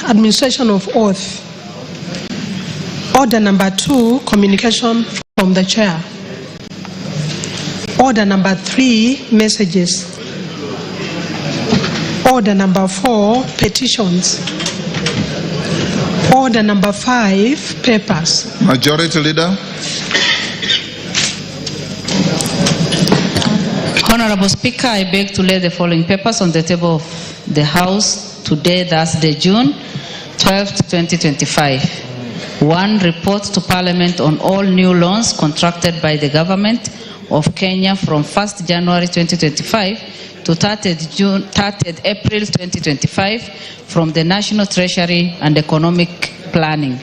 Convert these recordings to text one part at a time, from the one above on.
administration of oath. Order number 2, communication from the chair. Order number 3, messages. Order number 4, petitions. Order number 5, papers. Majority Leader. Honorable Speaker, I beg to lay the following papers on the table of the House today, Thursday, June 12, 2025. 1. Report to Parliament on all new loans contracted by the Government of Kenya from 1st January 2025 to 30th April 2025 from the National Treasury and Economic Planning.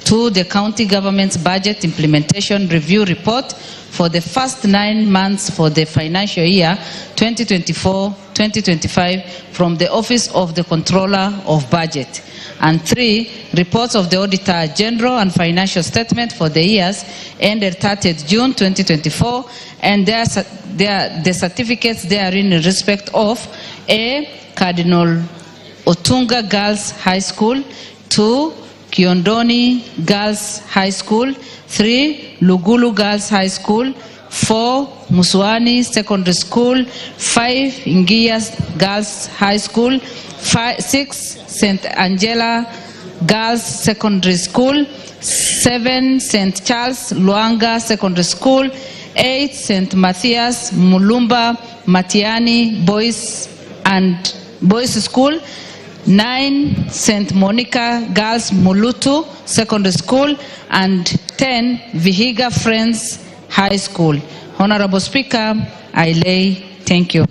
2. The County Government's Budget Implementation Review Report for the first 9 months for the financial year 2024-2025 from the Office of the Controller of Budget. And 3. Reports of the Auditor General and financial statement for the years ended 30th June 2024 and the certificates therein in respect of A. Cardinal Otunga Girls High School, 2. Kiondoni Girls High School, 3. Lugulu Girls High School, 4. Muswani Secondary School, 5. Ingias Girls High School, 6. St. Angela Girls Secondary School, 7. St. Charles Luanga Secondary School, 8. St. Matthias Mulumba Matiani Boys School, 9. St. Monica Girls Mulutu Secondary School, and 10. Vihiga Friends High School. Honorable Speaker, I lay. Thank you.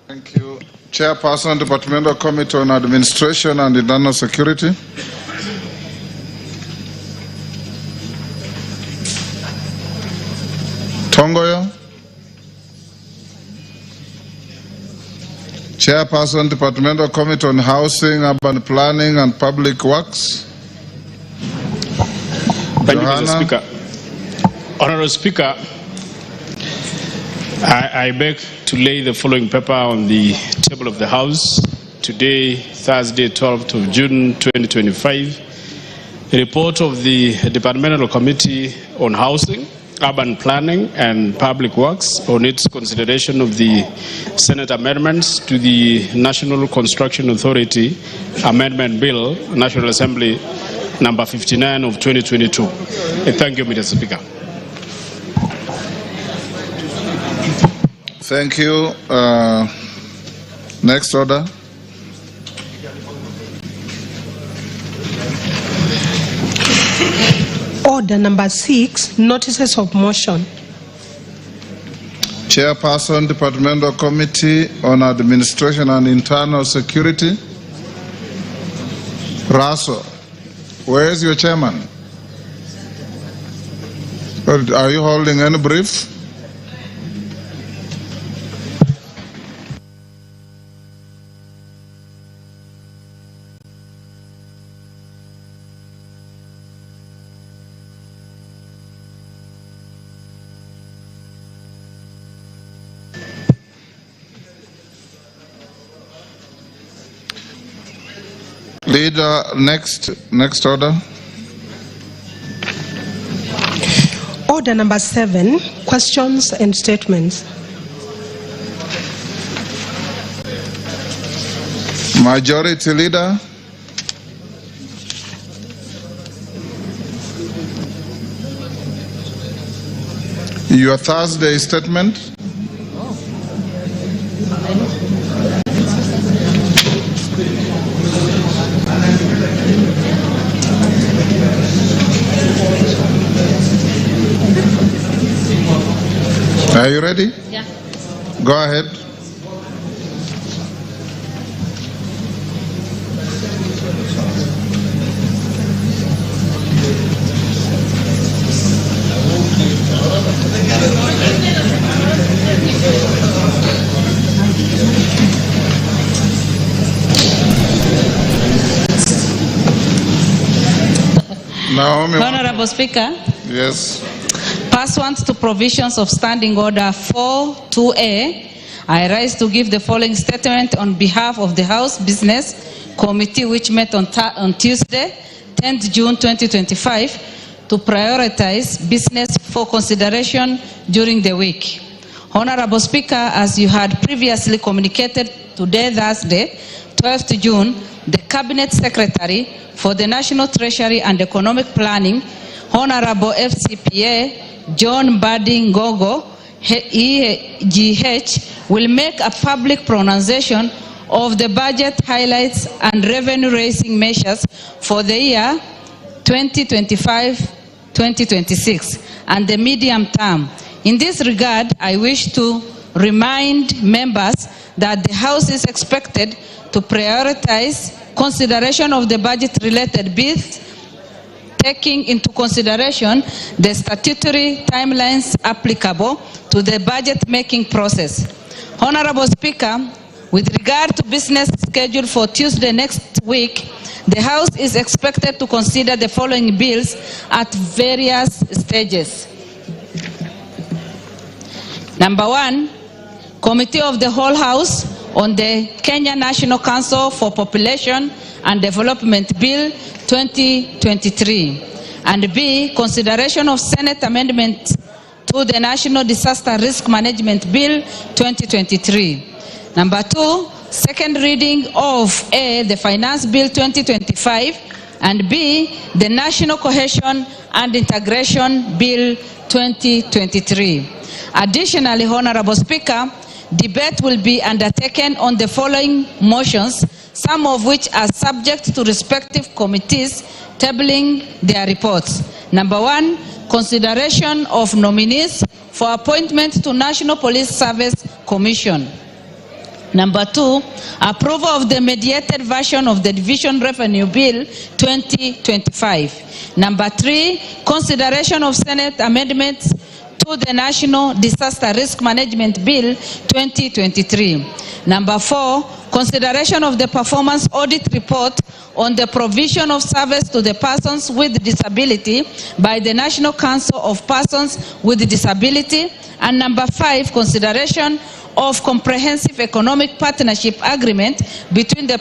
Thank you. Chairperson, Departmental Committee on Administration and Internal Security. Tongoyo. Chairperson, Departmental Committee on Housing, Urban Planning and Public Works. Thank you, Mr. Speaker. Honorable Speaker, I beg to lay the following paper on the table of the House today, Thursday, 12th of June, 2025. A report of the Departmental Committee on Housing, Urban Planning and Public Works on its consideration of the Senate amendments to the National Construction Authority Amendment Bill, National Assembly number 59 of 2022. Thank you, Mr. Speaker. Thank you. Next order. Order number 6, notices of motion. Chairperson, Departmental Committee on Administration and Internal Security. Raso, where is your chairman? Are you holding any brief? Leader, next order. Order number 7, questions and statements. Majority Leader. Your Thursday statement. Are you ready? Yeah. Go ahead. Naomi. Honorable Speaker. Yes. Pursuant to provisions of Standing Order 4.2a, I rise to give the following statement on behalf of the House Business Committee, which met on Tuesday, 10th June 2025, to prioritize business for consideration during the week. Honorable Speaker, as you had previously communicated, today, Thursday, 12th June, the Cabinet Secretary for the National Treasury and Economic Planning, Honorable FCPA John Mbadi Ngogo, EGH, will make a public pronunciation of the budget highlights and revenue-raising measures for the year 2025-2026 and the medium term. In this regard, I wish to remind members that the House is expected to prioritize consideration of the budget-related bills, taking into consideration the statutory timelines applicable to the budget-making process. Honorable Speaker, with regard to business scheduled for Tuesday next week, the House is expected to consider the following bills at various stages. Number 1, Committee of the Whole House on the Kenya National Council for Population and Development Bill 2023. And B, consideration of Senate amendment to the National Disaster Risk Management Bill 2023. Number 2, second reading of A, the Finance Bill 2025, and B, the National Cohesion and Integration Bill 2023. Additionally, Honorable Speaker, debate will be undertaken on the following motions, some of which are subject to respective committees tabling their reports. Number 1, consideration of nominees for appointment to National Police Service Commission. Number 2, approval of the mediated version of the Division Revenue Bill 2025. Number 3, consideration of Senate amendments to the National Disaster Risk Management Bill 2023. Number 4, consideration of the performance audit report on the provision of service to the persons with disability by the National Council of Persons with Disability. And number 5, consideration of comprehensive economic partnership agreement between the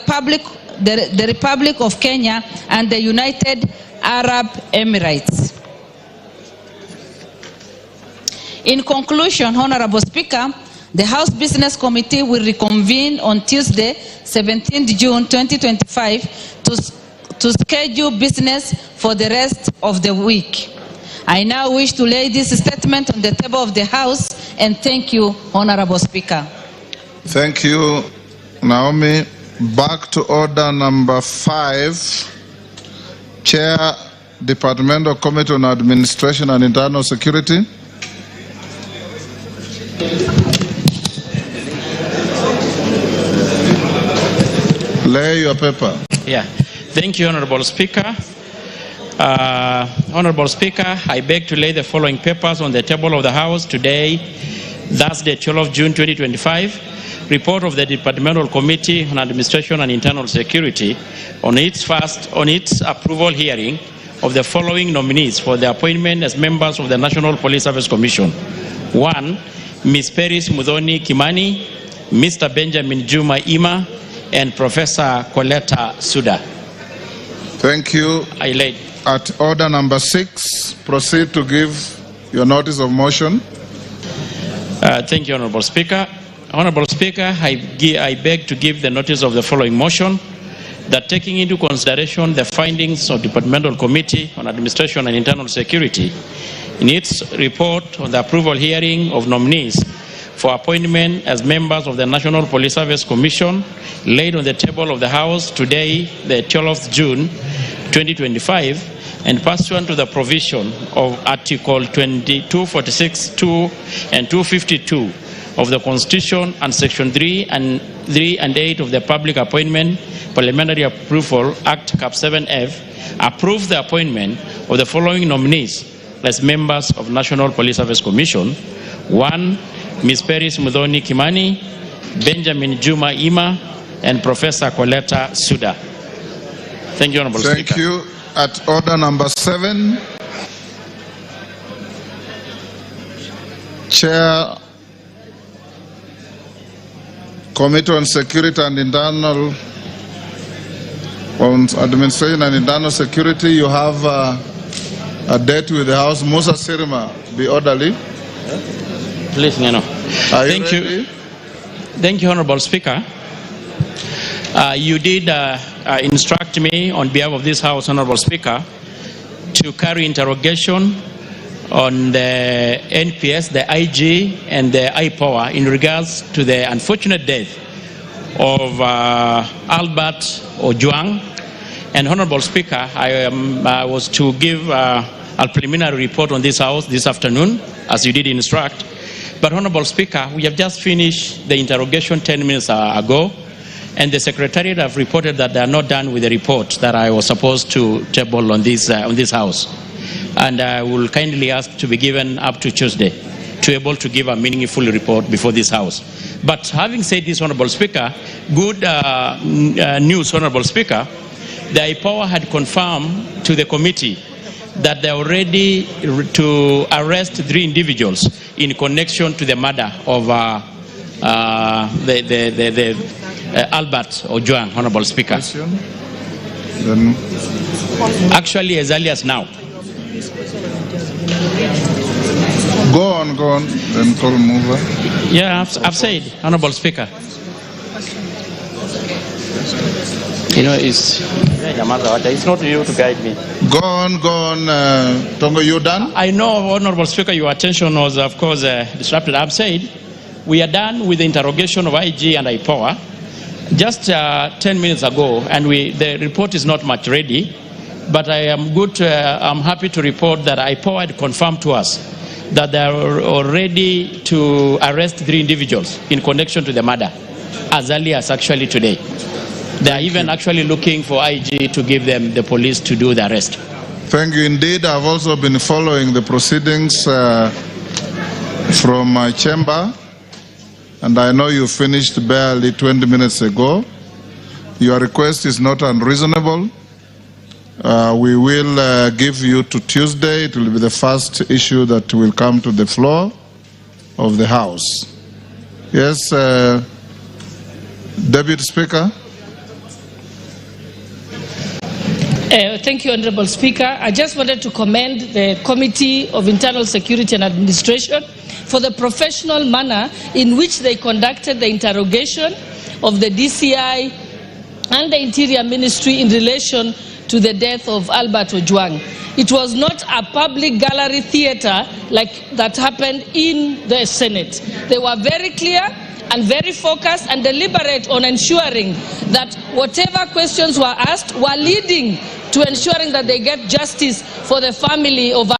Republic of Kenya and the United Arab Emirates. In conclusion, Honorable Speaker, the House Business Committee will reconvene on Tuesday, 17th June 2025 to schedule business for the rest of the week. I now wish to lay this statement on the table of the House and thank you, Honorable Speaker. Thank you, Naomi. Back to order number 5. Chair, Departmental Committee on Administration and Internal Security. Lay your paper. Yeah. Thank you, Honorable Speaker. Honorable Speaker, I beg to lay the following papers on the table of the House today, Thursday, 12th June 2025. Report of the Departmental Committee on Administration and Internal Security on its approval hearing of the following nominees for the appointment as members of the National Police Service Commission. 1, Ms. Peris Muthoni Kimani, Mr. Benjamin Juma Ima, and Professor Coletta Suda. Thank you. I laid. At order number 6, proceed to give your notice of motion. Thank you, Honorable Speaker. Honorable Speaker, I beg to give the notice of the following motion, that taking into consideration the findings of Departmental Committee on Administration and Internal Security in its report on the approval hearing of nominees for appointment as members of the National Police Service Commission laid on the table of the House today, the 12th June 2025, and pursuant to the provision of Article 246(2) and 252 of the Constitution and Section 3 and 8 of the Public Appointment Parliamentary Approval Act Cap 7F, approve the appointment of the following nominees as members of National Police Service Commission. 1, Ms. Peris Muthoni Kimani, Benjamin Juma Ima, and Professor Coletta Suda. Thank you, Honorable Speaker. Thank you. At order number 7, Chair, Committee on Security and Internal, on Administration and Internal Security, you have a date with the House. Musa Sirma, be orderly. Please, Nano. Thank you. Thank you, Honorable Speaker. You did instruct me on behalf of this House, Honorable Speaker, to carry interrogation on the NPS, the IG, and the IPOA in regards to the unfortunate death of Albert Ojwang. And Honorable Speaker, I was to give a preliminary report on this House this afternoon, as you did instruct. But Honorable Speaker, we have just finished the interrogation 10 minutes ago, and the Secretariat have reported that they are not done with the report that I was supposed to table on this House. And I will kindly ask to be given up to Tuesday to be able to give a meaningful report before this House. But having said this, Honorable Speaker, good news, Honorable Speaker, the IPOA had confirmed to the committee that they are ready to arrest 3 individuals in connection to the murder of Albert Ojwang, Honorable Speaker. Actually, as early as now. Go on, then call mover. Yeah, I've said, Honorable Speaker. You know, it's not you to guide me. Go on, Tongo, you done? I know, Honorable Speaker, your attention was, of course, disrupted. I've said we are done with the interrogation of IG and IPOA just 10 minutes ago, and the report is not much ready. But I'm happy to report that IPOA had confirmed to us that they are ready to arrest 3 individuals in connection to the murder, as early as actually today. They are even actually looking for IG to give them the police to do the arrest. Thank you. Indeed, I've also been following the proceedings from my chamber, and I know you finished barely 20 minutes ago. Your request is not unreasonable. We will give you to Tuesday. It will be the first issue that will come to the floor of the House. Yes, Deputy Speaker. Thank you, Honorable Speaker. I just wanted to commend the Committee of Internal Security and Administration for the professional manner in which they conducted the interrogation of the DCI and the Interior Ministry in relation to the death of Albert Ojwang. It was not a public gallery theater like that happened in the Senate. They were very clear and very focused and deliberate on ensuring that whatever questions were asked were leading to ensuring that they get justice for the family of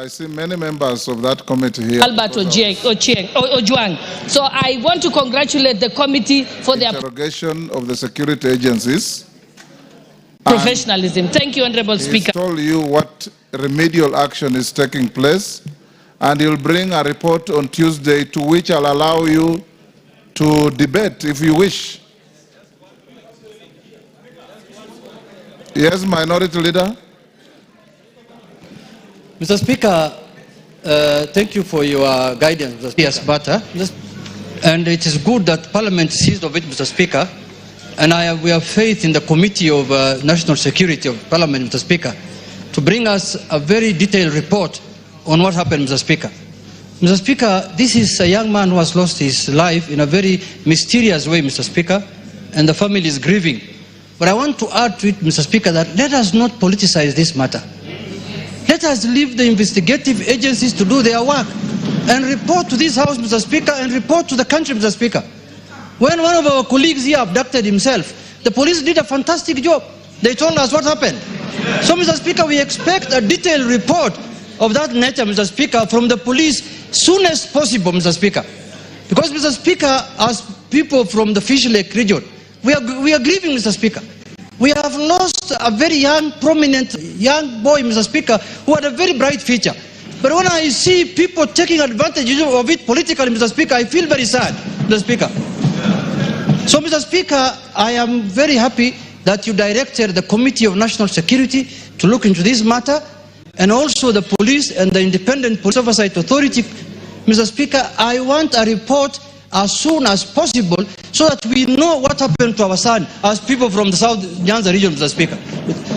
I see many members of that committee here. Albert Ojwang. So I want to congratulate the committee for their interrogation of the security agencies. Professionalism. Thank you, Honorable Speaker. He told you what remedial action is taking place, and he'll bring a report on Tuesday to which I'll allow you to debate if you wish. Yes, Minority Leader. Mr. Speaker, thank you for your guidance, Mr. Speaker. Yes, but, and it is good that Parliament seized of it, Mr. Speaker, and we have faith in the Committee of National Security of Parliament, Mr. Speaker, to bring us a very detailed report on what happened, Mr. Speaker. Mr. Speaker, this is a young man who has lost his life in a very mysterious way, Mr. Speaker, and the family is grieving. But I want to add to it, Mr. Speaker, that let us not politicize this matter. Let us leave the investigative agencies to do their work and report to this House, Mr. Speaker, and report to the country, Mr. Speaker. When one of our colleagues here abducted himself, the police did a fantastic job. They told us what happened. So, Mr. Speaker, we expect a detailed report of that nature, Mr. Speaker, from the police soon as possible, Mr. Speaker. Because, Mr. Speaker, as people from the Fish Lake region, we are grieving, Mr. Speaker. We have lost a very young, prominent young boy, Mr. Speaker, who had a very bright future. But when I see people taking advantage of it politically, Mr. Speaker, I feel very sad, Mr. Speaker. So, Mr. Speaker, I am very happy that you directed the Committee of National Security to look into this matter, and also the police and the Independent Police Oversight Authority. Mr. Speaker, I want a report as soon as possible so that we know what happened to our son as people from the South Nyanza region, Mr. Speaker.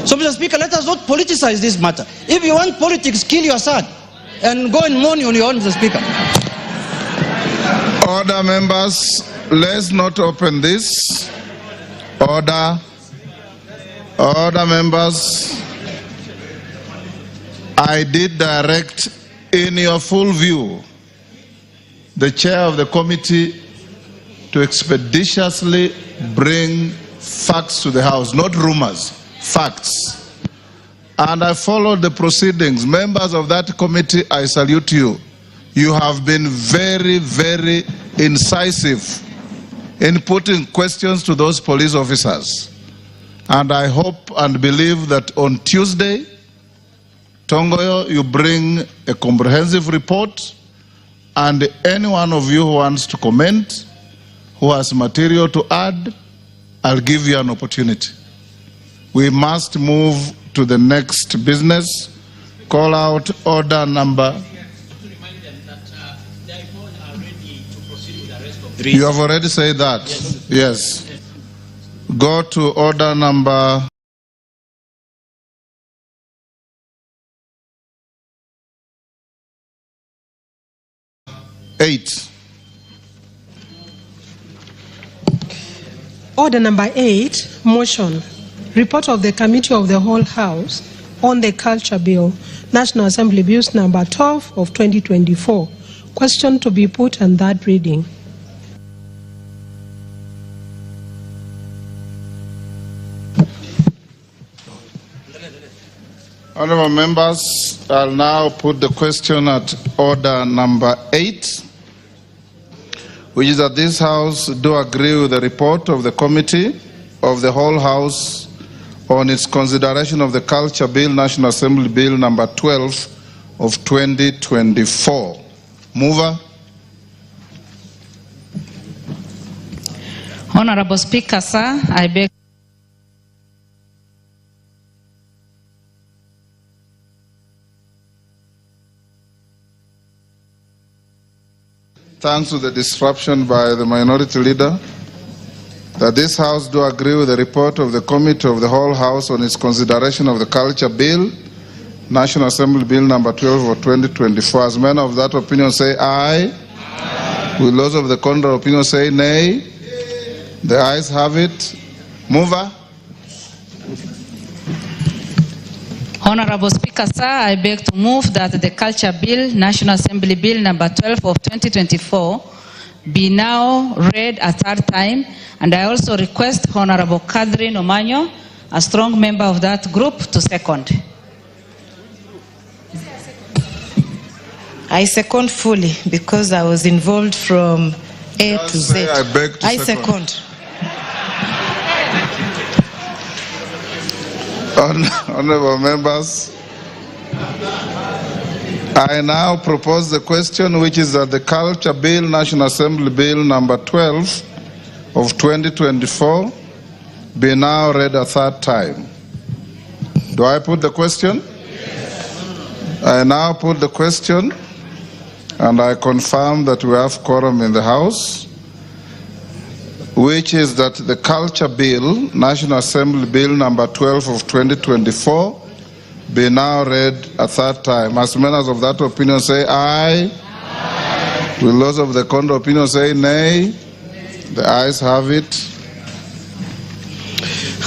So, Mr. Speaker, let us not politicize this matter. If you want politics, kill your son and go and mourn on your own, Mr. Speaker. Order, members. Let's not open this. Order. Order, members. I did direct in your full view the chair of the committee to expeditiously bring facts to the House, not rumors, facts. And I followed the proceedings. Members of that committee, I salute you. You have been very, very incisive in putting questions to those police officers. And I hope and believe that on Tuesday, Tongoyo, you bring a comprehensive report, and any one of you who wants to comment, who has material to add, I'll give you an opportunity. We must move to the next business. Call out order number. You have already said that? Yes. Go to order number 8. Order number 8, motion. Report of the Committee of the Whole House on the Culture Bill, National Assembly Bills number 12 of 2024. Question to be put on that reading. Honourable members, I'll now put the question at order number 8, which is that this House do agree with the report of the Committee of the Whole House on its consideration of the Culture Bill, National Assembly Bill number 12 of 2024. Mover. Honorable Speaker, sir, I beg. Thanks to the disruption by the minority leader, that this House do agree with the report of the Committee of the Whole House on its consideration of the Culture Bill, National Assembly Bill number 12 of 2024. As men of that opinion say aye. Aye. Will those of the contrary opinion say nay? The ayes have it. Mover. Honorable Speaker, sir, I beg to move that the Culture Bill, National Assembly Bill number 12 of 2024 be now read a third time, and I also request Honorable Catherine Omanyo, a strong member of that group, to second. I second fully because I was involved from A to Z. I beg to second. Honourable members, I now propose the question, which is that the Culture Bill, National Assembly Bill number 12 of 2024 be now read a third time. Do I put the question? Yes. I now put the question, and I confirm that we have quorum in the House, which is that the Culture Bill, National Assembly Bill number 12 of 2024 be now read a third time. As members of that opinion say aye. Aye. Will those of the contrary opinion say nay? The ayes have it.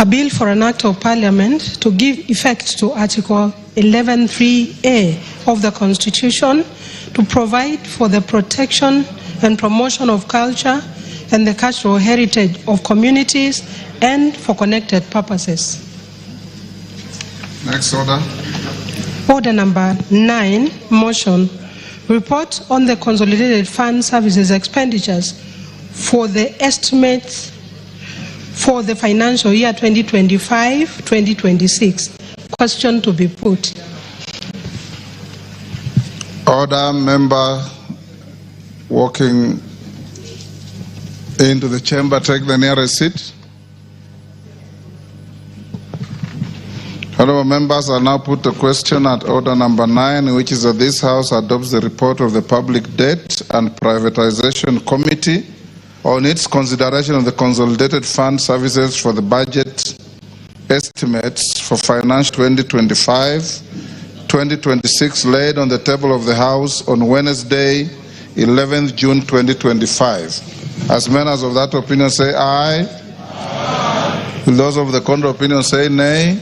A bill for an act of parliament to give effect to Article 11(3)(a) of the Constitution to provide for the protection and promotion of culture and the cultural heritage of communities and for connected purposes. Next order. Order number 9, motion. Report on the consolidated fund services expenditures for the estimates for the financial year 2025-2026. Question to be put. Order, member walking into the chamber, take the nearest seat. Honourable members, I now put the question at order number 9, which is that this House adopts the report of the Public Debt and Privatization Committee on its consideration of the Consolidated Fund Services for the budget estimates for financial 2025-2026 laid on the table of the House on Wednesday, 11th June 2025. As members of that opinion say aye. Aye. Will those of the contrary opinion say nay?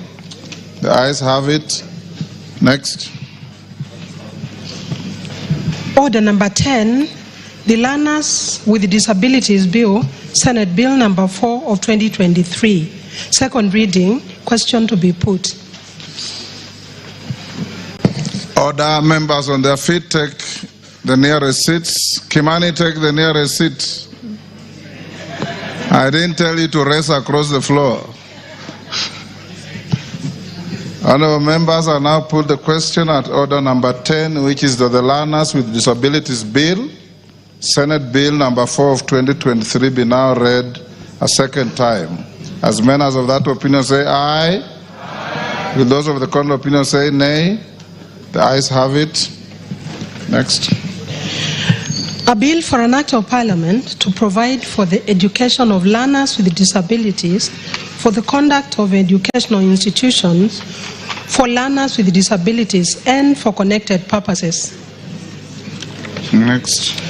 The ayes have it. Next. Order number 10, the Learners with Disabilities Bill, Senate Bill number 4 of 2023. Second reading. Question to be put. Order, members on their feet, take the nearest seats. Kimani, take the nearest seat. I didn't tell you to race across the floor. Honourable members, I now put the question at order number 10, which is the Learners with Disabilities Bill, Senate Bill number 4 of 2023, be now read a second time. As members of that opinion say aye. Aye. Will those of the contrary opinion say nay? The ayes have it. Next. A bill for an act of parliament to provide for the education of learners with disabilities, for the conduct of educational institutions, for learners with disabilities, and for connected purposes. Next.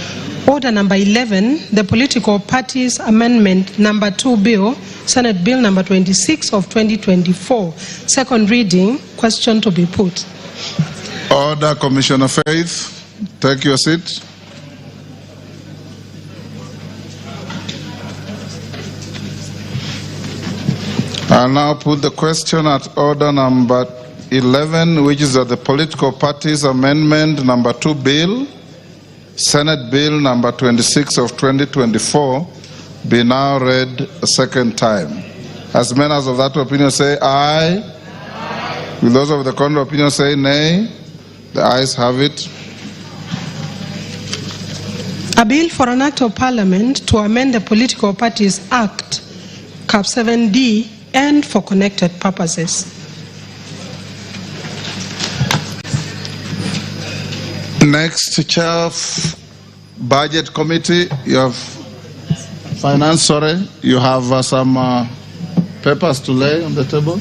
Order number 11, the Political Parties Amendment number 2 Bill, Senate Bill number 26 of 2024. Second reading. Question to be put. Order, Commissioner Faith. Take your seat. I'll now put the question at order number 11, which is that the Political Parties Amendment number 2 Bill, Senate Bill number 26 of 2024, be now read a second time. As members of that opinion say aye. Aye. Will those of the contrary opinion say nay? The ayes have it. A bill for an act of parliament to amend the Political Parties Act, Cap 7D, and for connected purposes. Next, Chair of Budget Committee, you have Finance, sorry, you have some papers to lay on the table.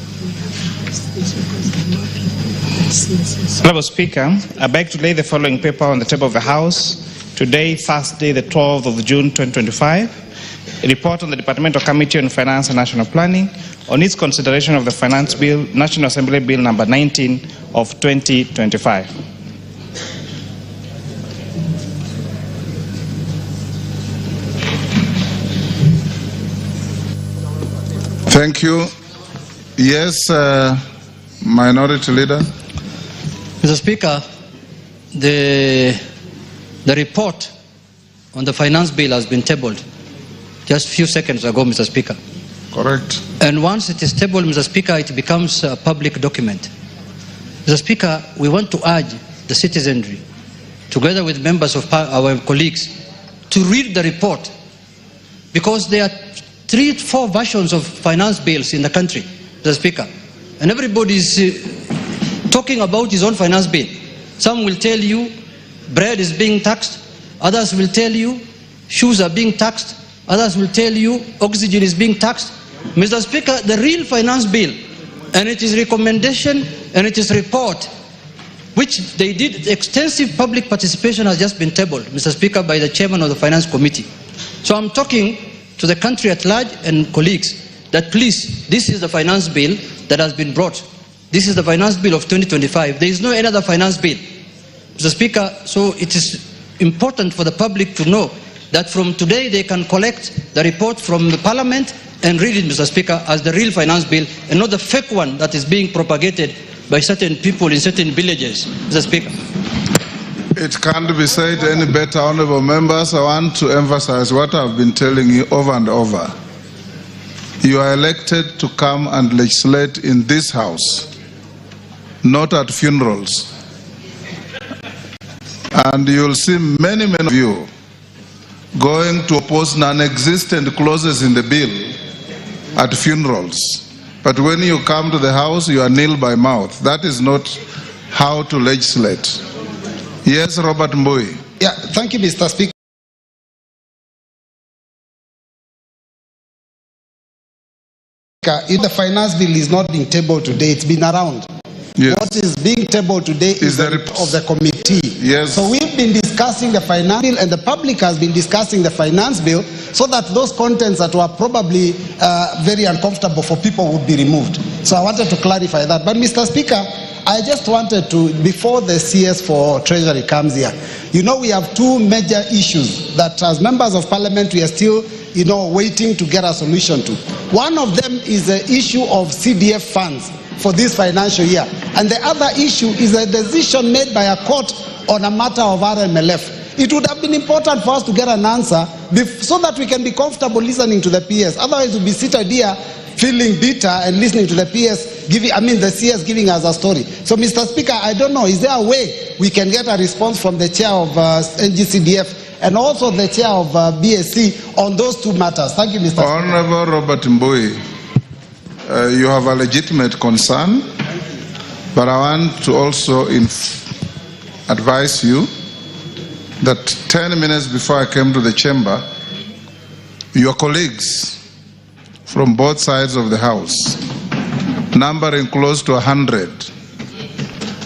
Honourable Speaker, I beg to lay the following paper on the table of the House today, Thursday, the 12th of June 2025. A report on the Departmental Committee on Finance and National Planning on its consideration of the Finance Bill, National Assembly Bill number 19 of 2025. Thank you. Yes, Minority Leader. Mr. Speaker, the report on the finance bill has been tabled just a few seconds ago, Mr. Speaker. Correct. And once it is tabled, Mr. Speaker, it becomes a public document. Mr. Speaker, we want to urge the citizenry, together with members of our colleagues, to read the report, because there are 3-4 versions of finance bills in the country, Mr. Speaker, and everybody is talking about his own finance bill. Some will tell you bread is being taxed, others will tell you shoes are being taxed, others will tell you oxygen is being taxed. Mr. Speaker, the real finance bill, and it is recommendation and it is report, which they did extensive public participation, has just been tabled, Mr. Speaker, by the chairman of the Finance Committee. So I'm talking to the country at large and colleagues that please, this is the finance bill that has been brought. This is the finance bill of 2025. There is no any other finance bill, Mr. Speaker. So it is important for the public to know that from today they can collect the report from the Parliament and read it, Mr. Speaker, as the real finance bill and not the fake one that is being propagated by certain people in certain villages, Mr. Speaker. It can't be said any better, honourable members. I want to emphasize what I've been telling you over and over. You are elected to come and legislate in this house, not at funerals. And you'll see many of you going to oppose non-existent clauses in the bill at funerals. But when you come to the house, you are nil by mouth. That is not how to legislate. Yes, Robert Mbui. Yeah, thank you, Mr. Speaker. If the finance bill is not being tabled today, it's been around. Yes. What is being tabled today is the report of the committee. Yes. So we've been discussing the finance bill, and the public has been discussing the finance bill, so that those contents that were probably very uncomfortable for people would be removed. So I wanted to clarify that. But Mr. Speaker, I just wanted to, before the CS for Treasury comes here, you know, we have two major issues that as members of parliament we are still, you know, waiting to get a solution to. One of them is the issue of CDF funds for this financial year. And the other issue is a decision made by a court on a matter of RMLF. It would have been important for us to get an answer so that we can be comfortable listening to the PS. Otherwise we'll be seated here feeling bitter and listening to the PS the CS giving us a story. So Mr. Speaker, I don't know, is there a way we can get a response from the chair of NGCDF and also the chair of BSC on those two matters? Thank you, Mr. Speaker. Honorable Robert Mbui, you have a legitimate concern, but I want to also advise you that 10 minutes before I came to the chamber, your colleagues from both sides of the house, numbering close to 100,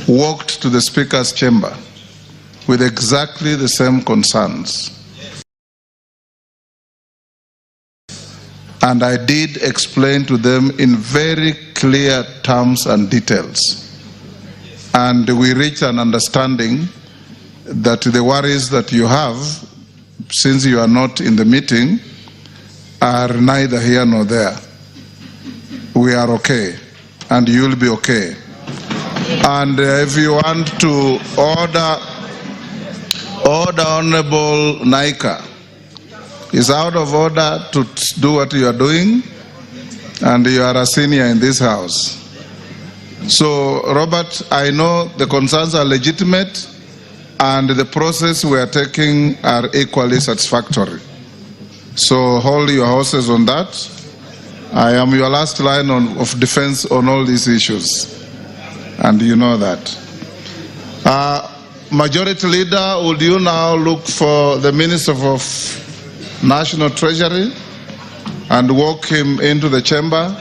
walked to the Speaker's chamber with exactly the same concerns. And I did explain to them in very clear terms and details. And we reached an understanding that the worries that you have, since you are not in the meeting, are neither here nor there. We are okay, and you'll be okay. And if you want to order Honorable Naika, it's out of order to do what you are doing, and you are a senior in this house. So, Robert, I know the concerns are legitimate, and the process we are taking are equally satisfactory. So hold your horses on that. I am your last line of defense on all these issues, and you know that. Majority Leader, would you now look for the Minister of National Treasury and walk him into the chamber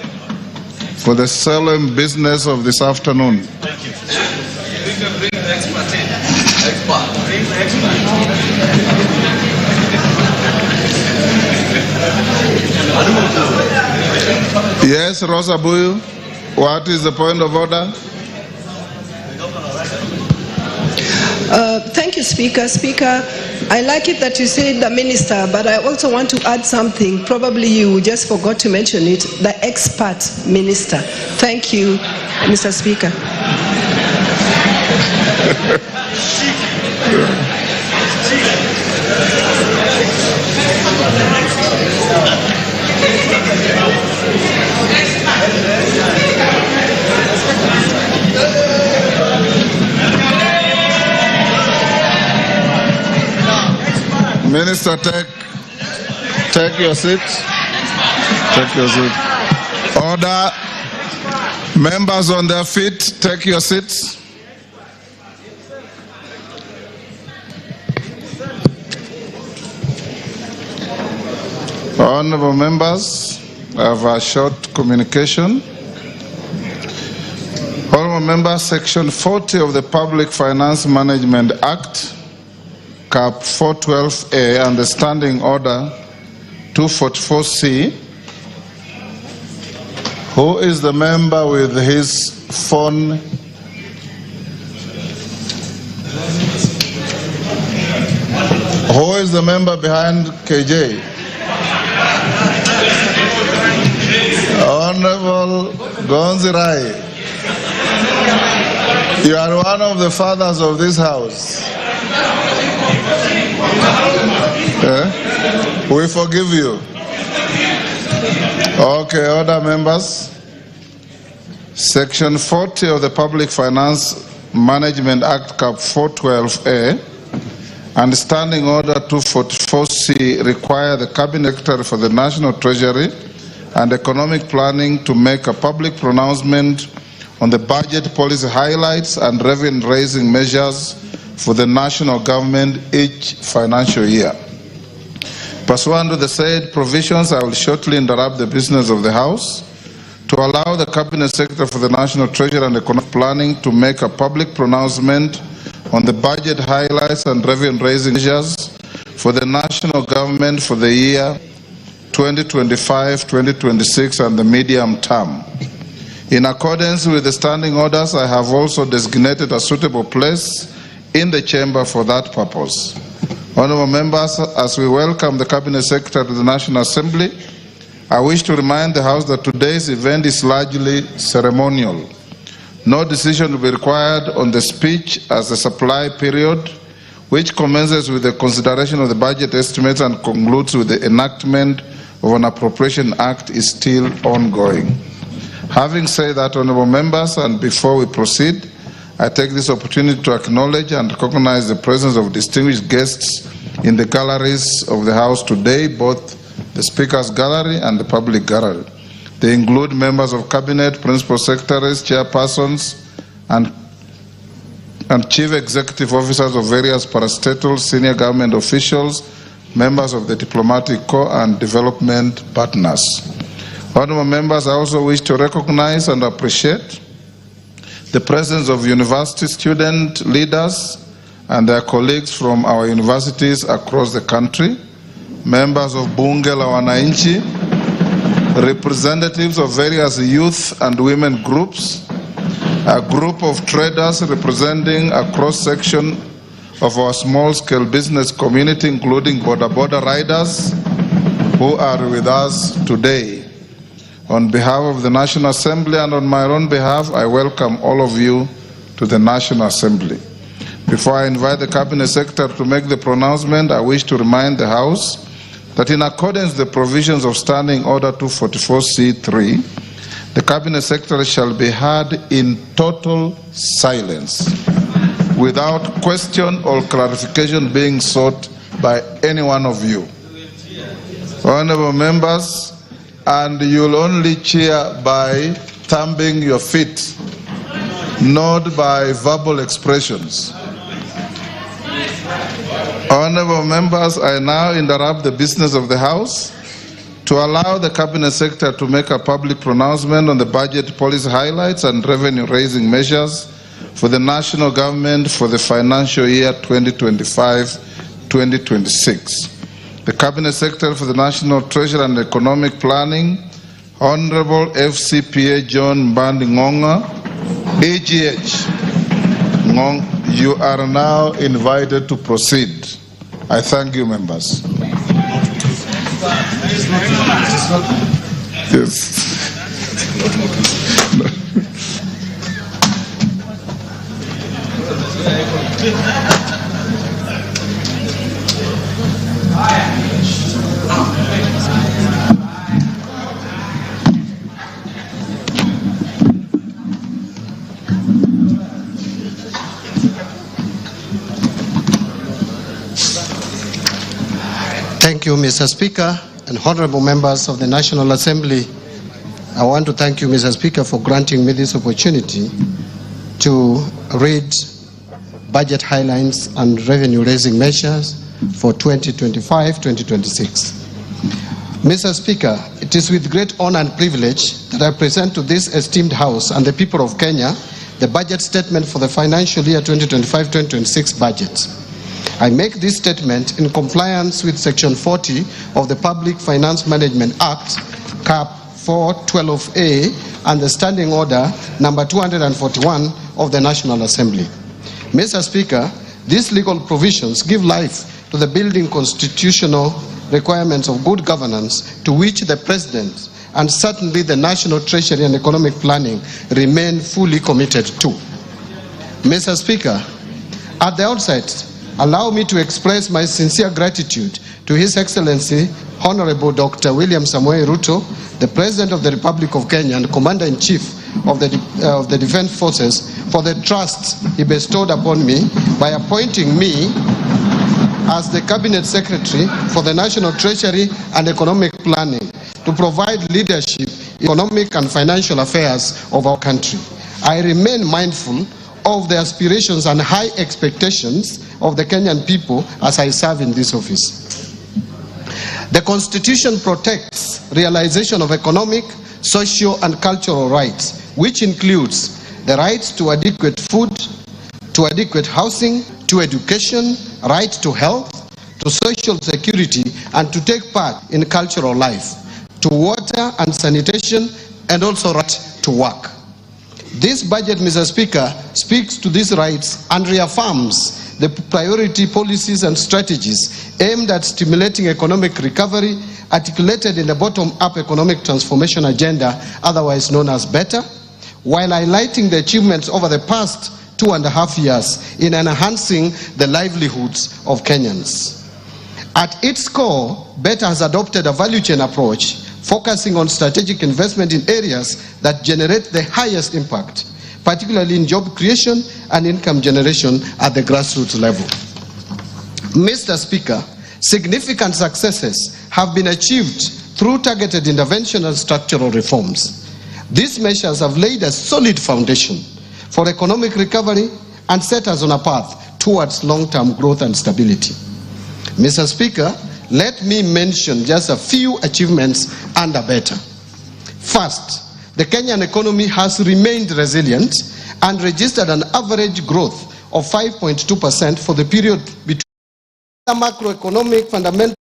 for the solemn business of this afternoon? Thank you. We can bring the expert in. Bring the expert. Yes, Rosa Buyu, what is the point of order? Thank you, Speaker. Speaker, I like it that you said the minister, but I also want to add something. Probably you just forgot to mention it, the expert minister. Thank you, Mr. Speaker. Minister, take your seat. Take your seat. Order. Members on their feet, take your seats. Honorable members, I have a short communication. Honorable members, Section 40 of the Public Finance Management Act, Cap 412A, and the Standing Order 244C. Who is the member with his phone? Who is the member behind KJ? Honorable Gonzirai, you are one of the fathers of this house. We forgive you. Okay, order, members. Section 40 of the Public Finance Management Act, Cap 412A, and Standing Order 244C require the Cabinet Secretary for the National Treasury and Economic Planning to make a public pronouncement on the budget policy highlights and revenue-raising measures for the national government each financial year. Pursuant to the said provisions, I will shortly interrupt the business of the House to allow the Cabinet Secretary for the National Treasury and Economic Planning to make a public pronouncement on the budget highlights and revenue-raising measures for the national government for the year 2025-2026 and the medium term. In accordance with the standing orders, I have also designated a suitable place in the chamber for that purpose. Honourable members, as we welcome the Cabinet Secretary to the National Assembly, I wish to remind the House that today's event is largely ceremonial. No decision will be required on the speech as the supply period, which commences with the consideration of the budget estimates and concludes with the enactment of an appropriation act, is still ongoing. Having said that, honourable members, and before we proceed, I take this opportunity to acknowledge and recognize the presence of distinguished guests in the galleries of the House today, both the Speaker's Gallery and the Public Gallery. They include members of Cabinet, Principal Secretaries, Chairpersons, and Chief Executive Officers of various parastatals, senior government officials, members of the Diplomatic Corps, and development partners. Honourable members, I also wish to recognize and appreciate the presence of university student leaders and their colleagues from our universities across the country, members of Bunge la Wananchi, representatives of various youth and women groups, a group of traders representing a cross-section of our small-scale business community, including border riders who are with us today. On behalf of the National Assembly and on my own behalf, I welcome all of you to the National Assembly. Before I invite the Cabinet Secretary to make the pronouncement, I wish to remind the House that in accordance with the provisions of Standing Order 244C3, the Cabinet Secretary shall be heard in total silence, without question or clarification being sought by any one of you. Honourable members, and you'll only cheer by thumping your feet, not by verbal expressions. Honourable members, I now interrupt the business of the House to allow the Cabinet Secretary to make a public pronouncement on the budget policy highlights and revenue-raising measures for the national government for the financial year 2025-2026. The Cabinet Secretary for the National Treasury and Economic Planning, Honourable FCPA John Mbadi Ngonga, AGH. You are now invited to proceed. I thank you, members. Yes. Thank you, Mr. Speaker, and honorable members of the National Assembly. I want to thank you, Mr. Speaker, for granting me this opportunity to read budget highlights and revenue-raising measures for 2025-2026. Mr. Speaker, it is with great honor and privilege that I present to this esteemed House and the people of Kenya the budget statement for the financial year 2025-2026 budget. I make this statement in compliance with Section 40 of the Public Finance Management Act, Cap 412A, and the Standing Order number 241 of the National Assembly. Mr. Speaker, these legal provisions give life to the building constitutional requirements of good governance to which the President and certainly the National Treasury and Economic Planning remain fully committed to. Mr. Speaker, at the outset, allow me to express my sincere gratitude to His Excellency Honorable Dr. William Ruto, the President of the Republic of Kenya and Commander-in-Chief of the Defense Forces, for the trust he bestowed upon me by appointing me as the Cabinet Secretary for the National Treasury and Economic Planning to provide leadership in economic and financial affairs of our country. I remain mindful of the aspirations and high expectations of the Kenyan people as I serve in this office. The Constitution protects realization of economic, social and cultural rights, which includes the rights to adequate food, to adequate housing, to education, right to health, to social security, and to take part in cultural life, to water and sanitation, and also right to work. This budget, Mr. Speaker, speaks to these rights and reaffirms the priority policies and strategies aimed at stimulating economic recovery articulated in the bottom-up economic transformation agenda, otherwise known as BETTER, while highlighting the achievements over the past 2.5 years in enhancing the livelihoods of Kenyans. At its core, BETTER has adopted a value chain approach focusing on strategic investment in areas that generate the highest impact, particularly in job creation and income generation at the grassroots level. Mr. Speaker, significant successes have been achieved through targeted intervention and structural reforms. These measures have laid a solid foundation for economic recovery and set us on a path towards long-term growth and stability. Mr. Speaker, let me mention just a few achievements under BETTER. First, the Kenyan economy has remained resilient and registered an average growth of 5.2% for the period between the macroeconomic fundamental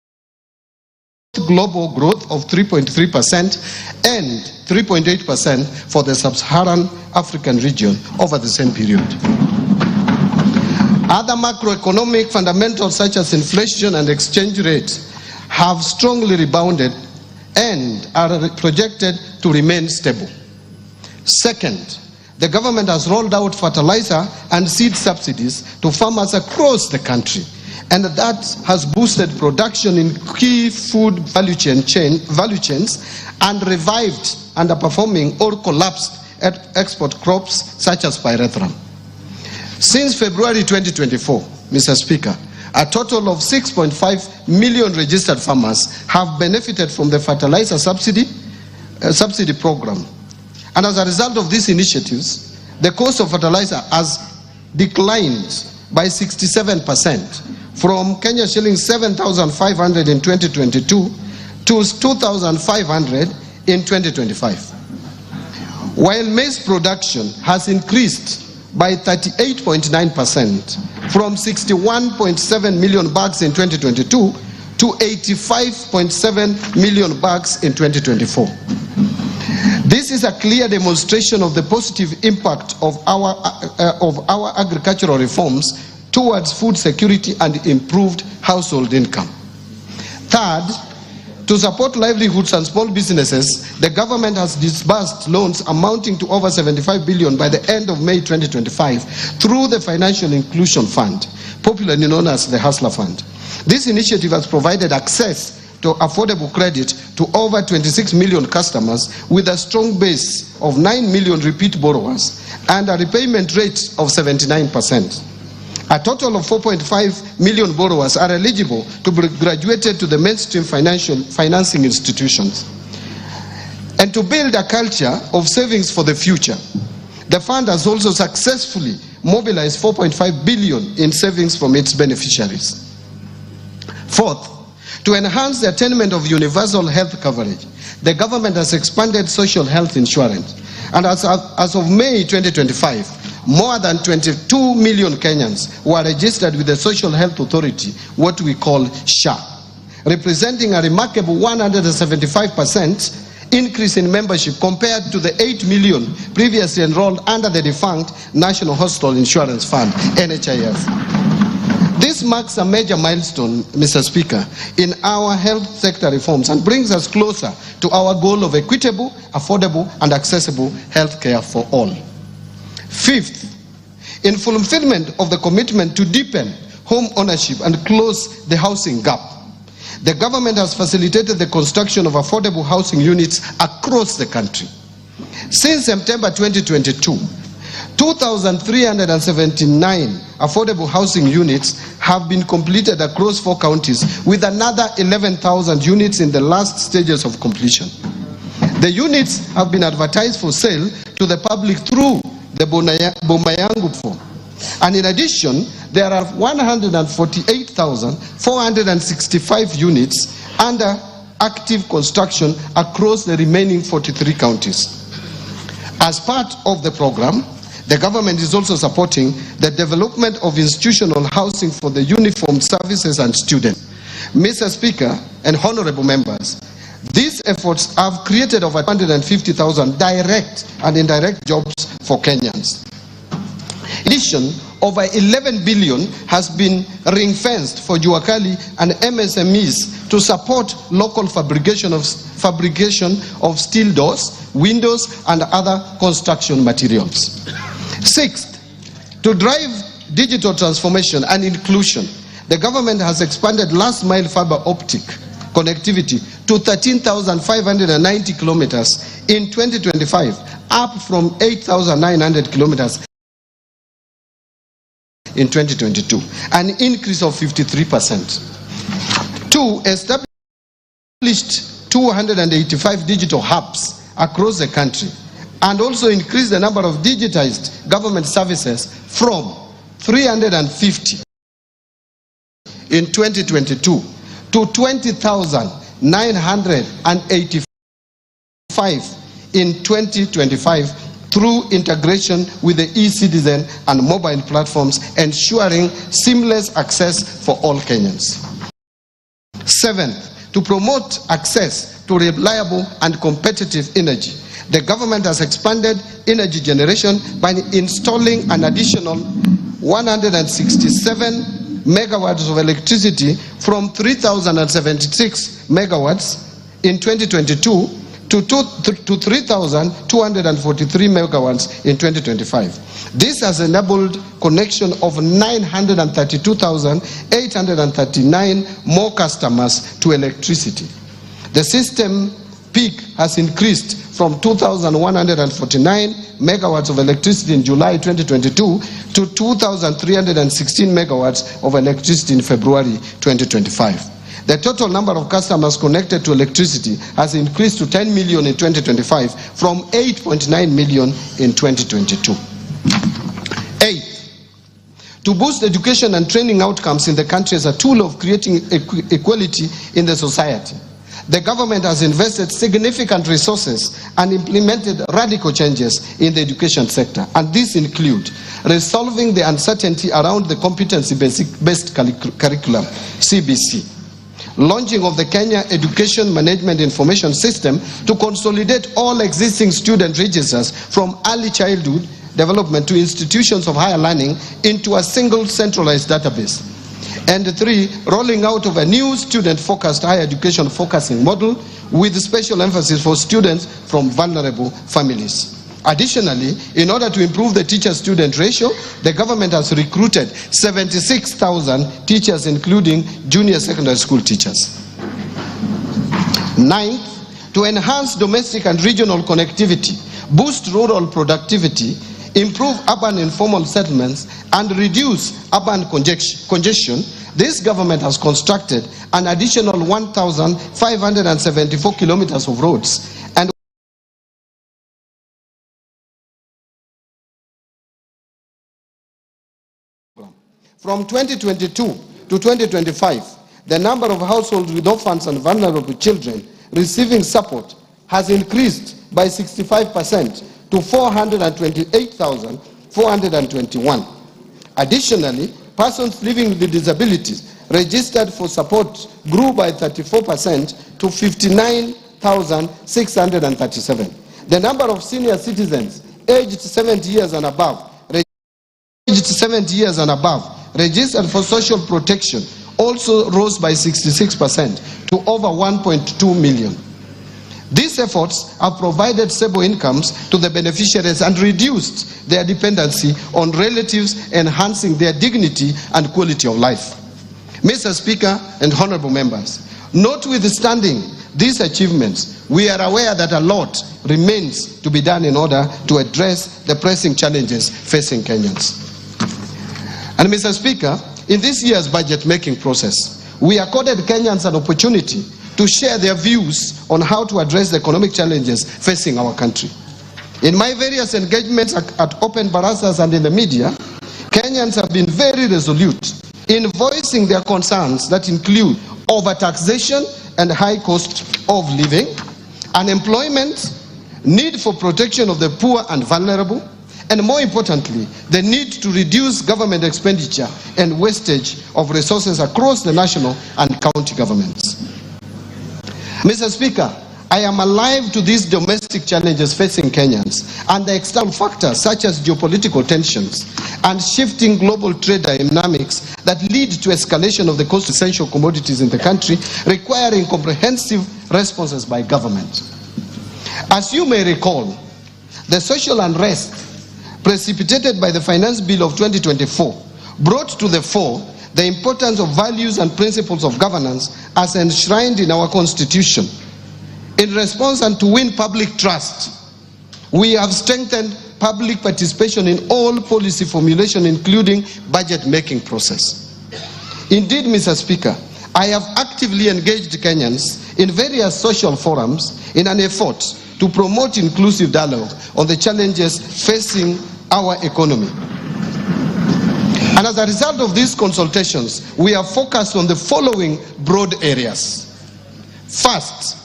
global growth of 3.3% and 3.8% for the sub-Saharan African region over the same period. Other macroeconomic fundamentals such as inflation and exchange rates have strongly rebounded and are projected to remain stable. Second, the government has rolled out fertilizer and seed subsidies to farmers across the country, and that has boosted production in key food value chains and revived underperforming or collapsed export crops such as pyrethrum. Since February 2024, Mr. Speaker, a total of 6.5 million registered farmers have benefited from the fertilizer subsidy program. And as a result of these initiatives, the cost of fertilizer has declined by 67% from Kenya shillings 7,500 in 2022 to 2,500 in 2025. While maize production has increased by 38.9% from 61.7 million bags in 2022 to 85.7 million bags in 2024. This is a clear demonstration of the positive impact of our agricultural reforms towards food security and improved household income. Third, to support livelihoods and small businesses, the government has disbursed loans amounting to over 75 billion by the end of May 2025 through the Financial Inclusion Fund, popularly known as the Hustler Fund. This initiative has provided access to affordable credit to over 26 million customers with a strong base of 9 million repeat borrowers and a repayment rate of 79%. A total of 4.5 million borrowers are eligible to be graduated to the mainstream financing institutions. And to build a culture of savings for the future, the fund has also successfully mobilized 4.5 billion in savings from its beneficiaries. Fourth, to enhance the attainment of universal health coverage, the government has expanded social health insurance. And as of May 2025, more than 22 million Kenyans were registered with the Social Health Authority, what we call SHA, representing a remarkable 175% increase in membership compared to the 8 million previously enrolled under the defunct National Hospital Insurance Fund, NHIF. This marks a major milestone, Mr. Speaker, in our health sector reforms and brings us closer to our goal of equitable, affordable, and accessible health care for all. Fifth, in fulfillment of the commitment to deepen home ownership and close the housing gap, The government has facilitated the construction of affordable housing units across the country. Since September 2022, 2,379 affordable housing units have been completed across 4 counties, with another 11,000 units in the last stages of completion. The units have been advertised for sale to the public through the Bomayangu form. And in addition, there are 148,465 units under active construction across the remaining 43 counties. As part of the program, the government is also supporting the development of institutional housing for the uniformed services and students. Mr. Speaker and honorable members, these efforts have created over 150,000 direct and indirect jobs for Kenyans. In addition, over 11 billion has been ring-fenced for Juakali and MSMEs to support local fabrication of steel doors, windows, and other construction materials. Sixth, to drive digital transformation and inclusion, the government has expanded last-mile fiber optic connectivity to 13,590 kilometers in 2025, up from 8,900 kilometers in 2022, an increase of 53%. 2, established 285 digital hubs across the country, and also increased the number of digitized government services from 350 in 2022 to 20,985 in 2025 through integration with the e-citizen and mobile platforms, ensuring seamless access for all Kenyans. Seventh, to promote access to reliable and competitive energy, the government has expanded energy generation by installing an additional 167 megawatts of electricity from 3,076 megawatts in 2022 to 3,243 megawatts in 2025. This has enabled connection of 932,839 more customers to electricity. The system peak has increased from 2,149 megawatts of electricity in July 2022 to 2,316 megawatts of electricity in February 2025. The total number of customers connected to electricity has increased to 10 million in 2025 from 8.9 million in 2022. Eighth, to boost education and training outcomes in the country as a tool of creating equality in the society, the government has invested significant resources and implemented radical changes in the education sector, and these include resolving the uncertainty around the competency-based curriculum, CBC, launching of the Kenya Education Management Information System to consolidate all existing student registers from early childhood development to institutions of higher learning into a single centralized database. And 3, rolling out of a new student-focused higher education focusing model with special emphasis for students from vulnerable families. Additionally, in order to improve the teacher-student ratio, the government has recruited 76,000 teachers, including junior secondary school teachers. 9th, to enhance domestic and regional connectivity, boost rural productivity, improve urban informal settlements, and reduce urban congestion, this government has constructed an additional 1,574 kilometers of roads and from 2022 to 2025, the number of households with orphans and vulnerable children receiving support has increased by 65% to 428,421. Additionally, persons living with disabilities registered for support grew by 34% to 59,637. The number of senior citizens aged 70 years and above registered for social protection also rose by 66% to over 1.2 million. These efforts have provided stable incomes to the beneficiaries and reduced their dependency on relatives, enhancing their dignity and quality of life. Mr. Speaker and honorable members, Notwithstanding these achievements, we are aware that a lot remains to be done in order to address the pressing challenges facing Kenyans. And Mr. Speaker, in this year's budget making process, we accorded Kenyans an opportunity to share their views on how to address the economic challenges facing our country. In my various engagements at open barazas and in the media, Kenyans have been very resolute in voicing their concerns that include overtaxation and high cost of living, unemployment, need for protection of the poor and vulnerable, and more importantly, the need to reduce government expenditure and wastage of resources across the national and county governments. Mr. Speaker, I am alive to these domestic challenges facing Kenyans and the external factors such as geopolitical tensions and shifting global trade dynamics that lead to escalation of the cost of essential commodities in the country, requiring comprehensive responses by government. As you may recall, the social unrest precipitated by the Finance Bill of 2024 brought to the fore the importance of values and principles of governance as enshrined in our Constitution. In response and to win public trust, we have strengthened public participation in all policy formulation, including budget-making process. Indeed, Mr. Speaker, I have actively engaged Kenyans in various social forums in an effort to promote inclusive dialogue on the challenges facing our economy. And as a result of these consultations, we have focused on the following broad areas. First,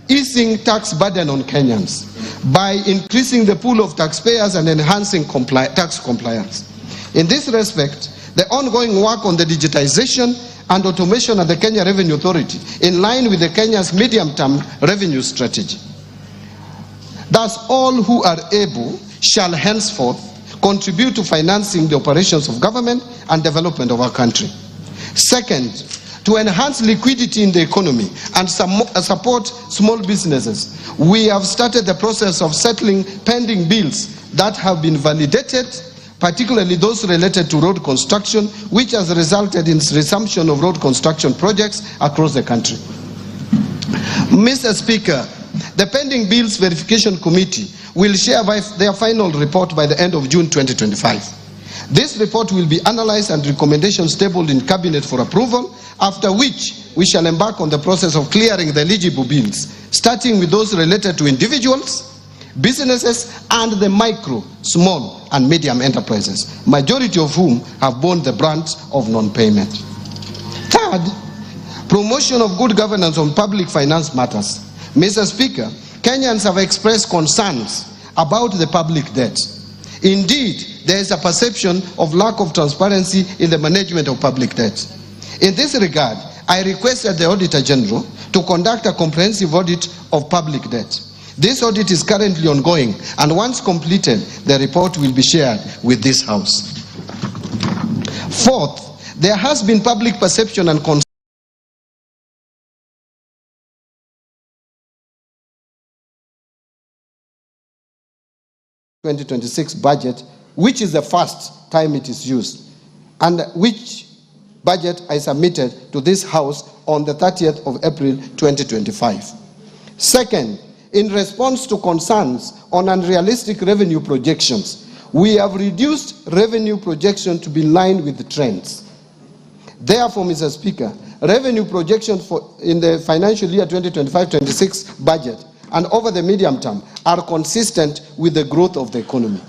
easing tax burden on Kenyans by increasing the pool of taxpayers and enhancing tax compliance. In this respect, the ongoing work on the digitization and automation at the Kenya Revenue Authority, in line with the Kenya's medium-term revenue strategy. Thus, all who are able shall henceforth contribute to financing the operations of government and development of our country. Second, to enhance liquidity in the economy and support small businesses, we have started the process of settling pending bills that have been validated, particularly those related to road construction, which has resulted in resumption of road construction projects across the country. Mr. Speaker, the pending bills verification committee will share their final report by the end of June 2025. This report will be analyzed and recommendations tabled in cabinet for approval, after which we shall embark on the process of clearing the eligible bills, starting with those related to individuals, businesses, and the micro, small, and medium enterprises, majority of whom have borne the brunt of non-payment. Third, promotion of good governance on public finance matters. Mr. Speaker, Kenyans have expressed concerns about the public debt. Indeed, there is a perception of lack of transparency in the management of public debt. In this regard, I requested the Auditor General to conduct a comprehensive audit of public debt. This audit is currently ongoing, and once completed, the report will be shared with this House. Fourth, there has been public perception and concern 2026 budget, which is the first time it is used, and which budget I submitted to this House on the 30th of April 2025. Second, in response to concerns on unrealistic revenue projections, we have reduced revenue projection to be in line with the trends. Therefore, Mr. Speaker, revenue projections in the financial year 2025-26 budget and over the medium term are consistent with the growth of the economy.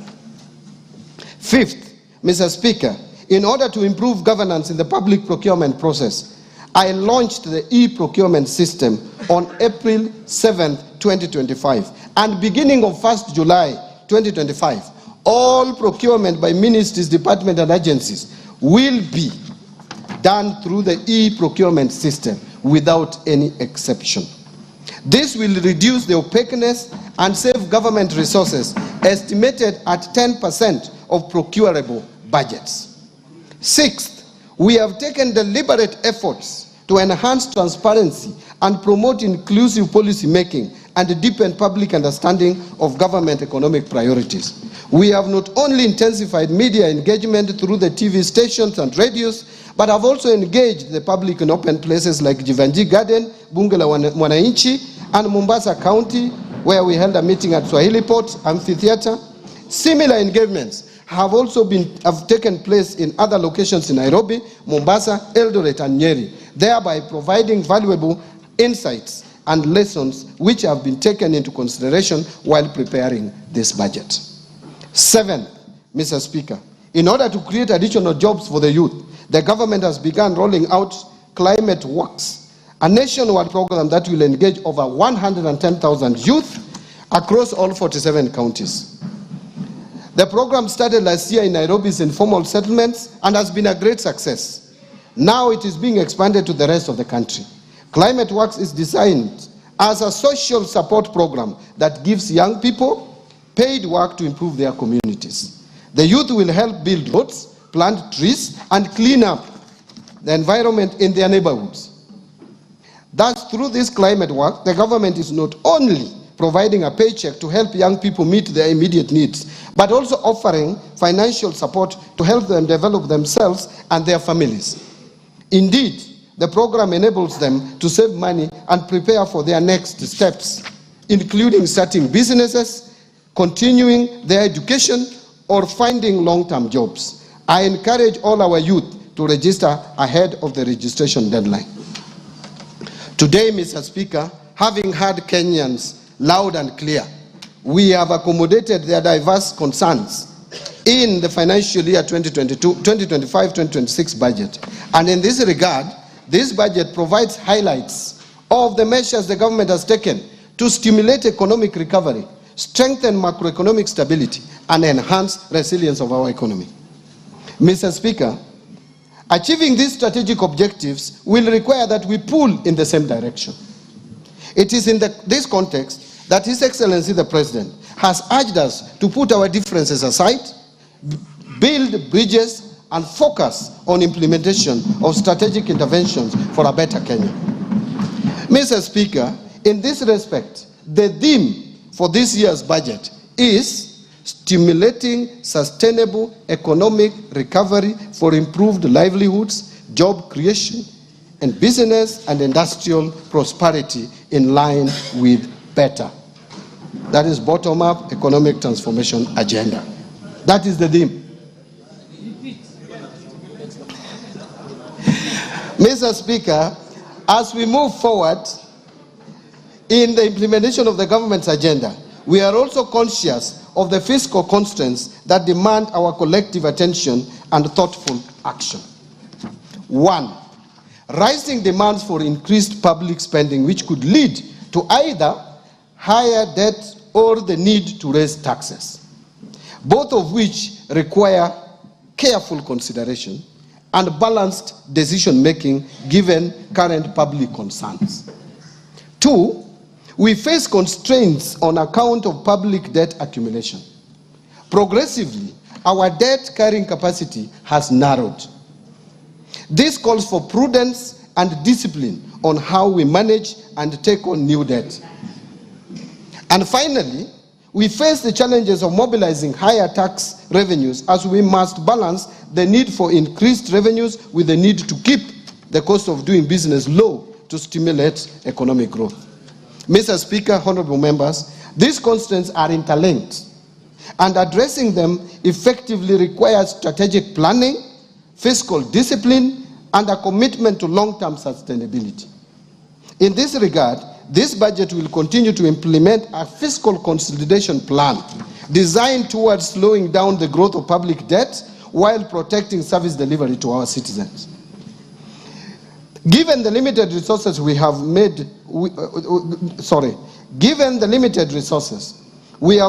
Fifth, Mr. Speaker, in order to improve governance in the public procurement process, I launched the e-procurement system on April 7, 2025. And beginning of 1st July 2025, all procurement by ministries, departments, and agencies will be done through the e-procurement system without any exception. This will reduce the opaqueness and save government resources, estimated at 10% of procurable budgets. Sixth, we have taken deliberate efforts to enhance transparency and promote inclusive policy making and deepen public understanding of government economic priorities. We have not only intensified media engagement through the TV stations and radios, but have also engaged the public in open places like Jivanji Garden, Bunge la Mwananchi, and Mombasa County, where we held a meeting at Swahili Port Amphitheatre. Similar engagements have also taken place in other locations in Nairobi, Mombasa, Eldoret, and Nyeri, thereby providing valuable insights and lessons which have been taken into consideration while preparing this budget. Seventh, Mr. Speaker, in order to create additional jobs for the youth, the government has begun rolling out Climate Works, a nationwide program that will engage over 110,000 youth across all 47 counties. The program started last year in Nairobi's informal settlements and has been a great success. Now it is being expanded to the rest of the country. Climate Works is designed as a social support program that gives young people paid work to improve their communities. The youth will help build roads, plant trees, and clean up the environment in their neighborhoods. Thus, through this climate work, the government is not only providing a paycheck to help young people meet their immediate needs, but also offering financial support to help them develop themselves and their families. Indeed, the program enables them to save money and prepare for their next steps, including starting businesses, continuing their education, or finding long-term jobs. I encourage all our youth to register ahead of the registration deadline. Today, Mr. Speaker, having heard Kenyans loud and clear, we have accommodated their diverse concerns in the financial year 2025-2026 budget. And in this regard, this budget provides highlights of the measures the government has taken to stimulate economic recovery, strengthen macroeconomic stability, and enhance resilience of our economy. Mr. Speaker, achieving these strategic objectives will require that we pull in the same direction. It is in this context that His Excellency the President has urged us to put our differences aside, build bridges, and focus on implementation of strategic interventions for a better Kenya. Mr. Speaker, in this respect, the theme for this year's budget is stimulating sustainable economic recovery for improved livelihoods, job creation, and business and industrial prosperity in line with better. That is bottom-up economic transformation agenda. That is the theme. Mr. Speaker, as we move forward in the implementation of the government's agenda, we are also conscious of the fiscal constraints that demand our collective attention and thoughtful action. 1. Rising demands for increased public spending, which could lead to either higher debt or the need to raise taxes, both of which require careful consideration and balanced decision-making given current public concerns. 2, we face constraints on account of public debt accumulation. Progressively, our debt carrying capacity has narrowed. This calls for prudence and discipline on how we manage and take on new debt. And finally, we face the challenges of mobilizing higher tax revenues as we must balance the need for increased revenues with the need to keep the cost of doing business low to stimulate economic growth. Mr. Speaker, honorable members, these constraints are interlinked, and addressing them effectively requires strategic planning, fiscal discipline, and a commitment to long-term sustainability. In this regard, this budget will continue to implement a fiscal consolidation plan designed towards slowing down the growth of public debt while protecting service delivery to our citizens. Given the limited resources we have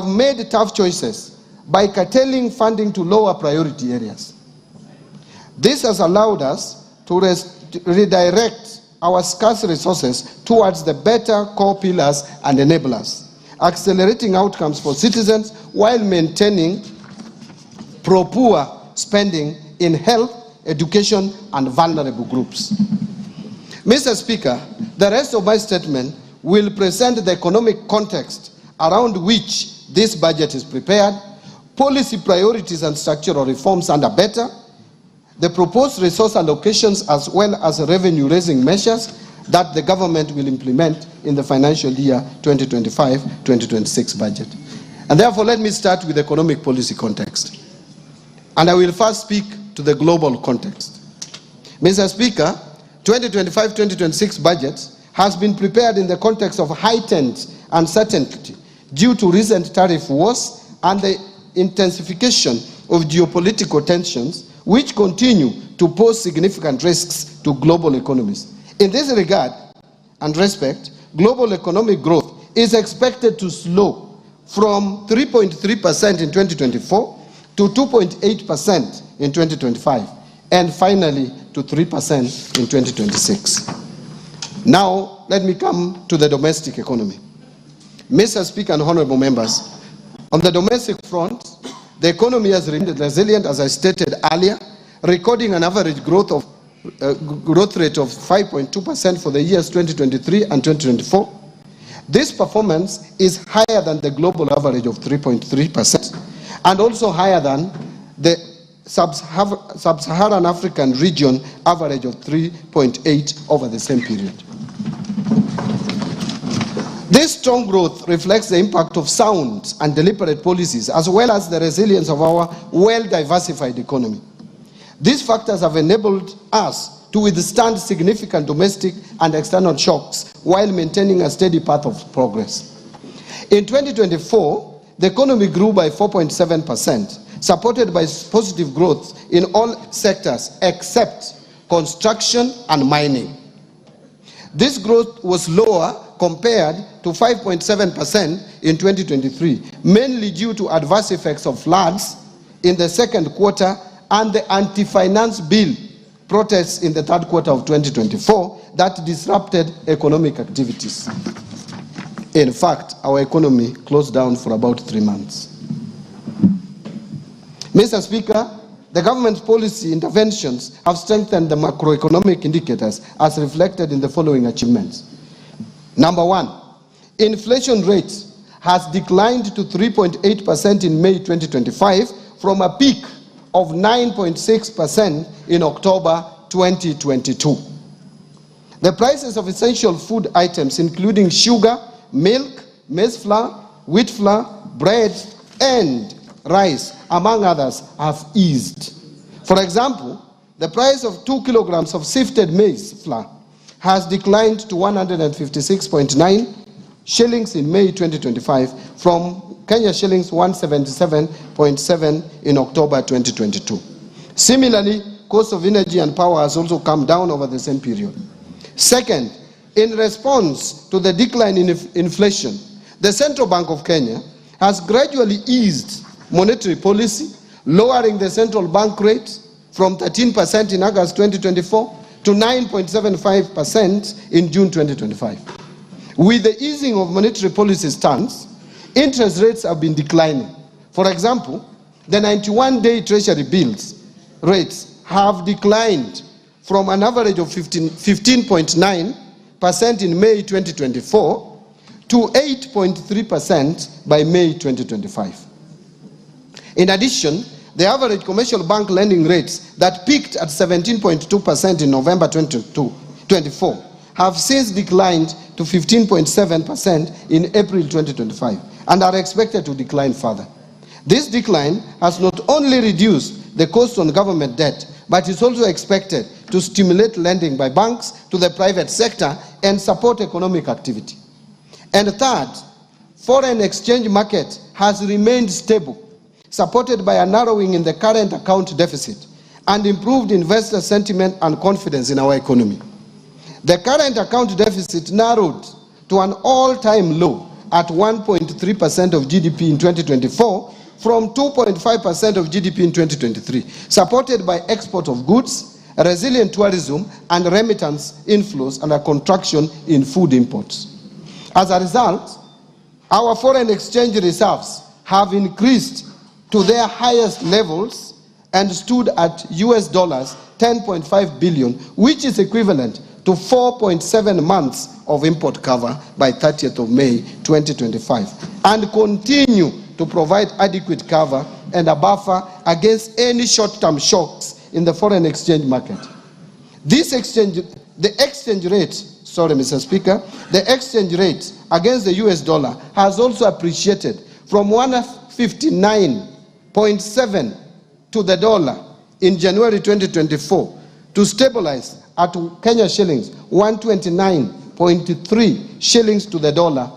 made tough choices by curtailing funding to lower priority areas. This has allowed us to redirect our scarce resources towards the better core pillars and enablers, accelerating outcomes for citizens while maintaining pro-poor spending in health, education, and vulnerable groups. Mr. Speaker, the rest of my statement will present the economic context around which this budget is prepared, policy priorities and structural reforms under better, the proposed resource allocations as well as revenue-raising measures that the government will implement in the financial year 2025-2026 budget. And therefore, let me start with the economic policy context. And I will first speak to the global context. Mr. Speaker, 2025-2026 budget has been prepared in the context of heightened uncertainty due to recent tariff wars and the intensification of geopolitical tensions, which continue to pose significant risks to global economies. In this regard and respect, global economic growth is expected to slow from 3.3% in 2024 to 2.8% in 2025, and finally to 3% in 2026. Now, let me come to the domestic economy. Mr. Speaker and honorable members, on the domestic front, the economy has remained resilient, as I stated earlier, recording an average growth rate of 5.2% for the years 2023 and 2024. This performance is higher than the global average of 3.3% and also higher than the sub-Saharan African region average of 3.8% over the same period. This strong growth reflects the impact of sound and deliberate policies, as well as the resilience of our well-diversified economy. These factors have enabled us to withstand significant domestic and external shocks while maintaining a steady path of progress. In 2024, the economy grew by 4.7%, supported by positive growth in all sectors except construction and mining. This growth was lower compared to 5.7% in 2023, mainly due to adverse effects of floods in the second quarter and the anti-finance bill protests in the third quarter of 2024 that disrupted economic activities. In fact, our economy closed down for about 3 months. Mr. Speaker, the government's policy interventions have strengthened the macroeconomic indicators as reflected in the following achievements. Number one, inflation rate has declined to 3.8% in May 2025 from a peak of 9.6% in October 2022. The prices of essential food items, including sugar, milk, maize flour, wheat flour, bread, and rice, among others, have eased. For example, the price of 2 kilograms of sifted maize flour has declined to 156.9 shillings in May 2025 from Kenya shillings 177.7 in October 2022. Similarly, cost of energy and power has also come down over the same period. Second, in response to the decline in inflation, the Central Bank of Kenya has gradually eased monetary policy, lowering the central bank rate from 13% in August 2024 to 9.75% in June 2025. With the easing of monetary policy stance, interest rates have been declining. For example, the 91-day Treasury bills rates have declined from an average of 15.9% in May 2024 to 8.3% by May 2025. In addition, the average commercial bank lending rates that peaked at 17.2% in November 2024 have since declined to 15.7% in April 2025 and are expected to decline further. This decline has not only reduced the cost on government debt, but is also expected to stimulate lending by banks to the private sector and support economic activity. And third, foreign exchange market has remained stable, supported by a narrowing in the current account deficit and improved investor sentiment and confidence in our economy. The current account deficit narrowed to an all-time low at 1.3% of GDP in 2024 from 2.5% of GDP in 2023, supported by export of goods, resilient tourism, and remittance inflows, and a contraction in food imports. As a result, our foreign exchange reserves have increased to their highest levels and stood at US $10.5 billion, which is equivalent to 4.7 months of import cover by 30th of May 2025 and continue to provide adequate cover and a buffer against any short-term shocks in the foreign exchange market. The exchange rate against the US dollar has also appreciated from 159.7 to the dollar in January 2024 to stabilize at Kenya shillings 129.3 shillings to the dollar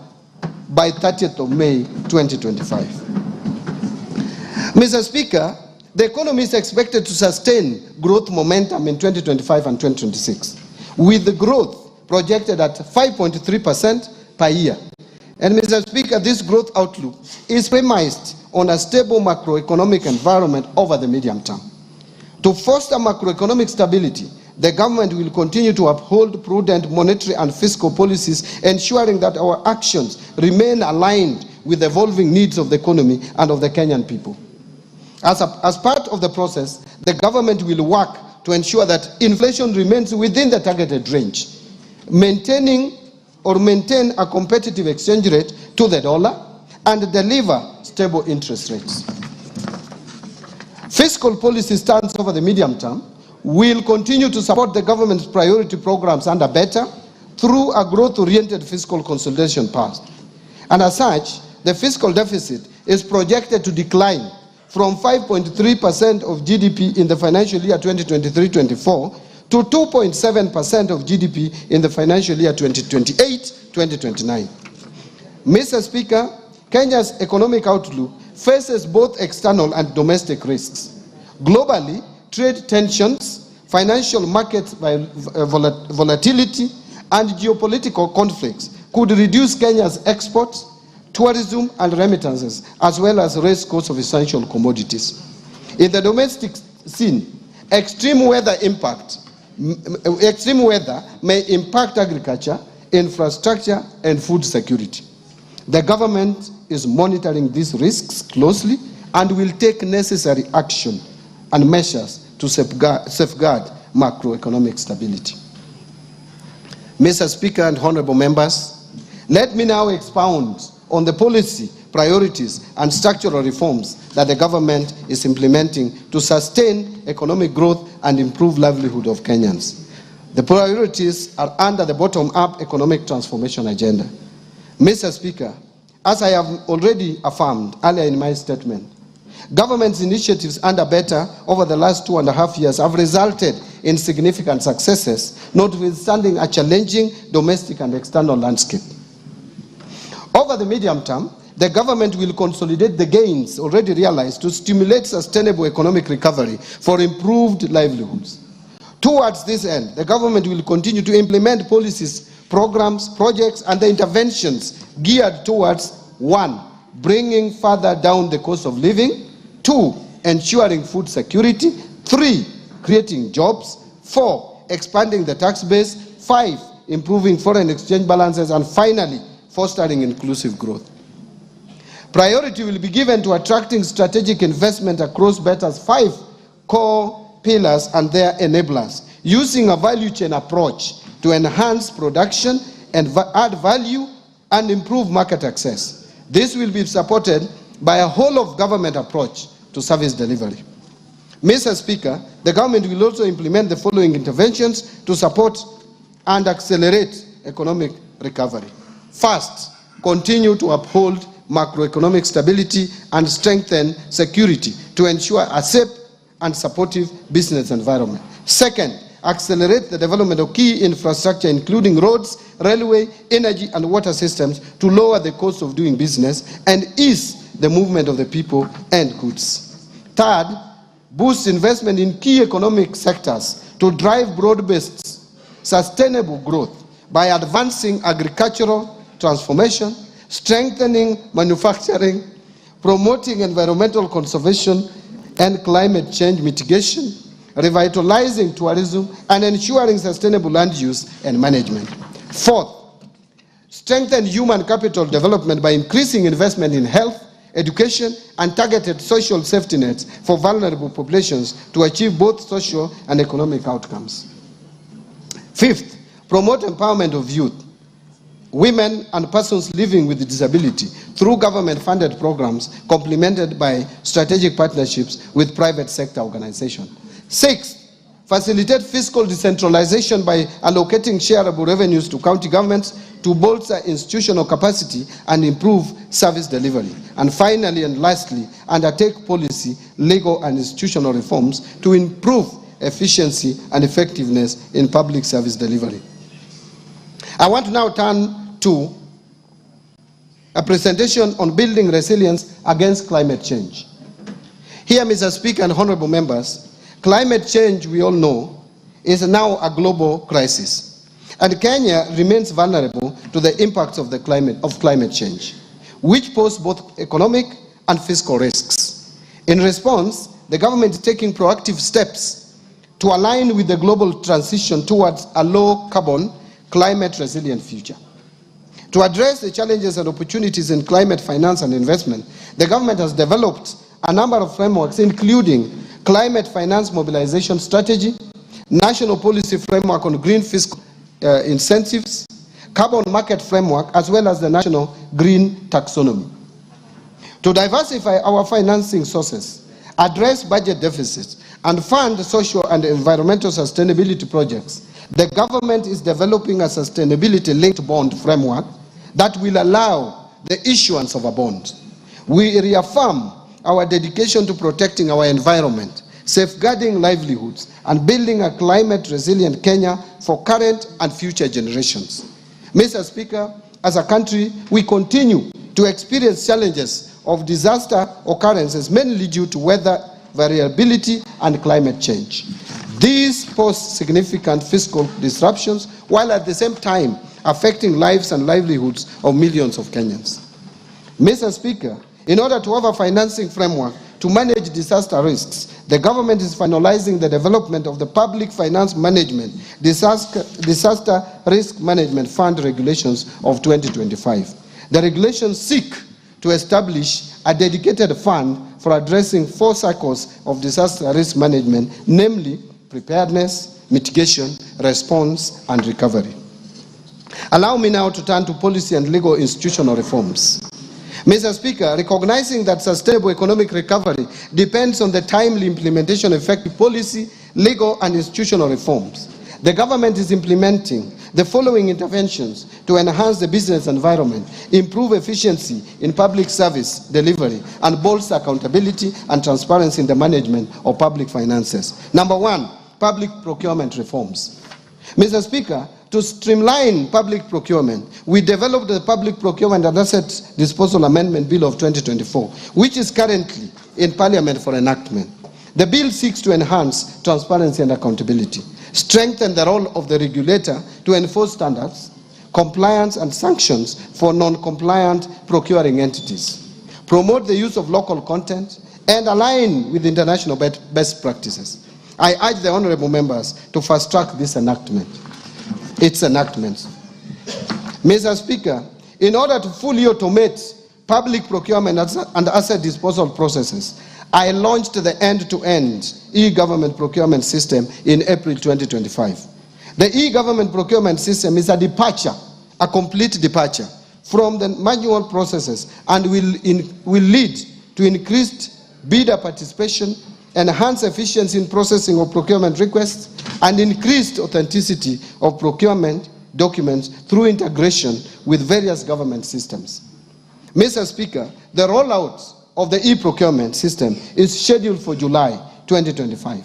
by 30th of May 2025. Mr. Speaker, the economy is expected to sustain growth momentum in 2025 and 2026, with the growth projected at 5.3% per year. And Mr. Speaker, this growth outlook is premised on a stable macroeconomic environment over the medium term. To foster macroeconomic stability, the government will continue to uphold prudent monetary and fiscal policies, ensuring that our actions remain aligned with the evolving needs of the economy and of the Kenyan people. As part of the process, the government will work to ensure that inflation remains within the targeted range, maintain a competitive exchange rate to the dollar, and deliver stable interest rates. Fiscal policy stance over the medium term will continue to support the government's priority programs under better through a growth-oriented fiscal consolidation path. And as such, the fiscal deficit is projected to decline from 5.3% of GDP in the financial year 2023-24 to 2.7% of GDP in the financial year 2028-2029. Mr. Speaker, Kenya's economic outlook faces both external and domestic risks. Globally, trade tensions, financial market volatility, and geopolitical conflicts could reduce Kenya's exports, tourism and remittances, as well as raise costs of essential commodities. In the domestic scene, extreme weather may impact agriculture, infrastructure, and food security. The government is monitoring these risks closely and will take necessary action and measures to safeguard macroeconomic stability. Mr. Speaker and honorable members, let me now expound on the policy, priorities, and structural reforms that the government is implementing to sustain economic growth and improve livelihood of Kenyans. The priorities are under the bottom-up economic transformation agenda. Mr. Speaker, as I have already affirmed earlier in my statement, government's initiatives under better over the last 2.5 years have resulted in significant successes, notwithstanding a challenging domestic and external landscape. Over the medium term, the government will consolidate the gains already realized to stimulate sustainable economic recovery for improved livelihoods. Towards this end, the government will continue to implement policies, programs, projects, and the interventions geared towards 1. Bringing further down the cost of living, 2. Ensuring food security, 3. Creating jobs, 4. Expanding the tax base, 5. Improving foreign exchange balances, and finally, fostering inclusive growth. Priority will be given to attracting strategic investment across Better's 5 core pillars and their enablers, using a value chain approach to enhance production and add value and improve market access. This will be supported by a whole-of-government approach to service delivery. Mr. Speaker, the government will also implement the following interventions to support and accelerate economic recovery. First, continue to uphold macroeconomic stability and strengthen security to ensure a safe and supportive business environment. Second, accelerate the development of key infrastructure, including roads, railway, energy, and water systems to lower the cost of doing business and ease the movement of the people and goods. Third, boost investment in key economic sectors to drive broad-based, sustainable growth by advancing agricultural transformation, strengthening manufacturing, promoting environmental conservation and climate change mitigation, revitalizing tourism, and ensuring sustainable land use and management. Fourth, strengthen human capital development by increasing investment in health, education, and targeted social safety nets for vulnerable populations to achieve both social and economic outcomes. Fifth, promote empowerment of youth, women and persons living with disability through government-funded programs complemented by strategic partnerships with private sector organizations. 6, facilitate fiscal decentralization by allocating shareable revenues to county governments to bolster institutional capacity and improve service delivery. And finally and lastly, undertake policy, legal and institutional reforms to improve efficiency and effectiveness in public service delivery. I want to now turn to a presentation on building resilience against climate change. Here, Mr. Speaker and honorable members, climate change, we all know, is now a global crisis. And Kenya remains vulnerable to the impacts of climate change, which pose both economic and fiscal risks. In response, the government is taking proactive steps to align with the global transition towards a low-carbon, climate-resilient future. To address the challenges and opportunities in climate finance and investment, the government has developed a number of frameworks, including Climate Finance Mobilization Strategy, National Policy Framework on Green Fiscal Incentives, Carbon Market Framework, as well as the National Green Taxonomy. To diversify our financing sources, address budget deficits, and fund social and environmental sustainability projects, the government is developing a sustainability-linked bond framework that will allow the issuance of a bond. We reaffirm our dedication to protecting our environment, safeguarding livelihoods, and building a climate-resilient Kenya for current and future generations. Mr. Speaker, as a country, we continue to experience challenges of disaster occurrences, mainly due to weather variability and climate change. These pose significant fiscal disruptions, while at the same time affecting lives and livelihoods of millions of Kenyans. Mr. Speaker, in order to have a financing framework to manage disaster risks, the government is finalizing the development of the Public Finance Management Disaster Risk Management Fund Regulations of 2025. The regulations seek to establish a dedicated fund for addressing 4 cycles of disaster risk management, namely preparedness, mitigation, response, and recovery. Allow me now to turn to policy and legal institutional reforms. Mr. Speaker, recognizing that sustainable economic recovery depends on the timely implementation of effective policy, legal, and institutional reforms, the government is implementing the following interventions to enhance the business environment, improve efficiency in public service delivery, and bolster accountability and transparency in the management of public finances. Number 1, public procurement reforms. Mr. Speaker, to streamline public procurement, we developed the Public Procurement and Asset Disposal Amendment Bill of 2024, which is currently in Parliament for enactment. The bill seeks to enhance transparency and accountability, strengthen the role of the regulator to enforce standards, compliance and sanctions for non-compliant procuring entities, promote the use of local content, and align with international best practices. I urge the honorable members to fast-track this enactment. Its enactment. Mr. Speaker, in order to fully automate public procurement and asset disposal processes, I launched the end-to-end e-government procurement system in April 2025. The e-government procurement system is a complete departure from the manual processes, and will lead to increased bidder participation, enhance efficiency in processing of procurement requests, and increased authenticity of procurement documents through integration with various government systems. Mr. Speaker, the rollout of the e-procurement system is scheduled for July 2025.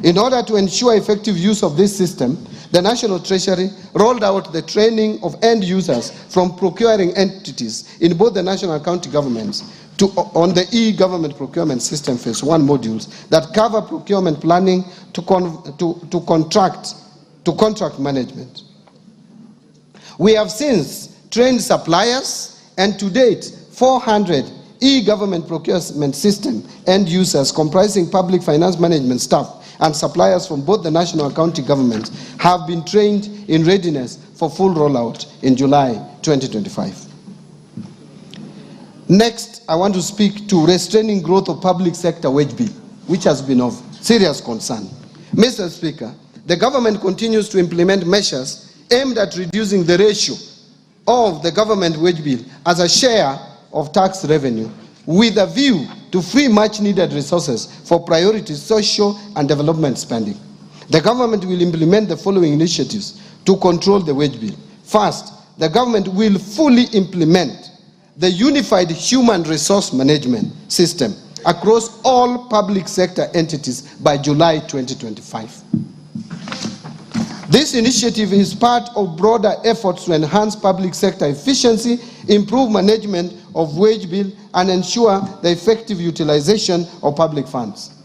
In order to ensure effective use of this system, the National Treasury rolled out the training of end users from procuring entities in both the national and county governments on the e-government procurement system phase 1 modules that cover procurement planning to contract management. We have since trained suppliers, and to date 400 e-government procurement system end users comprising public finance management staff and suppliers from both the national and county governments have been trained in readiness for full rollout in July 2025. Next, I want to speak to restraining growth of public sector wage bill, which has been of serious concern. Mr. Speaker, the government continues to implement measures aimed at reducing the ratio of the government wage bill as a share of tax revenue, with a view to free much-needed resources for priority social and development spending. The government will implement the following initiatives to control the wage bill. First, the government will fully implement the unified human resource management system across all public sector entities by July 2025. This initiative is part of broader efforts to enhance public sector efficiency, improve management of wage bill, and ensure the effective utilization of public funds.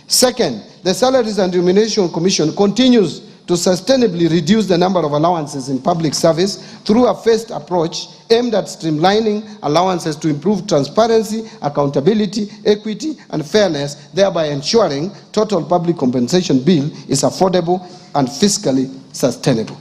Second, the Salaries and Remuneration Commission continues to sustainably reduce the number of allowances in public service through a phased approach aimed at streamlining allowances to improve transparency, accountability, equity, and fairness, thereby ensuring total public compensation bill is affordable and fiscally sustainable.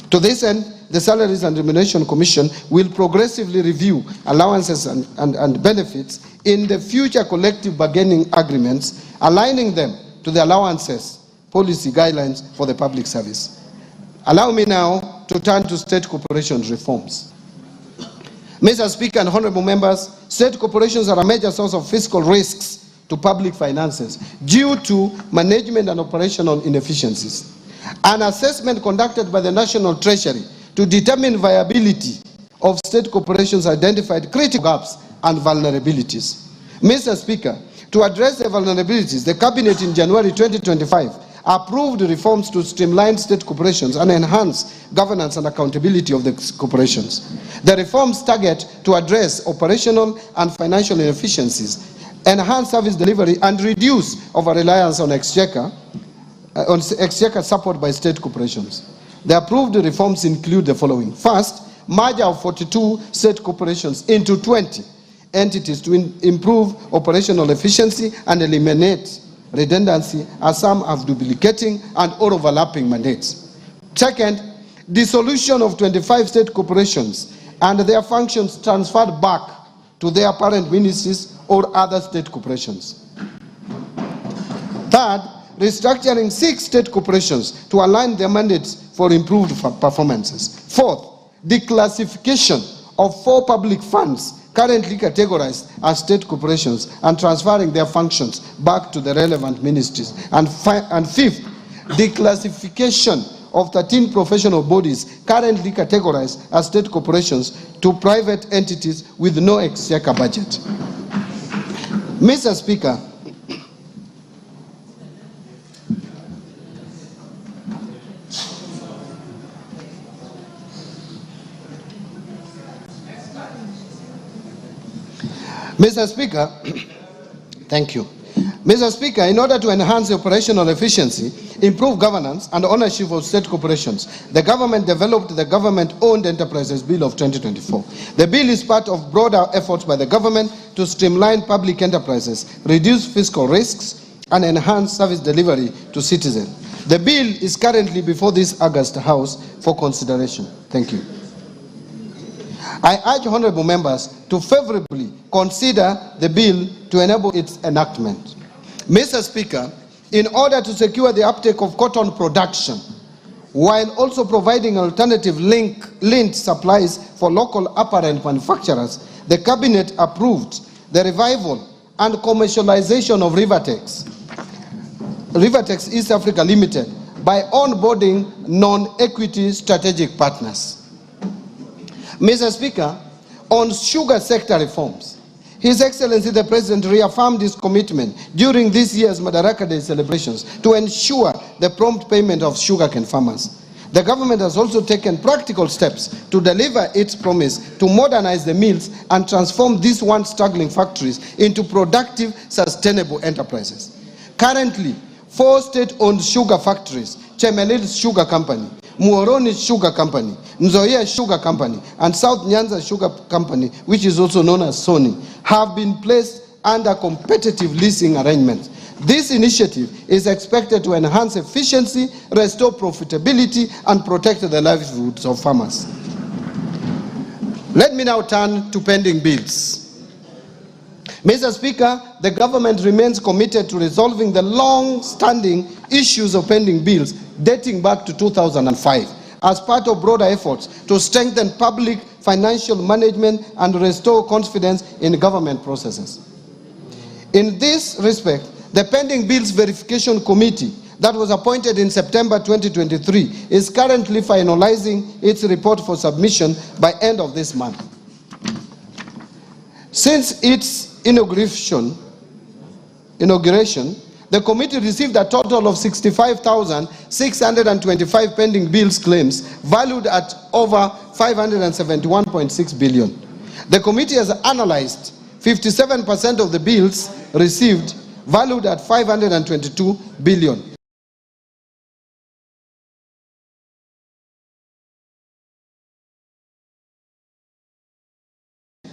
To this end, the Salaries and Remuneration Commission will progressively review allowances and benefits in the future collective bargaining agreements, aligning them to the allowances policy guidelines for the public service. Allow me now to turn to state corporation reforms. Mr. Speaker and honorable members, state corporations are a major source of fiscal risks to public finances due to management and operational inefficiencies. An assessment conducted by the National Treasury to determine viability of state corporations identified critical gaps and vulnerabilities. Mr. Speaker, to address the vulnerabilities, the Cabinet in January 2025 approved reforms to streamline state corporations and enhance governance and accountability of the corporations. The reforms target to address operational and financial inefficiencies, enhance service delivery, and reduce over-reliance on exchequer support by state corporations. The approved reforms include the following. First, merger of 42 state corporations into 20 entities to improve operational efficiency and eliminate redundancy, as some have duplicating and or overlapping mandates. Second, dissolution of 25 state corporations and their functions transferred back to their parent ministries or other state corporations. Third, restructuring 6 state corporations to align their mandates for improved performances. Fourth, declassification of 4 public funds currently categorized as state corporations and transferring their functions back to the relevant ministries. And fifth, declassification of 13 professional bodies currently categorized as state corporations to private entities with no exchequer budget. Mr. Speaker, thank you. Mr. Speaker, in order to enhance operational efficiency, improve governance and ownership of state corporations, the government developed the Government-Owned Enterprises Bill of 2024. The bill is part of broader efforts by the government to streamline public enterprises, reduce fiscal risks, and enhance service delivery to citizens. The bill is currently before this August House for consideration. Thank you. I urge honorable members to favorably consider the bill to enable its enactment. Mr. Speaker, in order to secure the uptake of cotton production, while also providing alternative linked supplies for local apparel manufacturers, the Cabinet approved the revival and commercialization of Rivertex East Africa Limited by onboarding non-equity strategic partners. Mr. Speaker, on sugar sector reforms, His Excellency the President reaffirmed his commitment during this year's Madaraka Day celebrations to ensure the prompt payment of sugarcane farmers. The government has also taken practical steps to deliver its promise to modernize the mills and transform these once struggling factories into productive, sustainable enterprises. Currently, 4 state-owned sugar factories, Chemelil Sugar Company, Muhoroni Sugar Company, Nzoia Sugar Company, and South Nyanza Sugar Company, which is also known as Sony, have been placed under competitive leasing arrangements. This initiative is expected to enhance efficiency, restore profitability, and protect the livelihoods of farmers. Let me now turn to pending bills. Mr. Speaker, the government remains committed to resolving the long-standing issues of pending bills dating back to 2005 as part of broader efforts to strengthen public financial management and restore confidence in government processes. In this respect, the pending bills verification committee that was appointed in September 2023 is currently finalizing its report for submission by end of this month. Since its inauguration, the committee received a total of 65,625 pending bills claims valued at over 571.6 billion. The committee has analyzed 57% of the bills received valued at 522 billion.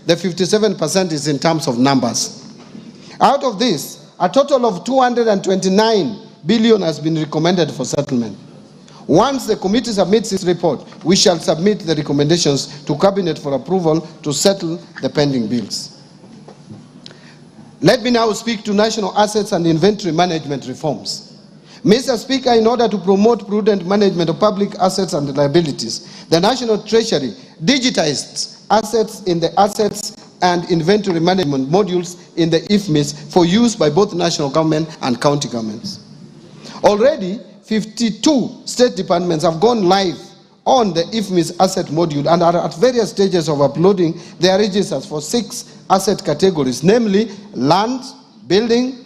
The 57% is in terms of numbers. Out of this, a total of 229 billion has been recommended for settlement. Once the committee submits its report, we shall submit the recommendations to Cabinet for approval to settle the pending bills. Let me now speak to national assets and inventory management reforms. Mr. Speaker, in order to promote prudent management of public assets and liabilities, the National Treasury digitized assets in the assets and inventory management modules in the IFMIS for use by both national government and county governments. Already, 52 state departments have gone live on the IFMIS asset module and are at various stages of uploading their registers for 6 asset categories, namely land, building,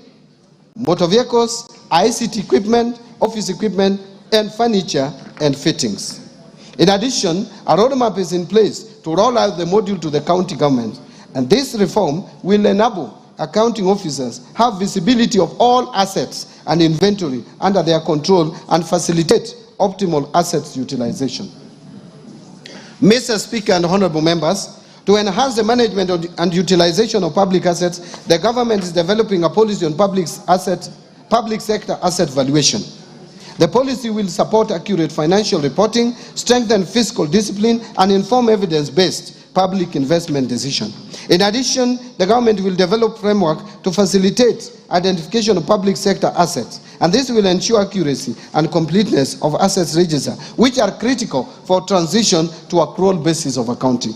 motor vehicles, ICT equipment, office equipment, and furniture and fittings. In addition, a roadmap is in place to roll out the module to the county government, and this reform will enable accounting officers have visibility of all assets and inventory under their control and facilitate optimal assets utilization. Mr. Speaker and honorable members, to enhance the management and utilization of public assets, the government is developing a policy on public sector asset valuation. The policy will support accurate financial reporting, strengthen fiscal discipline, and inform evidence-based public investment decisions. In addition, the government will develop framework to facilitate identification of public sector assets, and this will ensure accuracy and completeness of assets register, which are critical for transition to accrual basis of accounting.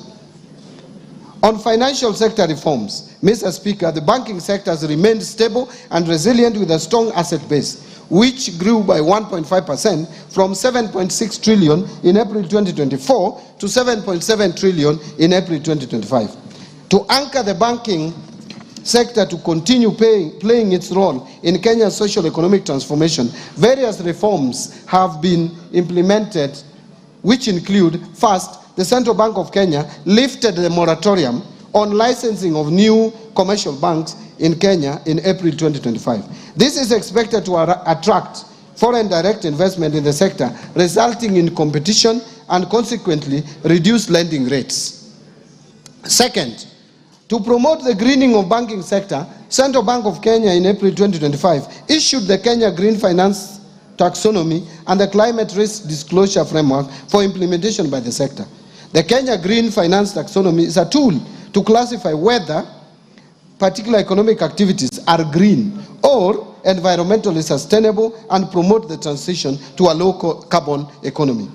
On financial sector reforms, Mr. Speaker, the banking sector has remained stable and resilient with a strong asset base, which grew by 1.5% from 7.6 trillion in April 2024 to 7.7 trillion in April 2025. To anchor the banking sector to continue playing its role in Kenya's socio-economic transformation, various reforms have been implemented, which include, first, the Central Bank of Kenya lifted the moratorium on licensing of new commercial banks in Kenya in April 2025. This is expected to attract foreign direct investment in the sector, resulting in competition and consequently reduce lending rates. Second, to promote the greening of banking sector, Central Bank of Kenya in April 2025 issued the Kenya Green Finance Taxonomy and the Climate Risk Disclosure Framework for implementation by the sector. The Kenya Green Finance Taxonomy is a tool to classify whether particular economic activities are green or environmentally sustainable and promote the transition to a low carbon economy.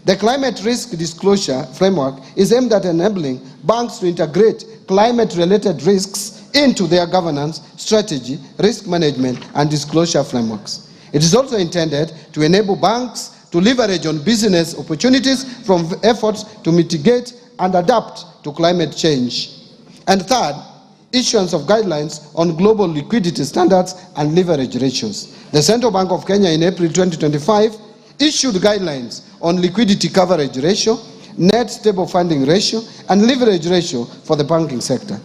The Climate Risk Disclosure Framework is aimed at enabling banks to integrate climate-related risks into their governance, strategy, risk management, and disclosure frameworks. It is also intended to enable banks to leverage on business opportunities from efforts to mitigate and adapt to climate change. And third, issuance of guidelines on global liquidity standards and leverage ratios. The Central Bank of Kenya in April 2025 issued guidelines on liquidity coverage ratio, net stable funding ratio, and leverage ratio for the banking sector.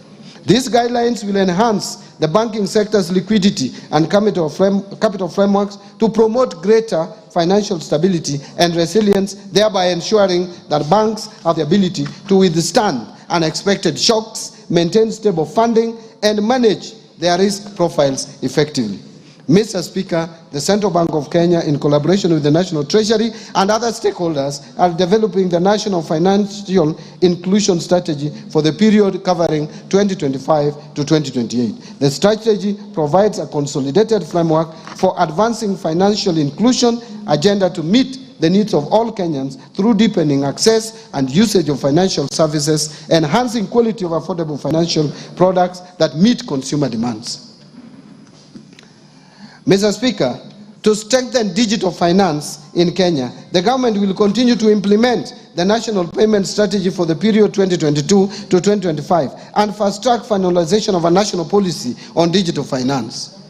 These guidelines will enhance the banking sector's liquidity and capital frameworks to promote greater financial stability and resilience, thereby ensuring that banks have the ability to withstand unexpected shocks, maintain stable funding, and manage their risk profiles effectively. Mr. Speaker, the Central Bank of Kenya, in collaboration with the National Treasury and other stakeholders, are developing the National Financial Inclusion Strategy for the period covering 2025 to 2028. The strategy provides a consolidated framework for advancing financial inclusion agenda to meet the needs of all Kenyans through deepening access and usage of financial services, enhancing quality of affordable financial products that meet consumer demands. Mr. Speaker, to strengthen digital finance in Kenya, the government will continue to implement the National Payment Strategy for the period 2022 to 2025 and fast-track finalization of a national policy on digital finance.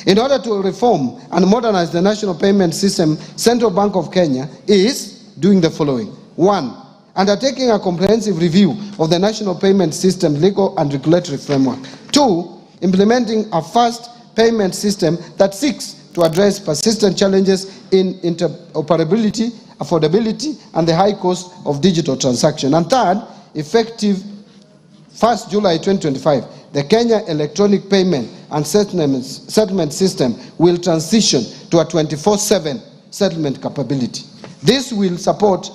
In order to reform and modernize the national payment system, Central Bank of Kenya is doing the following. 1. Undertaking a comprehensive review of the national payment system legal and regulatory framework. 2. Implementing a fast payment system that seeks to address persistent challenges in interoperability, affordability, and the high cost of digital transaction. And 3rd, effective 1st July 2025, the Kenya Electronic Payment and Settlement System will transition to a 24/7 settlement capability. This will support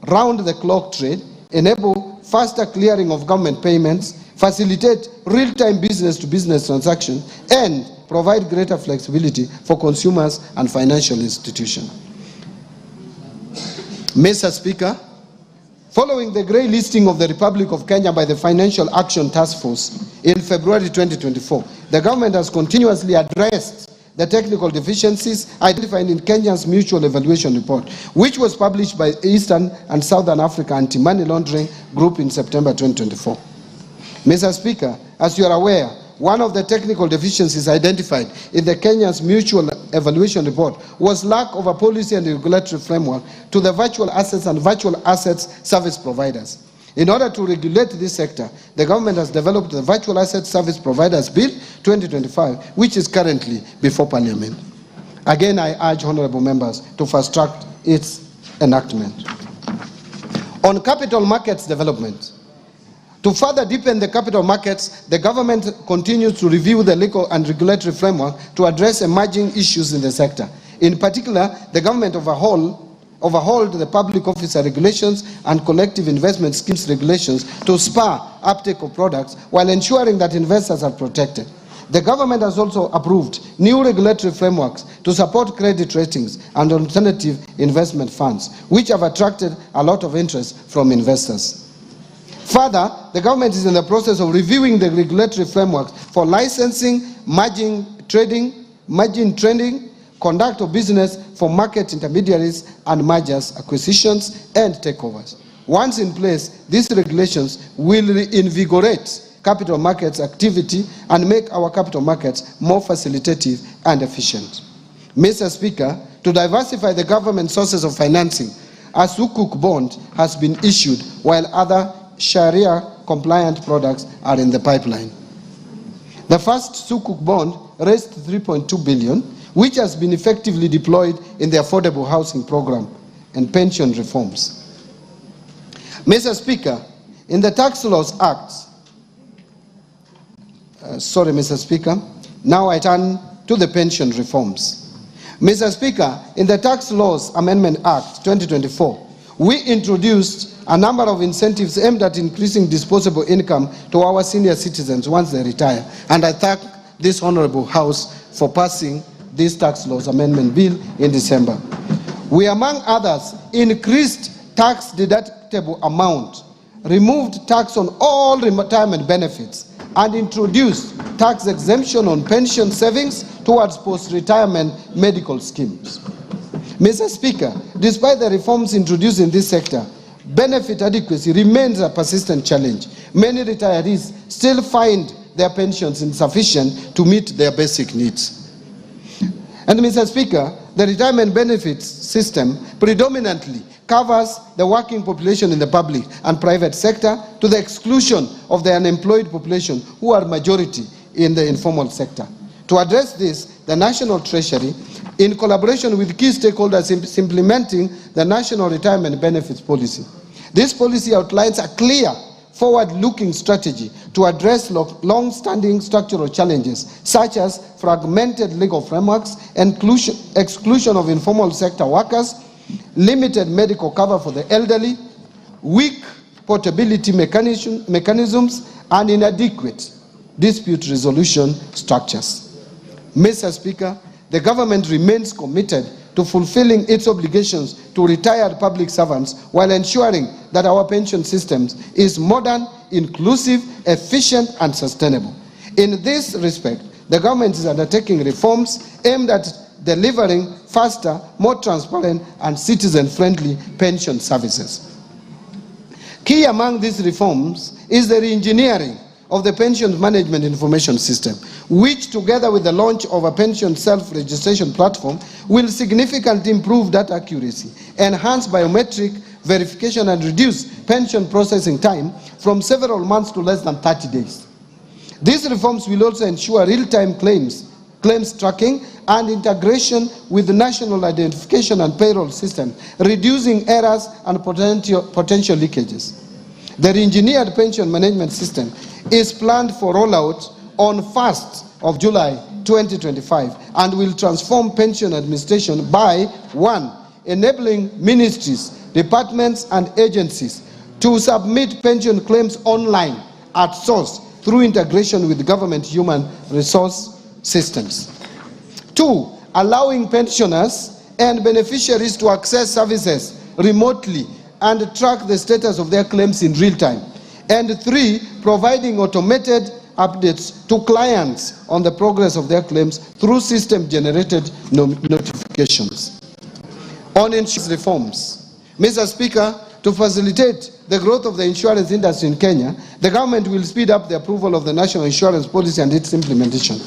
round-the-clock trade, enable faster clearing of government payments, facilitate real-time business-to-business transactions, and provide greater flexibility for consumers and financial institutions. Mr. Speaker, following the grey listing of the Republic of Kenya by the Financial Action Task Force in February 2024, the government has continuously addressed the technical deficiencies identified in Kenya's Mutual Evaluation Report, which was published by Eastern and Southern Africa Anti-Money Laundering Group in September 2024. Mr. Speaker, as you are aware, one of the technical deficiencies identified in the Kenya's Mutual Evaluation Report was lack of a policy and regulatory framework to the virtual assets and virtual assets service providers. In order to regulate this sector, the government has developed the Virtual Asset Service Providers Bill 2025, which is currently before Parliament. Again, I urge honorable members to fast-track its enactment. On capital markets development, to further deepen the capital markets, the government continues to review the legal and regulatory framework to address emerging issues in the sector. In particular, the government overhauled the public officer regulations and collective investment schemes regulations to spur uptake of products while ensuring that investors are protected. The government has also approved new regulatory frameworks to support credit ratings and alternative investment funds, which have attracted a lot of interest from investors. Further, the government is in the process of reviewing the regulatory frameworks for licensing, margin trading, conduct of business for market intermediaries and mergers, acquisitions, and takeovers. Once in place, these regulations will reinvigorate capital markets activity and make our capital markets more facilitative and efficient. Mr. Speaker, to diversify the government sources of financing, a Sukuk bond has been issued while other Sharia-compliant products are in the pipeline. The first Sukuk bond raised 3.2 billion, which has been effectively deployed in the affordable housing program and pension reforms. Mr. Speaker, in the Tax Laws Act, Mr. Speaker, now I turn to the pension reforms. Mr. Speaker, in the Tax Laws Amendment Act 2024, we introduced a number of incentives aimed at increasing disposable income to our senior citizens once they retire. And I thank this Honorable House for passing this Tax Laws Amendment Bill in December. We, among others, increased tax deductible amount, removed tax on all retirement benefits, and introduced tax exemption on pension savings towards post-retirement medical schemes. Mr. Speaker, despite the reforms introduced in this sector, benefit adequacy remains a persistent challenge. Many retirees still find their pensions insufficient to meet their basic needs. And Mr. Speaker, the retirement benefits system predominantly covers the working population in the public and private sector to the exclusion of the unemployed population, who are majority in the informal sector. To address this, the National Treasury, in collaboration with key stakeholders, is implementing the National Retirement Benefits Policy. This policy outlines a clear, forward-looking strategy to address long-standing structural challenges, such as fragmented legal frameworks, exclusion of informal sector workers, limited medical cover for the elderly, weak portability mechanisms, and inadequate dispute resolution structures. Mr. Speaker, the government remains committed to fulfilling its obligations to retired public servants while ensuring that our pension system is modern, inclusive, efficient, and sustainable. In this respect, the government is undertaking reforms aimed at delivering faster, more transparent, and citizen-friendly pension services. Key among these reforms is the re-engineering of the pension management information system, which together with the launch of a pension self-registration platform will significantly improve data accuracy, enhance biometric verification, and reduce pension processing time from several months to less than 30 days. These reforms will also ensure real-time claims tracking and integration with the national identification and payroll system, reducing errors and potential leakages. The re-engineered pension management system is planned for rollout on 1st of July 2025 and will transform pension administration by 1. Enabling ministries, departments, and agencies to submit pension claims online at source through integration with government human resource systems. 2. Allowing pensioners and beneficiaries to access services remotely and track the status of their claims in real time. And 3. Providing automated updates to clients on the progress of their claims through system-generated notifications. On insurance reforms, Mr. Speaker, to facilitate the growth of the insurance industry in Kenya, the government will speed up the approval of the National Insurance Policy and its implementation.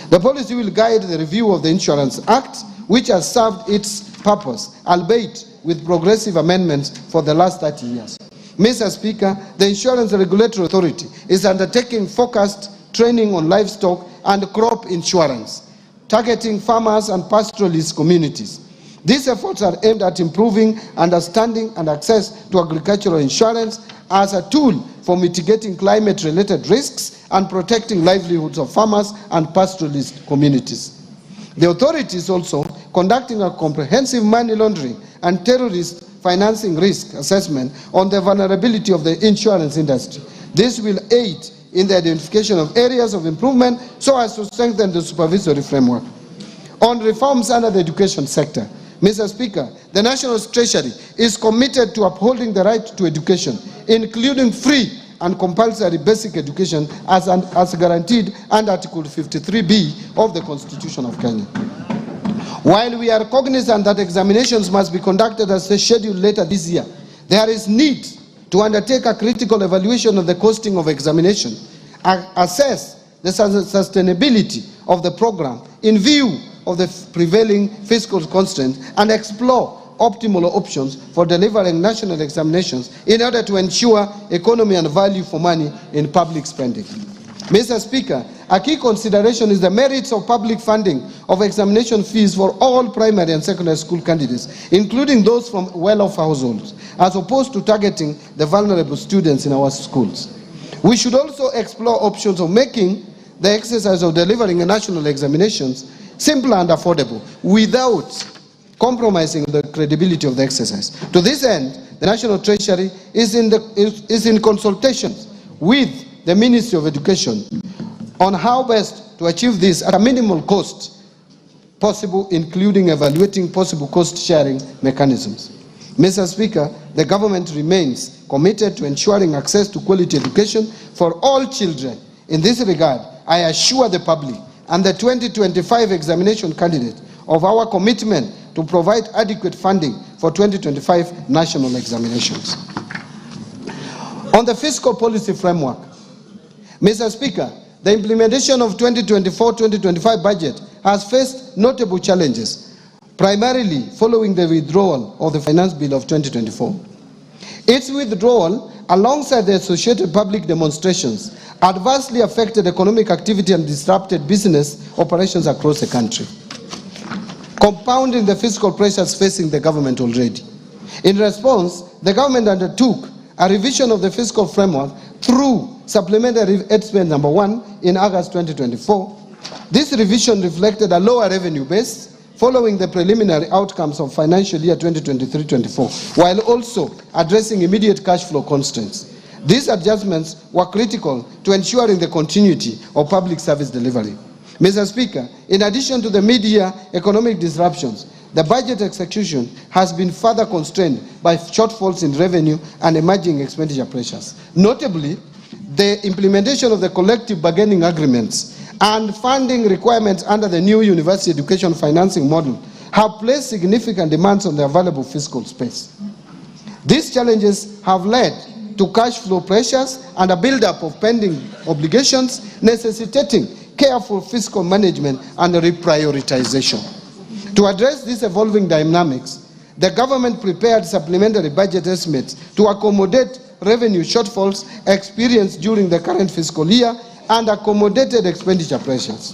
The policy will guide the review of the Insurance Act, which has served its purpose, albeit with progressive amendments for the last 30 years. Mr. Speaker, the Insurance Regulatory Authority is undertaking focused training on livestock and crop insurance, targeting farmers and pastoralist communities. These efforts are aimed at improving understanding and access to agricultural insurance as a tool for mitigating climate-related risks and protecting livelihoods of farmers and pastoralist communities. The authority is also conducting a comprehensive money laundering and terrorist financing risk assessment on the vulnerability of the insurance industry. This will aid in the identification of areas of improvement so as to strengthen the supervisory framework. On reforms under the education sector, Mr. Speaker, the National Treasury is committed to upholding the right to education, including free and compulsory basic education as guaranteed under Article 53B of the Constitution of Kenya. While we are cognizant that examinations must be conducted as scheduled later this year, there is need to undertake a critical evaluation of the costing of examination, assess the sustainability of the program in view of the prevailing fiscal constraints, and explore optimal options for delivering national examinations in order to ensure economy and value for money in public spending. Mr. Speaker, a key consideration is the merits of public funding of examination fees for all primary and secondary school candidates, including those from well-off households, as opposed to targeting the vulnerable students in our schools. We should also explore options of making the exercise of delivering national examinations simple and affordable without compromising the credibility of the exercise. To this end, the National Treasury is in consultations with the Ministry of Education on how best to achieve this at a minimal cost possible, including evaluating possible cost-sharing mechanisms. Mr. Speaker, the government remains committed to ensuring access to quality education for all children. In this regard, I assure the public and the 2025 examination candidate of our commitment to provide adequate funding for 2025 national examinations. On the fiscal policy framework, Mr. Speaker, the implementation of 2024-2025 budget has faced notable challenges, primarily following the withdrawal of the Finance Bill of 2024. Its withdrawal, alongside the associated public demonstrations, adversely affected economic activity and disrupted business operations across the country, compounding the fiscal pressures facing the government already. In response, the government undertook a revision of the fiscal framework through Supplementary Expense Number 1 in August 2024. This revision reflected a lower revenue base following the preliminary outcomes of financial year 2023-24, while also addressing immediate cash flow constraints. These adjustments were critical to ensuring the continuity of public service delivery. Mr. Speaker, in addition to the mid-year economic disruptions, the budget execution has been further constrained by shortfalls in revenue and emerging expenditure pressures. Notably, the implementation of the collective bargaining agreements and funding requirements under the new university education financing model have placed significant demands on the available fiscal space. These challenges have led to cash flow pressures and a buildup of pending obligations, necessitating careful fiscal management and reprioritization. To address these evolving dynamics, the government prepared supplementary budget estimates to accommodate revenue shortfalls experienced during the current fiscal year and accommodated expenditure pressures.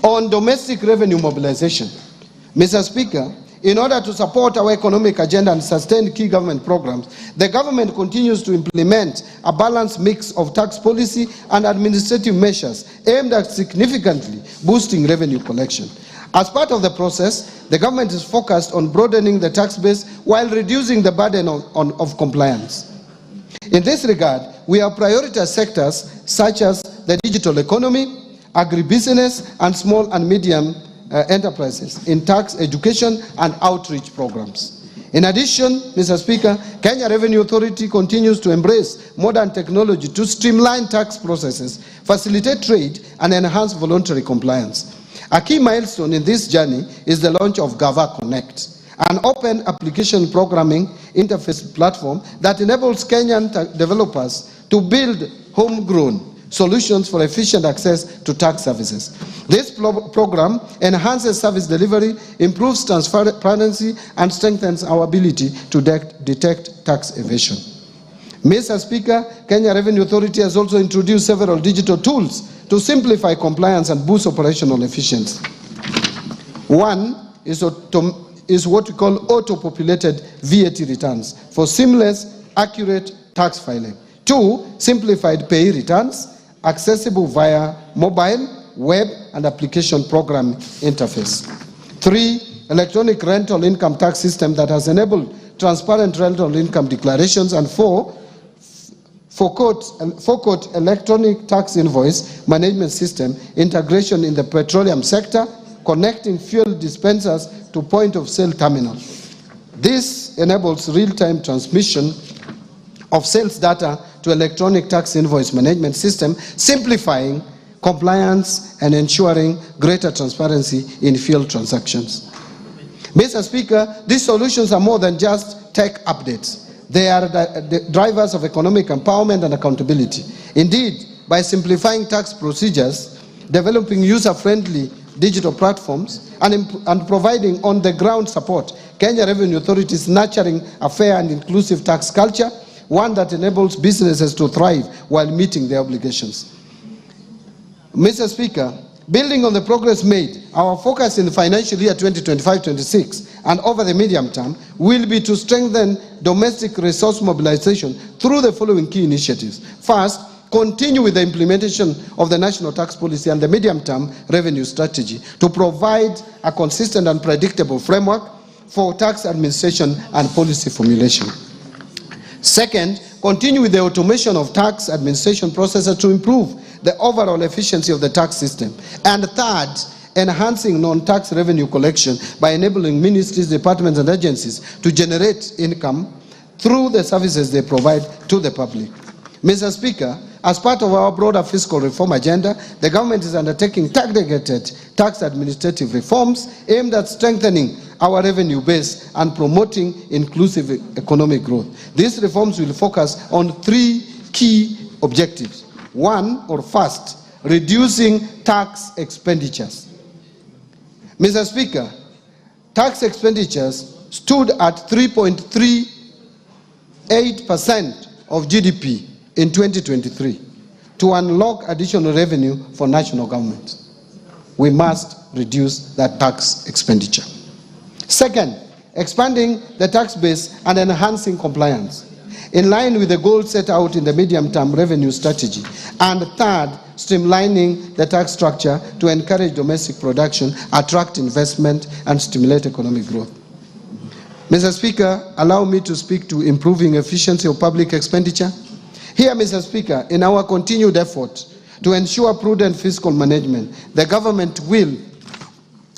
On domestic revenue mobilization, Mr. Speaker, in order to support our economic agenda and sustain key government programs, the government continues to implement a balanced mix of tax policy and administrative measures aimed at significantly boosting revenue collection. As part of the process, the government is focused on broadening the tax base while reducing the burden of compliance. In this regard, we have prioritized sectors such as the digital economy, agribusiness, and small and medium enterprises in tax education and outreach programs. In addition, Mr. Speaker, Kenya Revenue Authority continues to embrace modern technology to streamline tax processes, facilitate trade, and enhance voluntary compliance. A key milestone in this journey is the launch of Gava Connect, an open application programming interface platform that enables Kenyan developers to build homegrown solutions for efficient access to tax services. This program enhances service delivery, improves transparency, and strengthens our ability to detect tax evasion. Mr. Speaker, Kenya Revenue Authority has also introduced several digital tools to simplify compliance and boost operational efficiency. One is what we call auto-populated VAT returns for seamless, accurate tax filing. 2, simplified pay returns, accessible via mobile, web, and application program interface. 3, electronic rental income tax system that has enabled transparent rental income declarations. And 4, forecourt electronic tax invoice management system integration in the petroleum sector, connecting fuel dispensers to point-of-sale terminals. This enables real-time transmission of sales data to electronic tax invoice management system, simplifying compliance and ensuring greater transparency in fuel transactions. Mr. Speaker, these solutions are more than just tech updates. They are the drivers of economic empowerment and accountability. Indeed, by simplifying tax procedures, developing user-friendly digital platforms, and providing on-the-ground support, Kenya Revenue Authority is nurturing a fair and inclusive tax culture, one that enables businesses to thrive while meeting their obligations. Mr. Speaker, building on the progress made, our focus in the financial year 2025-26 and over the medium term will be to strengthen domestic resource mobilization through the following key initiatives. First, continue with the implementation of the national tax policy and the medium-term revenue strategy to provide a consistent and predictable framework for tax administration and policy formulation. Second, continue with the automation of tax administration processes to improve the overall efficiency of the tax system. And third, enhancing non-tax revenue collection by enabling ministries, departments, and agencies to generate income through the services they provide to the public. Mr. Speaker, as part of our broader fiscal reform agenda, the government is undertaking targeted tax administrative reforms aimed at strengthening our revenue base and promoting inclusive economic growth. These reforms will focus on 3 key objectives. First, reducing tax expenditures. Mr. Speaker, tax expenditures stood at 3.38% of GDP in 2023. To unlock additional revenue for national government, we must reduce that tax expenditure. Second, expanding the tax base and enhancing compliance, in line with the goals set out in the medium-term revenue strategy. And third, streamlining the tax structure to encourage domestic production, attract investment, and stimulate economic growth. Mr. Speaker, allow me to speak to improving efficiency of public expenditure. Here, Mr. Speaker, in our continued effort to ensure prudent fiscal management, the government will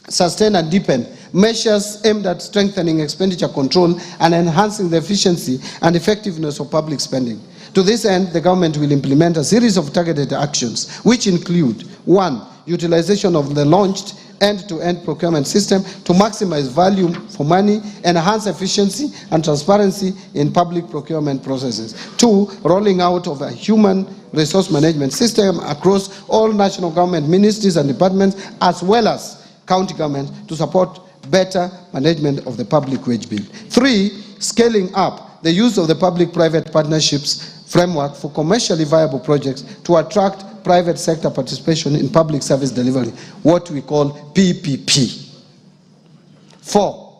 sustain and deepen measures aimed at strengthening expenditure control and enhancing the efficiency and effectiveness of public spending. To this end, the government will implement a series of targeted actions, which include: 1. Utilization of the launched end-to-end procurement system to maximize value for money, enhance efficiency and transparency in public procurement processes. 2. Rolling out of a human resource management system across all national government ministries and departments, as well as county governments, to support better management of the public wage bill. 3. Scaling up the use of the public-private partnerships framework for commercially viable projects to attract private sector participation in public service delivery, what we call PPP. 4.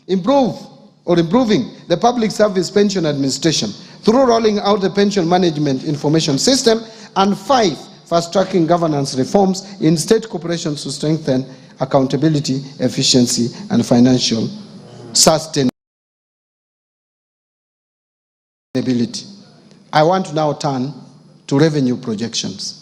Improving the public service pension administration through rolling out the pension management information system. And 5. Fast-tracking governance reforms in state corporations to strengthen accountability, efficiency, and financial sustainability. I want to now turn to revenue projections.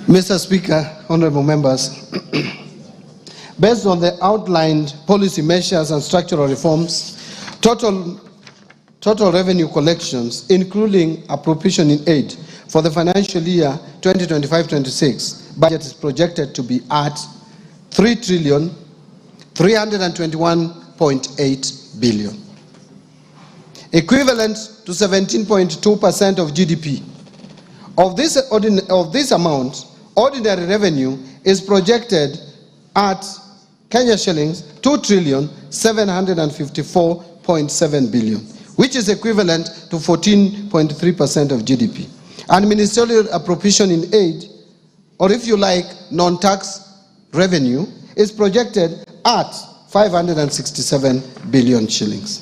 Mr. Speaker, honorable members, based on the outlined policy measures and structural reforms, total revenue collections, including appropriation in aid, for the financial year 2025-26 budget is projected to be at 3,321.8 billion, equivalent to 17.2% of GDP. Of this amount, ordinary revenue is projected at Kenya shillings 2,754.7 billion, which is equivalent to 14.3% of GDP. And ministerial appropriation in aid, or if you like, non-tax revenue, is projected at 567 billion shillings.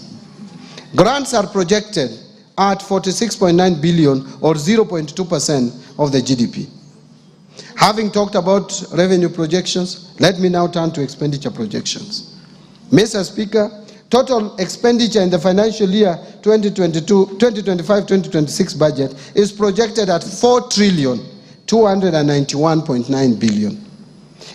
Grants are projected at 46.9 billion, or 0.2% of the GDP. Having talked about revenue projections, let me now turn to expenditure projections. Mr. Speaker, total expenditure in the financial year 2025-2026 budget is projected at 4,291.9 billion,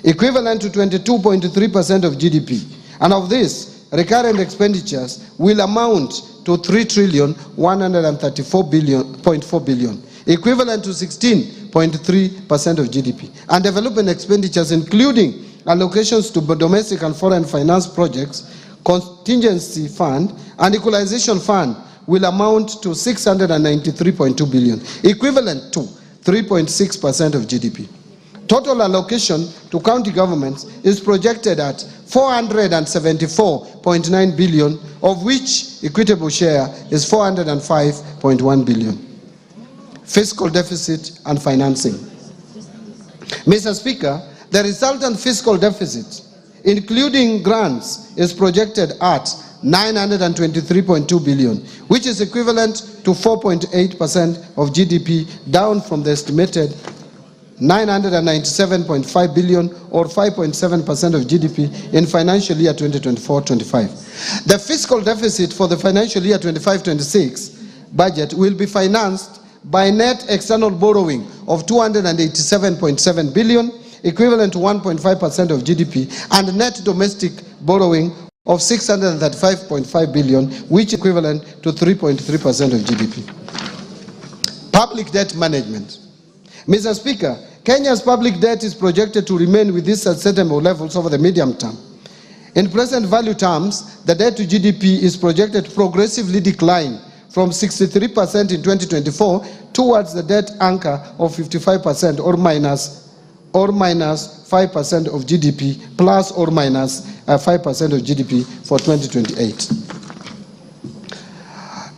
equivalent to 22.3% of GDP. And of this, recurrent expenditures will amount to 3,134.4 billion, equivalent to 16.3% of GDP. And development expenditures, including allocations to domestic and foreign finance projects, contingency fund, and equalization fund, will amount to 693.2 billion, equivalent to 3.6% of GDP. Total allocation to county governments is projected at 474.9 billion, of which equitable share is 405.1 billion. Fiscal deficit and financing. Mr. Speaker, the resultant fiscal deficit, including grants, is projected at 923.2 billion, which is equivalent to 4.8% of GDP, down from the estimated 997.5 billion, or 5.7% of GDP in financial year 2024-25. The fiscal deficit for the financial year 25-26 budget will be financed by net external borrowing of 287.7 billion, equivalent to 1.5% of GDP, and net domestic borrowing of 635.5 billion, which is equivalent to 3.3% of GDP. Public debt management. Mr. Speaker, Kenya's public debt is projected to remain with these sustainable levels over the medium term. In present value terms, the debt to GDP is projected to progressively decline from 63% in 2024 towards the debt anchor of 55%, or minus 5% of GDP, plus or minus 5% of GDP for 2028.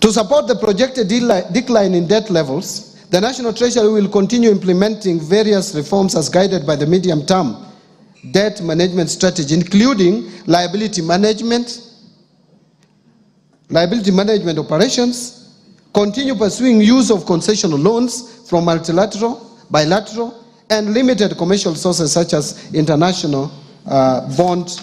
To support the projected decline in debt levels, the National Treasury will continue implementing various reforms as guided by the medium-term debt management strategy, including liability management operations, continue pursuing use of concessional loans from multilateral, bilateral, and limited commercial sources such as international bond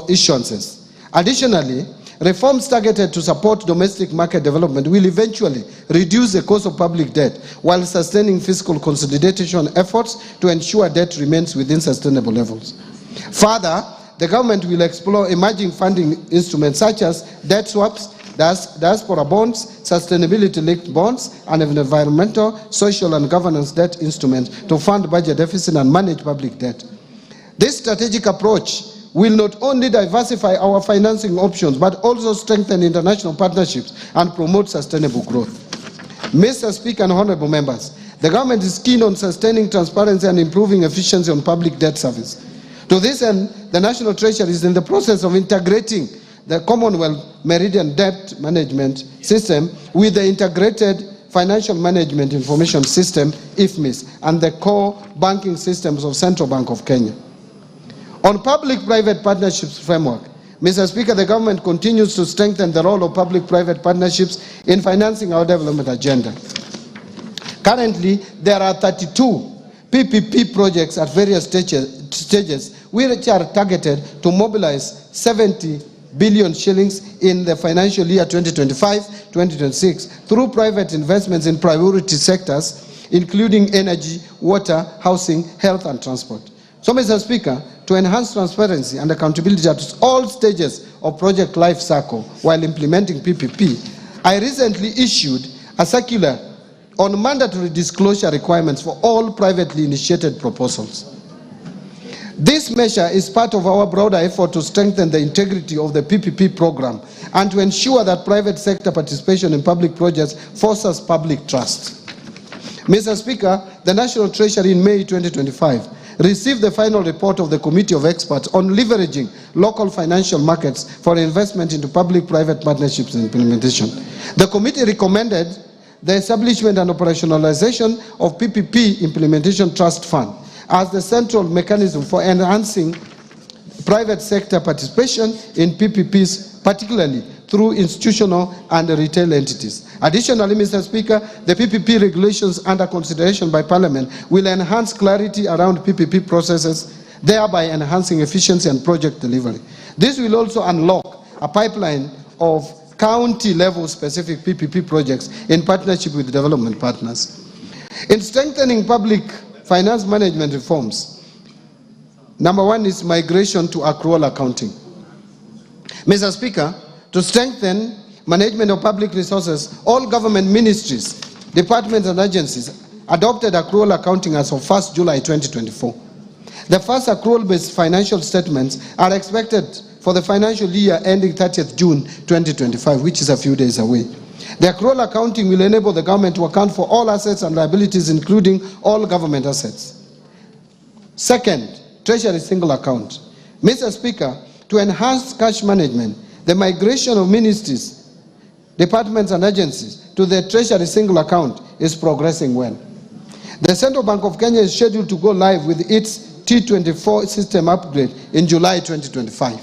issuances. Additionally, Reforms targeted to support domestic market development will eventually reduce the cost of public debt while sustaining fiscal consolidation efforts to ensure debt remains within sustainable levels. Further, the government will explore emerging funding instruments such as debt swaps, diaspora bonds, sustainability-linked bonds, and environmental, social, and governance debt instruments to fund budget deficit and manage public debt. This strategic approach will not only diversify our financing options, but also strengthen international partnerships and promote sustainable growth. Mr. Speaker and honorable members, the government is keen on sustaining transparency and improving efficiency on public debt service. To this end, the National Treasury is in the process of integrating the Commonwealth Meridian Debt Management System with the Integrated Financial Management Information System, IFMIS, and the core banking systems of Central Bank of Kenya. On public-private partnerships framework, Mr. Speaker, the government continues to strengthen the role of public-private partnerships in financing our development agenda. Currently, there are 32 PPP projects at various stages which are targeted to mobilize 70 billion shillings in the financial year 2025-2026 through private investments in priority sectors, including energy, water, housing, health, and transport. So, Mr. Speaker, to enhance transparency and accountability at all stages of project life cycle while implementing PPP, I recently issued a circular on mandatory disclosure requirements for all privately initiated proposals. This measure is part of our broader effort to strengthen the integrity of the PPP program and to ensure that private sector participation in public projects fosters public trust. Mr. Speaker, the National Treasury in May 2025 received the final report of the Committee of Experts on leveraging local financial markets for investment into public-private partnerships and implementation. The committee recommended the establishment and operationalization of PPP Implementation Trust Fund as the central mechanism for enhancing private sector participation in PPPs, particularly through institutional and retail entities. Additionally, Mr. Speaker, the PPP regulations under consideration by Parliament will enhance clarity around PPP processes, thereby enhancing efficiency and project delivery. This will also unlock a pipeline of county-level specific PPP projects in partnership with development partners. In strengthening public finance management reforms, number one is migration to accrual accounting. Mr. Speaker, to strengthen management of public resources, all government ministries, departments, and agencies adopted accrual accounting as of 1st July 2024. The first accrual-based financial statements are expected for the financial year ending 30th June 2025, which is a few days away. The accrual accounting will enable the government to account for all assets and liabilities, including all government assets. Second, Treasury single account. Mr. Speaker, to enhance cash management, the migration of ministries, departments, and agencies to the Treasury single account is progressing well. The Central Bank of Kenya is scheduled to go live with its T24 system upgrade in July 2025.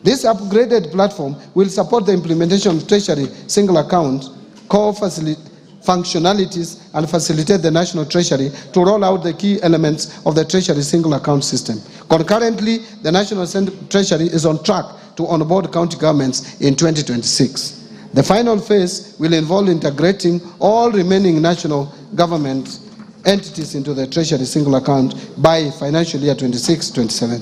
This upgraded platform will support the implementation of Treasury single account core functionalities and facilitate the National Treasury to roll out the key elements of the Treasury single account system. Concurrently, the National Treasury is on track to onboard county governments in 2026. The final phase will involve integrating all remaining national government entities into the Treasury single account by financial year 26-27.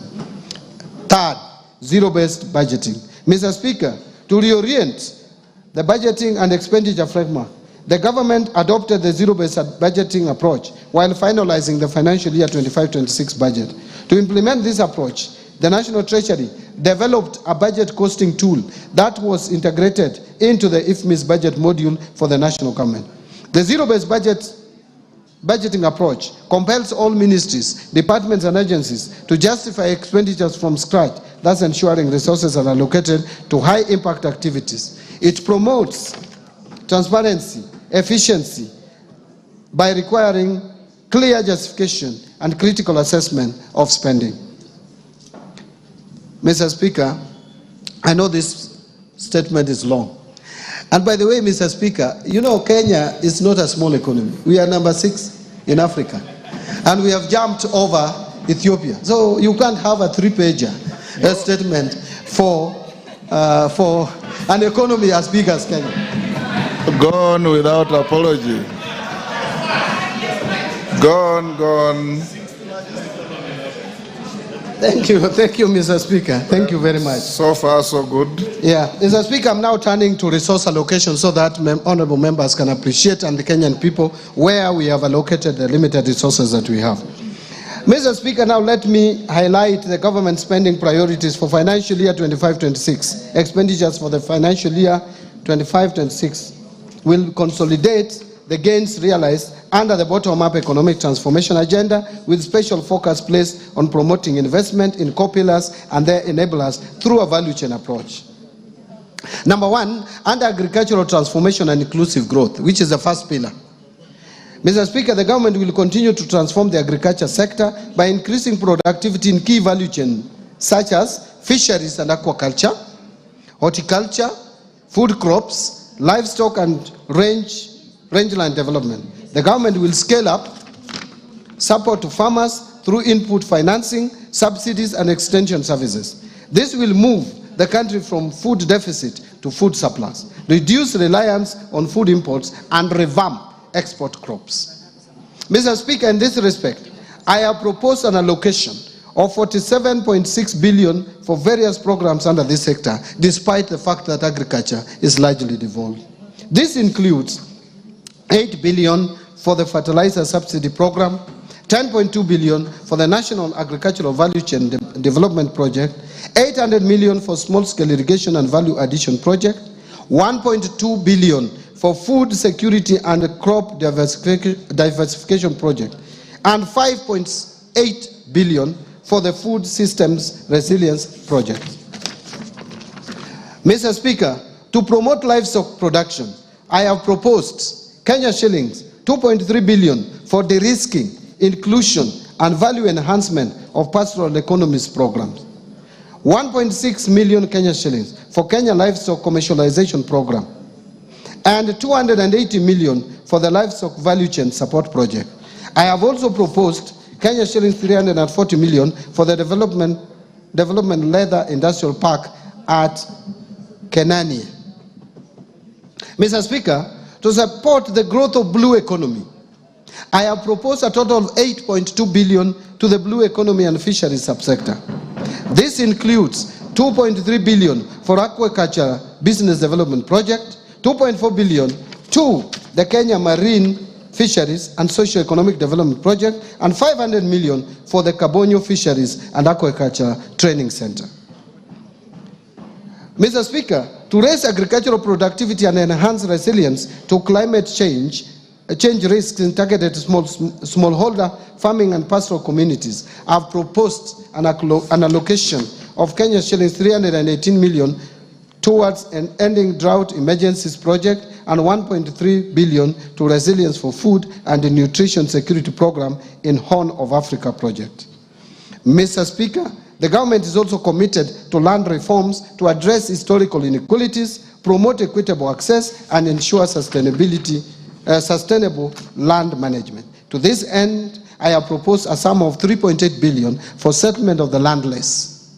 Third, zero-based budgeting. Mr. Speaker, to reorient the budgeting and expenditure framework, the government adopted the zero-based budgeting approach while finalizing the financial year 25-26 budget. To implement this approach, the National Treasury developed a budget costing tool that was integrated into the IFMIS budget module for the national government. The zero-based budgeting approach compels all ministries, departments, and agencies to justify expenditures from scratch, thus ensuring resources are allocated to high-impact activities. It promotes transparency, efficiency, by requiring clear justification and critical assessment of spending. Mr. Speaker, I know this statement is long. And by the way, Mr. Speaker, you know Kenya is not a small economy. We are number 6 in Africa. And we have jumped over Ethiopia. So you can't have a 3-pager statement for for an economy as big as Kenya. Gone without apology. Gone. Thank you, Mr. Speaker. Thank you very much. So far, so good. Yeah, Mr. Speaker, I'm now turning to resource allocation so that honorable members can appreciate, and the Kenyan people, where we have allocated the limited resources that we have. Mr. Speaker, now let me highlight the government spending priorities for financial year 25-26. Expenditures for the financial year 25-26 will consolidate the gains realized under the bottom-up economic transformation agenda, with special focus placed on promoting investment in core pillars and their enablers through a value chain approach. Number one, under agricultural transformation and inclusive growth, which is the first pillar. Mr. Speaker, the government will continue to transform the agriculture sector by increasing productivity in key value chains such as fisheries and aquaculture, horticulture, food crops, livestock and rangeland development. The government will scale up support to farmers through input financing, subsidies and extension services. This will move the country from food deficit to food surplus, reduce reliance on food imports and revamp export crops. Mr. Speaker, in this respect, I have proposed an allocation of 47.6 billion for various programs under this sector, despite the fact that agriculture is largely devolved. This includes 8 billion for the fertilizer subsidy program, 10.2 billion for the National Agricultural Value Chain Development Project, 800 million for small-scale irrigation and value addition project, 1.2 billion for food security and crop diversification project, and 5.8 billion for the food systems resilience project. Mr. Speaker, to promote livestock production, I have proposed Kenya shillings 2.3 billion for de-risking, inclusion and value enhancement of pastoral economies programs. 1.6 million Kenya shillings for Kenya livestock commercialization program, and 280 million for the livestock value chain support project. I have also proposed Kenya shillings 340 million for the development leather industrial park at Kenania. Mr. Speaker, to support the growth of blue economy, I have proposed a total of 8.2 billion to the blue economy and fisheries subsector. This includes 2.3 billion for aquaculture business development project, 2.4 billion to the Kenya Marine Fisheries and Socio-Economic Development Project, and 500 million for the Kabonyo Fisheries and Aquaculture Training Center. Mr. Speaker, to raise agricultural productivity and enhance resilience to climate change risks in targeted smallholder farming and pastoral communities, I have proposed an allocation of Kenya shillings 318 million towards an ending drought emergencies project and 1.3 billion to resilience for food and the nutrition security program in Horn of Africa project. Mr. Speaker, the government is also committed to land reforms to address historical inequalities, promote equitable access, and ensure sustainable land management. To this end, I have proposed a sum of 3.8 billion for settlement of the landless.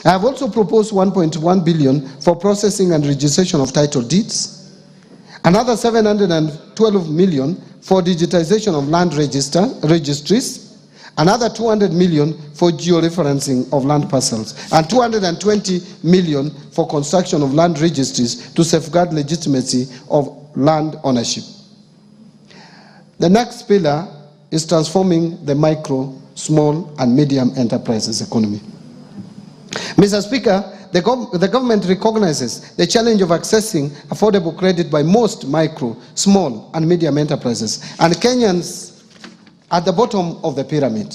I have also proposed 1.1 billion for processing and registration of title deeds, another 712 million for digitization of land registries, another 200 million for georeferencing of land parcels, and 220 million for construction of land registries to safeguard legitimacy of land ownership. The next pillar is transforming the micro, small, and medium enterprises economy. Mr. Speaker, the government recognizes the challenge of accessing affordable credit by most micro, small, and medium enterprises, and Kenyans at the bottom of the pyramid.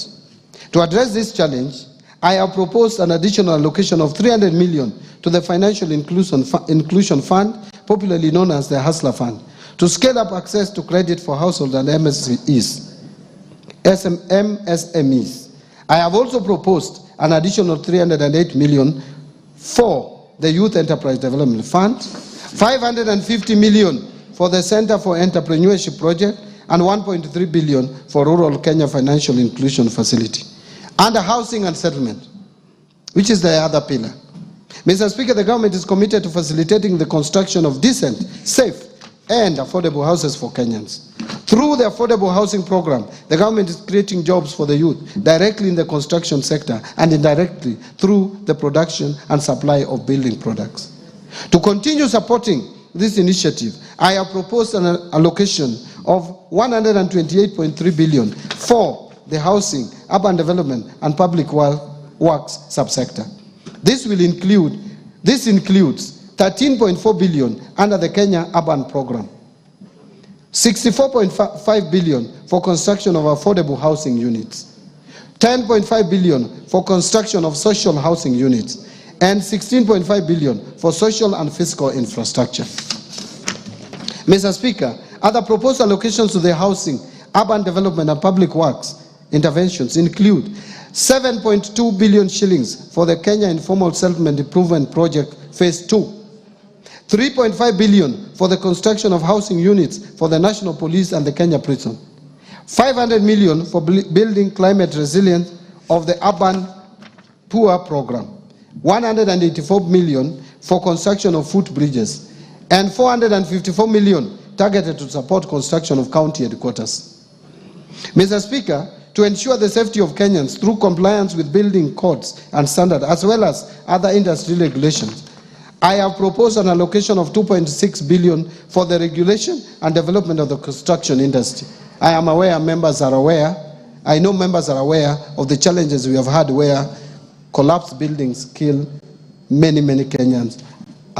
To address this challenge, I have proposed an additional allocation of 300 million to the Financial Inclusion Fund, popularly known as the Hustler Fund, to scale up access to credit for household and MSMEs. I have also proposed an additional 308 million for the Youth Enterprise Development Fund, 550 million for the Center for Entrepreneurship Project, and 1.3 billion for Rural Kenya Financial Inclusion Facility. Under housing and settlement, which is the other pillar, Mr. Speaker, the government is committed to facilitating the construction of decent, safe, and affordable houses for Kenyans. Through the affordable housing program, the government is creating jobs for the youth directly in the construction sector and indirectly through the production and supply of building products. To continue supporting this initiative, I have proposed an allocation of 128.3 billion for the housing, urban development, and public works subsector. This includes 13.4 billion under the Kenya Urban Program, 64.5 billion for construction of affordable housing units, 10.5 billion for construction of social housing units, and 16.5 billion for social and fiscal infrastructure. Mr. Speaker, other proposed allocations to the housing, urban development, and public works interventions include 7.2 billion shillings for the Kenya Informal Settlement Improvement Project Phase 2, 3.5 billion for the construction of housing units for the National Police and the Kenya Prison, 500 million for building climate resilience of the Urban Poor Program, 184 million for construction of footbridges, and 454 million targeted to support construction of county headquarters. Mr. Speaker, to ensure the safety of Kenyans through compliance with building codes and standards as well as other industry regulations, I have proposed an allocation of 2.6 billion for the regulation and development of the construction industry. I am aware members are aware, I know members are aware of the challenges we have had where collapsed buildings kill many Kenyans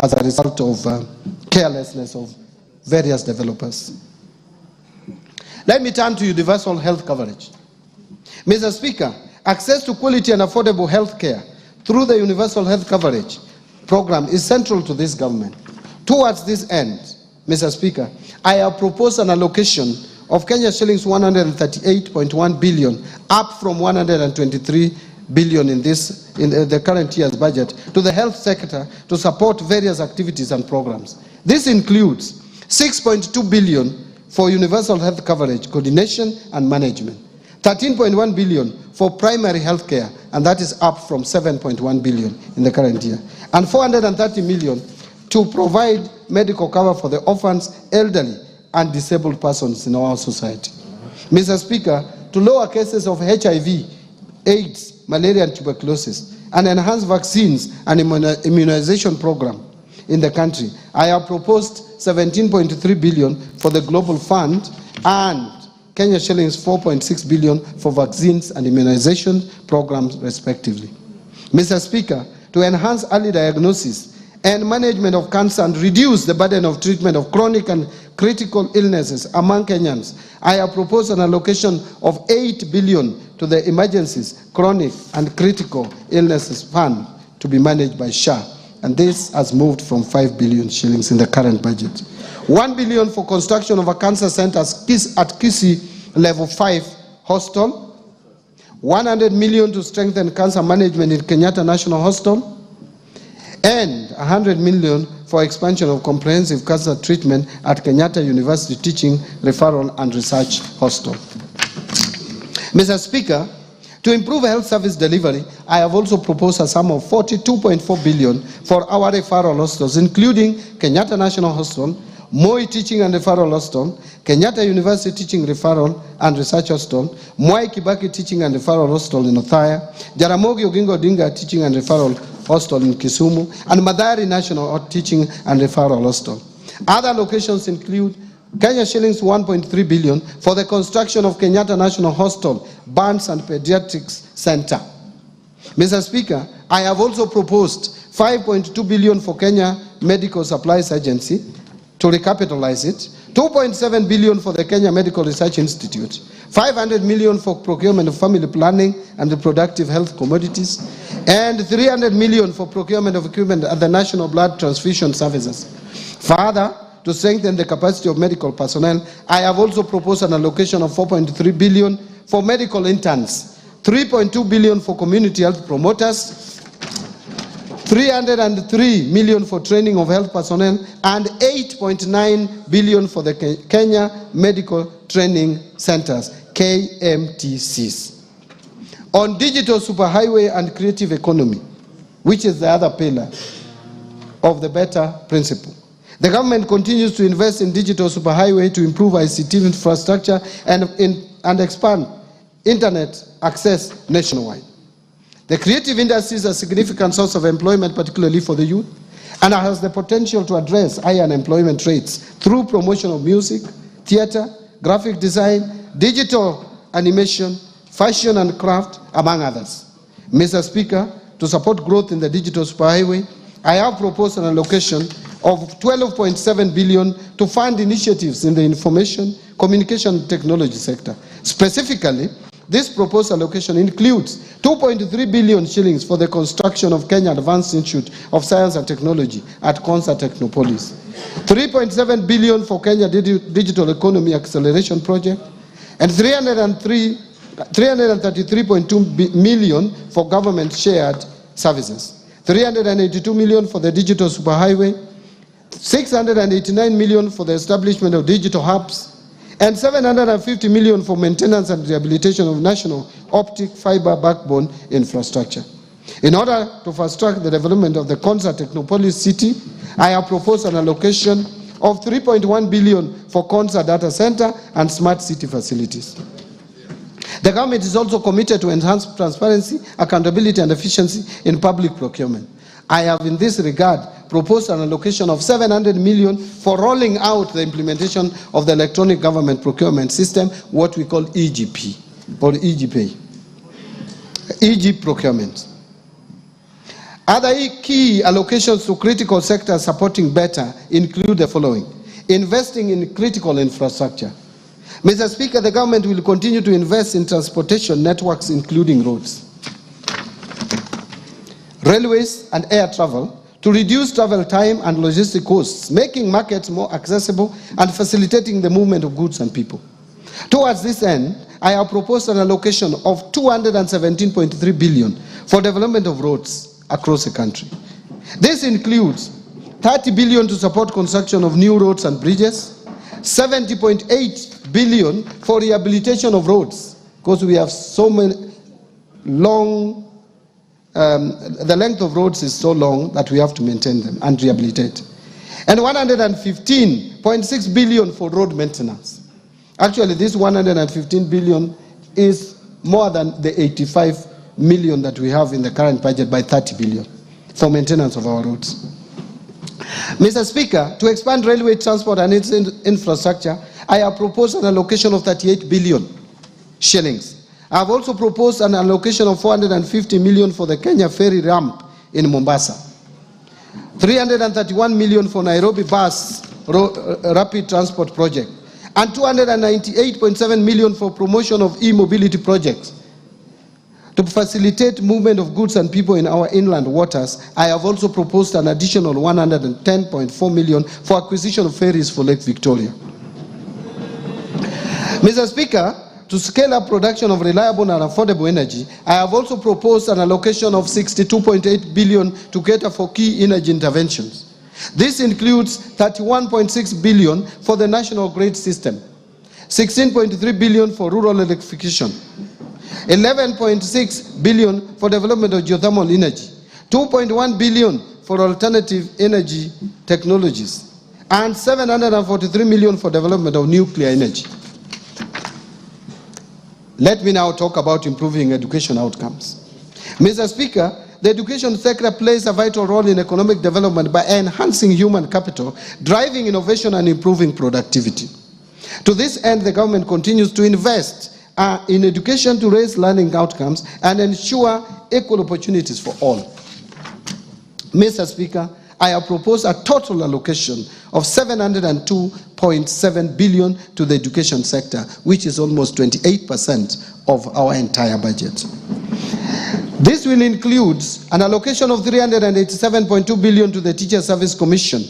as a result of carelessness of various developers. Let me turn to universal health coverage. Mr. Speaker, access to quality and affordable health care through the universal health coverage program is central to this government. Towards this end, Mr. Speaker, I have proposed an allocation of Kenya shillings 138.1 billion, up from 123 billion in the current year's budget, to the health sector to support various activities and programs. This includes 6.2 billion for universal health coverage, coordination and management, 13.1 billion for primary health care, and that is up from 7.1 billion in the current year, and 430 million to provide medical cover for the orphans, elderly, and disabled persons in our society. Mr. Speaker, to lower cases of HIV, AIDS, malaria, and tuberculosis, and enhance vaccines and immunization program in the country, I have proposed 17.3 billion for the Global Fund and Kenya shillings 4.6 billion for vaccines and immunization programs respectively. Mr. Speaker, to enhance early diagnosis and management of cancer and reduce the burden of treatment of chronic and critical illnesses among Kenyans, I have proposed an allocation of 8 billion to the Emergencies, Chronic and Critical Illnesses Fund to be managed by SHA, and this has moved from 5 billion shillings in the current budget. 1 billion for construction of a cancer center at Kisii Level 5 Hospital, 100 million to strengthen cancer management in Kenyatta National Hospital, and 100 million for expansion of comprehensive cancer treatment at Kenyatta University Teaching, Referral and Research Hospital. Mr. Speaker, to improve health service delivery, I have also proposed a sum of 42.4 billion for our referral hospitals, including Kenyatta National Hospital, Moi Teaching and Referral Hospital, Kenyatta University Teaching Referral and Research Hospital, Mwai Kibaki Teaching and Referral Hospital in Othaya, Jaramogi Oginga Odinga Teaching and Referral Hospital in Kisumu, and Madari National Teaching and Referral Hospital. Other locations include Kenya shillings 1.3 billion for the construction of Kenyatta National Hospital, Burns and Pediatrics Center. Mr. Speaker, I have also proposed 5.2 billion for Kenya Medical Supplies Agency to recapitalize it, 2.7 billion for the Kenya Medical Research Institute, 500 million for procurement of family planning and reproductive health commodities, and 300 million for procurement of equipment at the National Blood Transfusion Services. Further, to strengthen the capacity of medical personnel, I have also proposed an allocation of 4.3 billion for medical interns, 3.2 billion for community health promoters, 303 million for training of health personnel, and 8.9 billion for the Kenya Medical Training Centers, KMTCs. On digital superhighway and creative economy, which is the other pillar of the better principle. The government continues to invest in digital superhighway to improve ICT infrastructure and expand internet access nationwide. The creative industry is a significant source of employment, particularly for the youth, and has the potential to address high unemployment rates through promotion of music, theater, graphic design, digital animation, fashion and craft, among others. Mr. Speaker, to support growth in the digital superhighway, I have proposed an allocation of 12.7 billion to fund initiatives in the information, communication technology sector. Specifically, this proposed allocation includes 2.3 billion shillings for the construction of Kenya Advanced Institute of Science and Technology at Konza Technopolis, 3.7 billion for Kenya Digital Economy Acceleration Project, and 333.2 million for government shared services, 382 million for the digital superhighway, 689 million for the establishment of digital hubs, and 750 million for maintenance and rehabilitation of national optic fiber backbone infrastructure. In order to fast-track the development of the Konza Technopolis city, I have proposed an allocation of 3.1 billion for Konza data center and smart city facilities. The government is also committed to enhance transparency, accountability, and efficiency in public procurement. I have, in this regard, proposed an allocation of 700 million for rolling out the implementation of the electronic government procurement system, what we call EGP, or EGP, EG procurement. Other key allocations to critical sectors supporting better include the following: investing in critical infrastructure. Mr. Speaker, the government will continue to invest in transportation networks, including roads, railways, and air travel, to reduce travel time and logistic costs, making markets more accessible and facilitating the movement of goods and people. Towards this end, I have proposed an allocation of 217.3 billion for development of roads across the country. This includes 30 billion to support construction of new roads and bridges, 70.8 billion for rehabilitation of roads, because we have so many long the length of roads is so long that we have to maintain them and rehabilitate. And 115.6 billion for road maintenance. Actually, this 115 billion is more than the 85 million that we have in the current budget by 30 billion for maintenance of our roads. Mr. Speaker, to expand railway transport and its infrastructure, I have proposed an allocation of 38 billion shillings. I have also proposed an allocation of 450 million for the Kenya ferry ramp in Mombasa, 331 million for Nairobi bus rapid transport project, and 298.7 million for promotion of e-mobility projects. To facilitate movement of goods and people in our inland waters, I have also proposed an additional 110.4 million for acquisition of ferries for Lake Victoria. Mr. Speaker, to scale up production of reliable and affordable energy, I have also proposed an allocation of 62.8 billion to cater for key energy interventions. This includes 31.6 billion for the national grid system, 16.3 billion for rural electrification, 11.6 billion for development of geothermal energy, 2.1 billion for alternative energy technologies, and 743 million for development of nuclear energy. Let me now talk about improving education outcomes. Mr. Speaker, the education sector plays a vital role in economic development by enhancing human capital, driving innovation, and improving productivity. To this end, the government continues to invest in education to raise learning outcomes and ensure equal opportunities for all. Mr. Speaker, I have proposed a total allocation of 702.7 billion to the education sector, which is almost 28% of our entire budget. This will include an allocation of 387.2 billion to the Teacher Service Commission.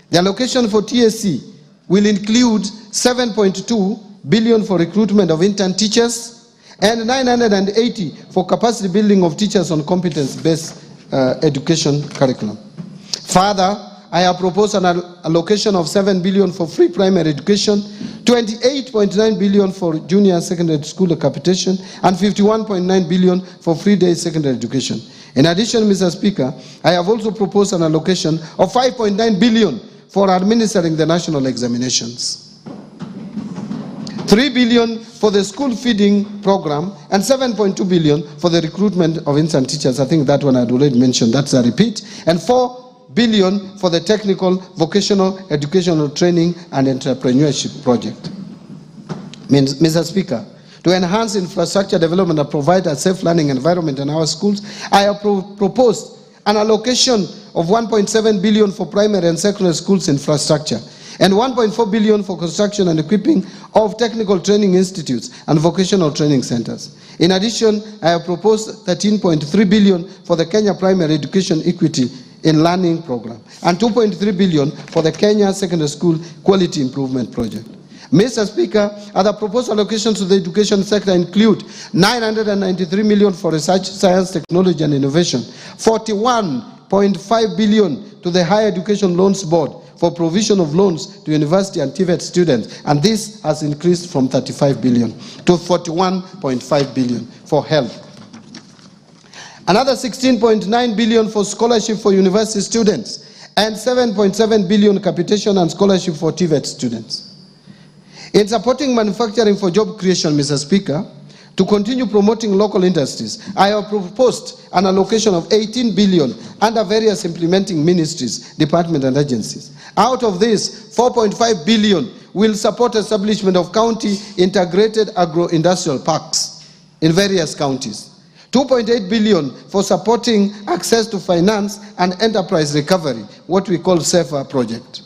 The allocation for TSC will include 7.2 billion for recruitment of intern teachers and 980 for capacity building of teachers on competence-based education curriculum. Further, I have proposed an allocation of 7 billion for free primary education, 28.9 billion for junior secondary school capitation, and 51.9 billion for free day secondary education. In addition, Mr. Speaker, I have also proposed an allocation of 5.9 billion for administering the national examinations, 3 billion for the school feeding program, and 7.2 billion for the recruitment of instant teachers. I think that one I had already mentioned, that's a repeat, and 4 billion for the technical, vocational, educational training and entrepreneurship project. Mr. Speaker, to enhance infrastructure development and provide a safe learning environment in our schools, I have proposed an allocation of 1.7 billion for primary and secondary schools infrastructure, and 1.4 billion for construction and equipping of technical training institutes and vocational training centers. In addition, I have proposed 13.3 billion for the Kenya Primary Education Equity in Learning Program, and 2.3 billion for the Kenya Secondary School Quality Improvement Project. Mr. Speaker, other proposed allocations to the education sector include 993 million for research, science, technology and innovation, 41.5 billion to the Higher Education Loans Board for provision of loans to university and TVET students, and this has increased from 35 billion to 41.5 billion for health. Another 16.9 billion for scholarship for university students, and 7.7 billion capitation and scholarship for TVET students. In supporting manufacturing for job creation, Mr. Speaker, to continue promoting local industries, I have proposed an allocation of 18 billion under various implementing ministries, departments and agencies. Out of this, 4.5 billion will support establishment of county integrated agro-industrial parks in various counties. 2.8 billion for supporting access to finance and enterprise recovery, what we call SEFA project.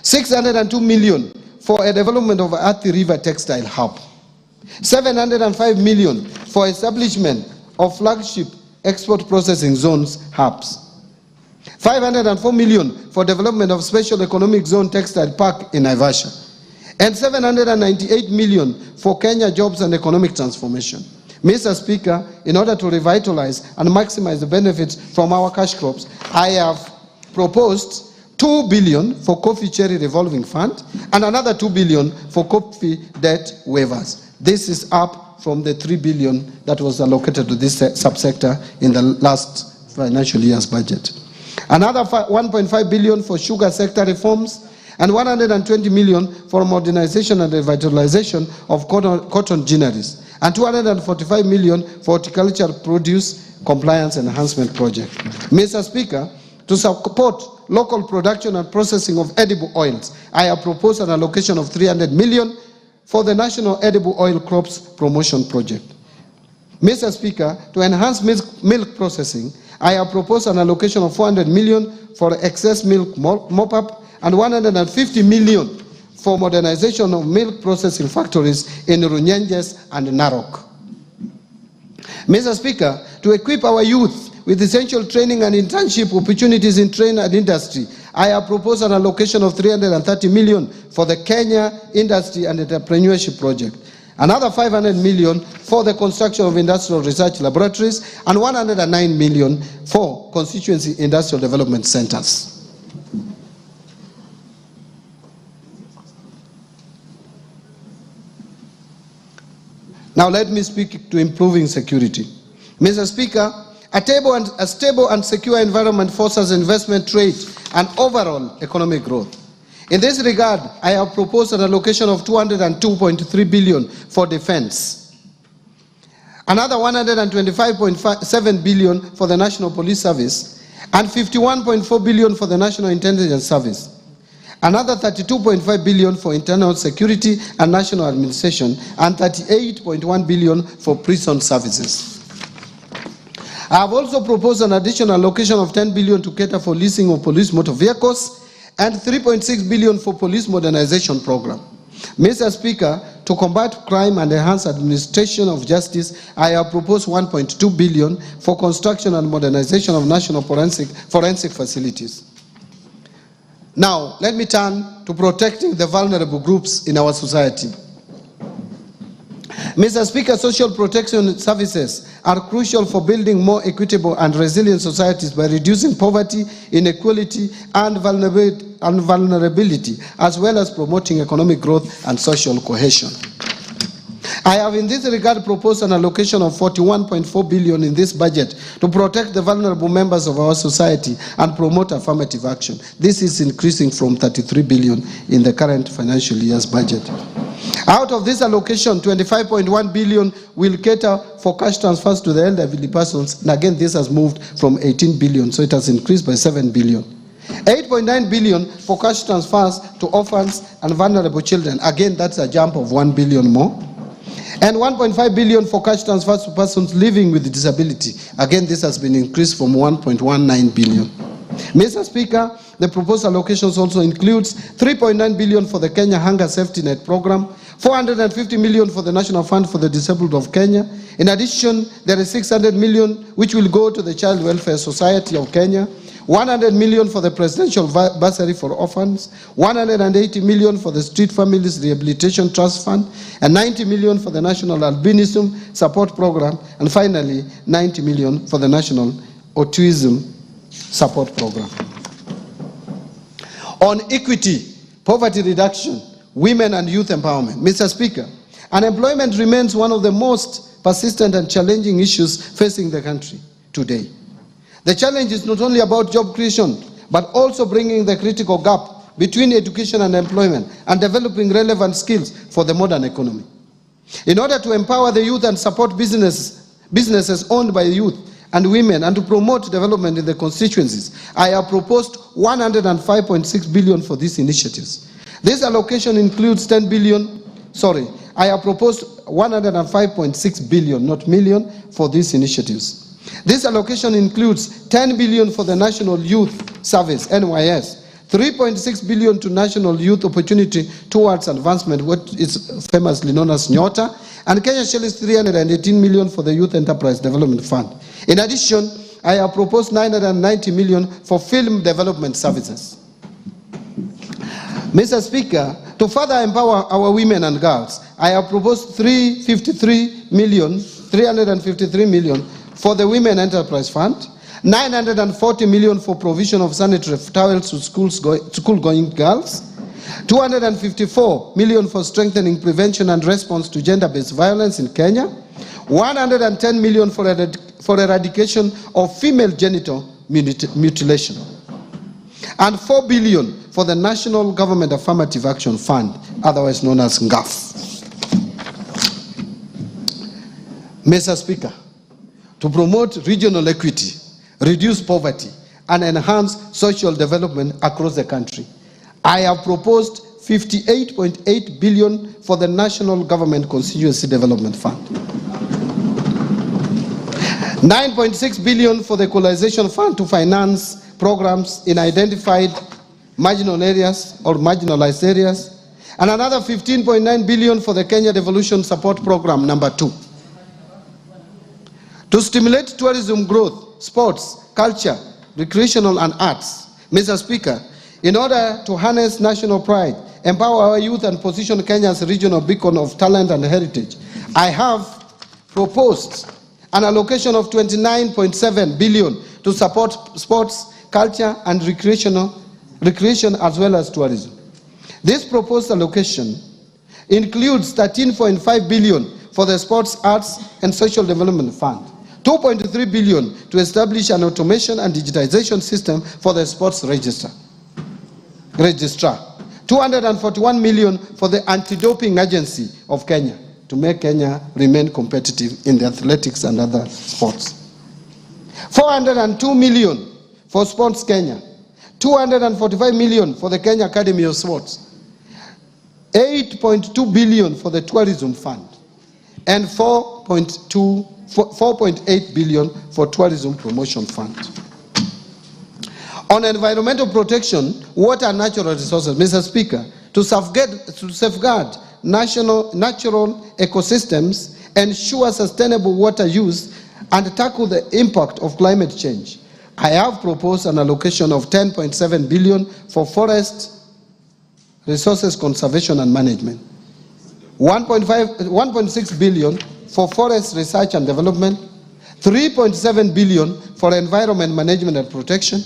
602 million for a development of Athi River Textile Hub. 705 million for establishment of flagship export processing zones hubs. 504 million for development of special economic zone textile park in Naivasha. And 798 million for Kenya jobs and economic transformation. Mr. Speaker, in order to revitalize and maximize the benefits from our cash crops, I have proposed 2 billion for coffee cherry revolving fund and another 2 billion for coffee debt waivers. This is up from the 3 billion that was allocated to this subsector in the last financial year's budget. Another 1.5 billion for sugar sector reforms and 120 million for modernization and revitalization of cotton ginneries, and 245 million for horticultural produce compliance enhancement project. Mr. Speaker, to support local production and processing of edible oils, I have proposed an allocation of 300 million for the National Edible Oil Crops Promotion Project. Mr. Speaker, to enhance milk processing, I have proposed an allocation of 400 million for excess milk mop-up and 150 million for modernization of milk processing factories in Runyenjes and Narok. Mr. Speaker, to equip our youth with essential training and internship opportunities in trade and industry, I have proposed an allocation of 330 million for the Kenya Industry and Entrepreneurship Project, another 500 million for the construction of industrial research laboratories, and 109 million for constituency industrial development centers. Now let me speak to improving security. Mr. Speaker, a stable and secure environment fosters investment, trade, and overall economic growth. In this regard, I have proposed an allocation of 202.3 billion for defense, another 125.7 billion for the National Police Service, and 51.4 billion for the National Intelligence Service. Another 32.5 billion for internal security and national administration, and 38.1 billion for prison services. I have also proposed an additional allocation of 10 billion to cater for leasing of police motor vehicles and 3.6 billion for police modernization program. Mr. Speaker, to combat crime and enhance administration of justice, I have proposed 1.2 billion for construction and modernization of national forensic facilities. Now, let me turn to protecting the vulnerable groups in our society. Mr. Speaker, social protection services are crucial for building more equitable and resilient societies by reducing poverty, inequality, and vulnerability, as well as promoting economic growth and social cohesion. I have in this regard proposed an allocation of 41.4 billion in this budget to protect the vulnerable members of our society and promote affirmative action. This is increasing from 33 billion in the current financial year's budget. Out of this allocation, 25.1 billion will cater for cash transfers to the elderly persons, and again this has moved from 18 billion, so it has increased by 7 billion. 8.9 billion for cash transfers to orphans and vulnerable children. Again, that's a jump of 1 billion more. And 1.5 billion for cash transfers to persons living with disability. Again, this has been increased from 1.19 billion. Mr. Speaker, the proposed allocations also includes 3.9 billion for the Kenya Hunger Safety Net program, 450 million for the National Fund for the Disabled of Kenya. In addition, there is 600 million which will go to the Child Welfare Society of Kenya, 100 million for the Presidential Bursary for Orphans, 180 million for the Street Families Rehabilitation Trust Fund, and 90 million for the National Albinism Support Program, and finally 90 million for the National Autism Support Program. On equity, poverty reduction, women and youth empowerment. Mr. Speaker, unemployment remains one of the most persistent and challenging issues facing the country today. The challenge is not only about job creation, but also bringing the critical gap between education and employment and developing relevant skills for the modern economy. In order to empower the youth and support businesses owned by youth and women and to promote development in the constituencies, I have proposed 105.6 billion for these initiatives. This allocation includes 10 billion, I have proposed 105.6 billion, not million, for these initiatives. This allocation includes 10 billion for the National Youth Service, NYS, 3.6 billion to National Youth Opportunity Towards Advancement, what is famously known as NYOTA, and Kenya shillings 318 million for the Youth Enterprise Development Fund. In addition, I have proposed 990 million for film development services. Mr. Speaker, to further empower our women and girls, I have proposed 353 million for the Women Enterprise Fund, 940 million for provision of sanitary towels to school-going girls, 254 million for strengthening prevention and response to gender-based violence in Kenya, 110 million for eradication of female genital mutilation, and 4 billion for the National Government Affirmative Action Fund, otherwise known as NGAF. Mr. Speaker, to promote regional equity, reduce poverty, and enhance social development across the country, I have proposed 58.8 billion for the National Government Constituency Development Fund, 9.6 billion for the Equalization Fund to finance programs in identified marginal areas or marginalized areas, and another 15.9 billion for the Kenya Devolution Support Program number 2. To stimulate tourism growth, sports, culture, recreational and arts, Mr. Speaker, in order to harness national pride, empower our youth and position Kenya as a regional beacon of talent and heritage, I have proposed an allocation of 29.7 billion to support sports, culture and recreation as well as tourism. This proposed allocation includes 13.5 billion for the Sports, Arts and Social Development Fund, 2.3 billion to establish an automation and digitization system for the sports registrar, 241 million for the Anti-Doping Agency of Kenya to make Kenya remain competitive in the athletics and other sports, 402 million for Sports Kenya, 245 million for the Kenya Academy of Sports, 8.2 billion for the Tourism Fund, and 4.8 billion for Tourism Promotion Fund. On environmental protection, water and natural resources, Mr. Speaker, to safeguard natural ecosystems, ensure sustainable water use, and tackle the impact of climate change, I have proposed an allocation of 10.7 billion for forest resources conservation and management, 1.6 billion for forest research and development, 3.7 billion for environment management and protection,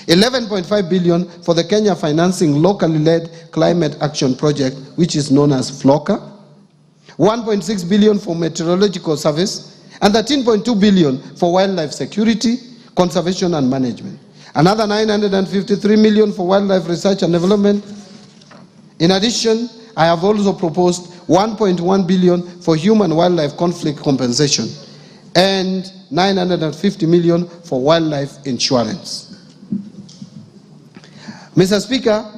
11.5 billion for the Kenya Financing Locally Led Climate Action Project, which is known as FLOCA, 1.6 billion for meteorological service, and 13.2 billion for wildlife security, conservation and management. Another 953 million for wildlife research and development. In addition, I have also proposed 1.1 billion for human wildlife conflict compensation and 950 million for wildlife insurance. Mr. Speaker,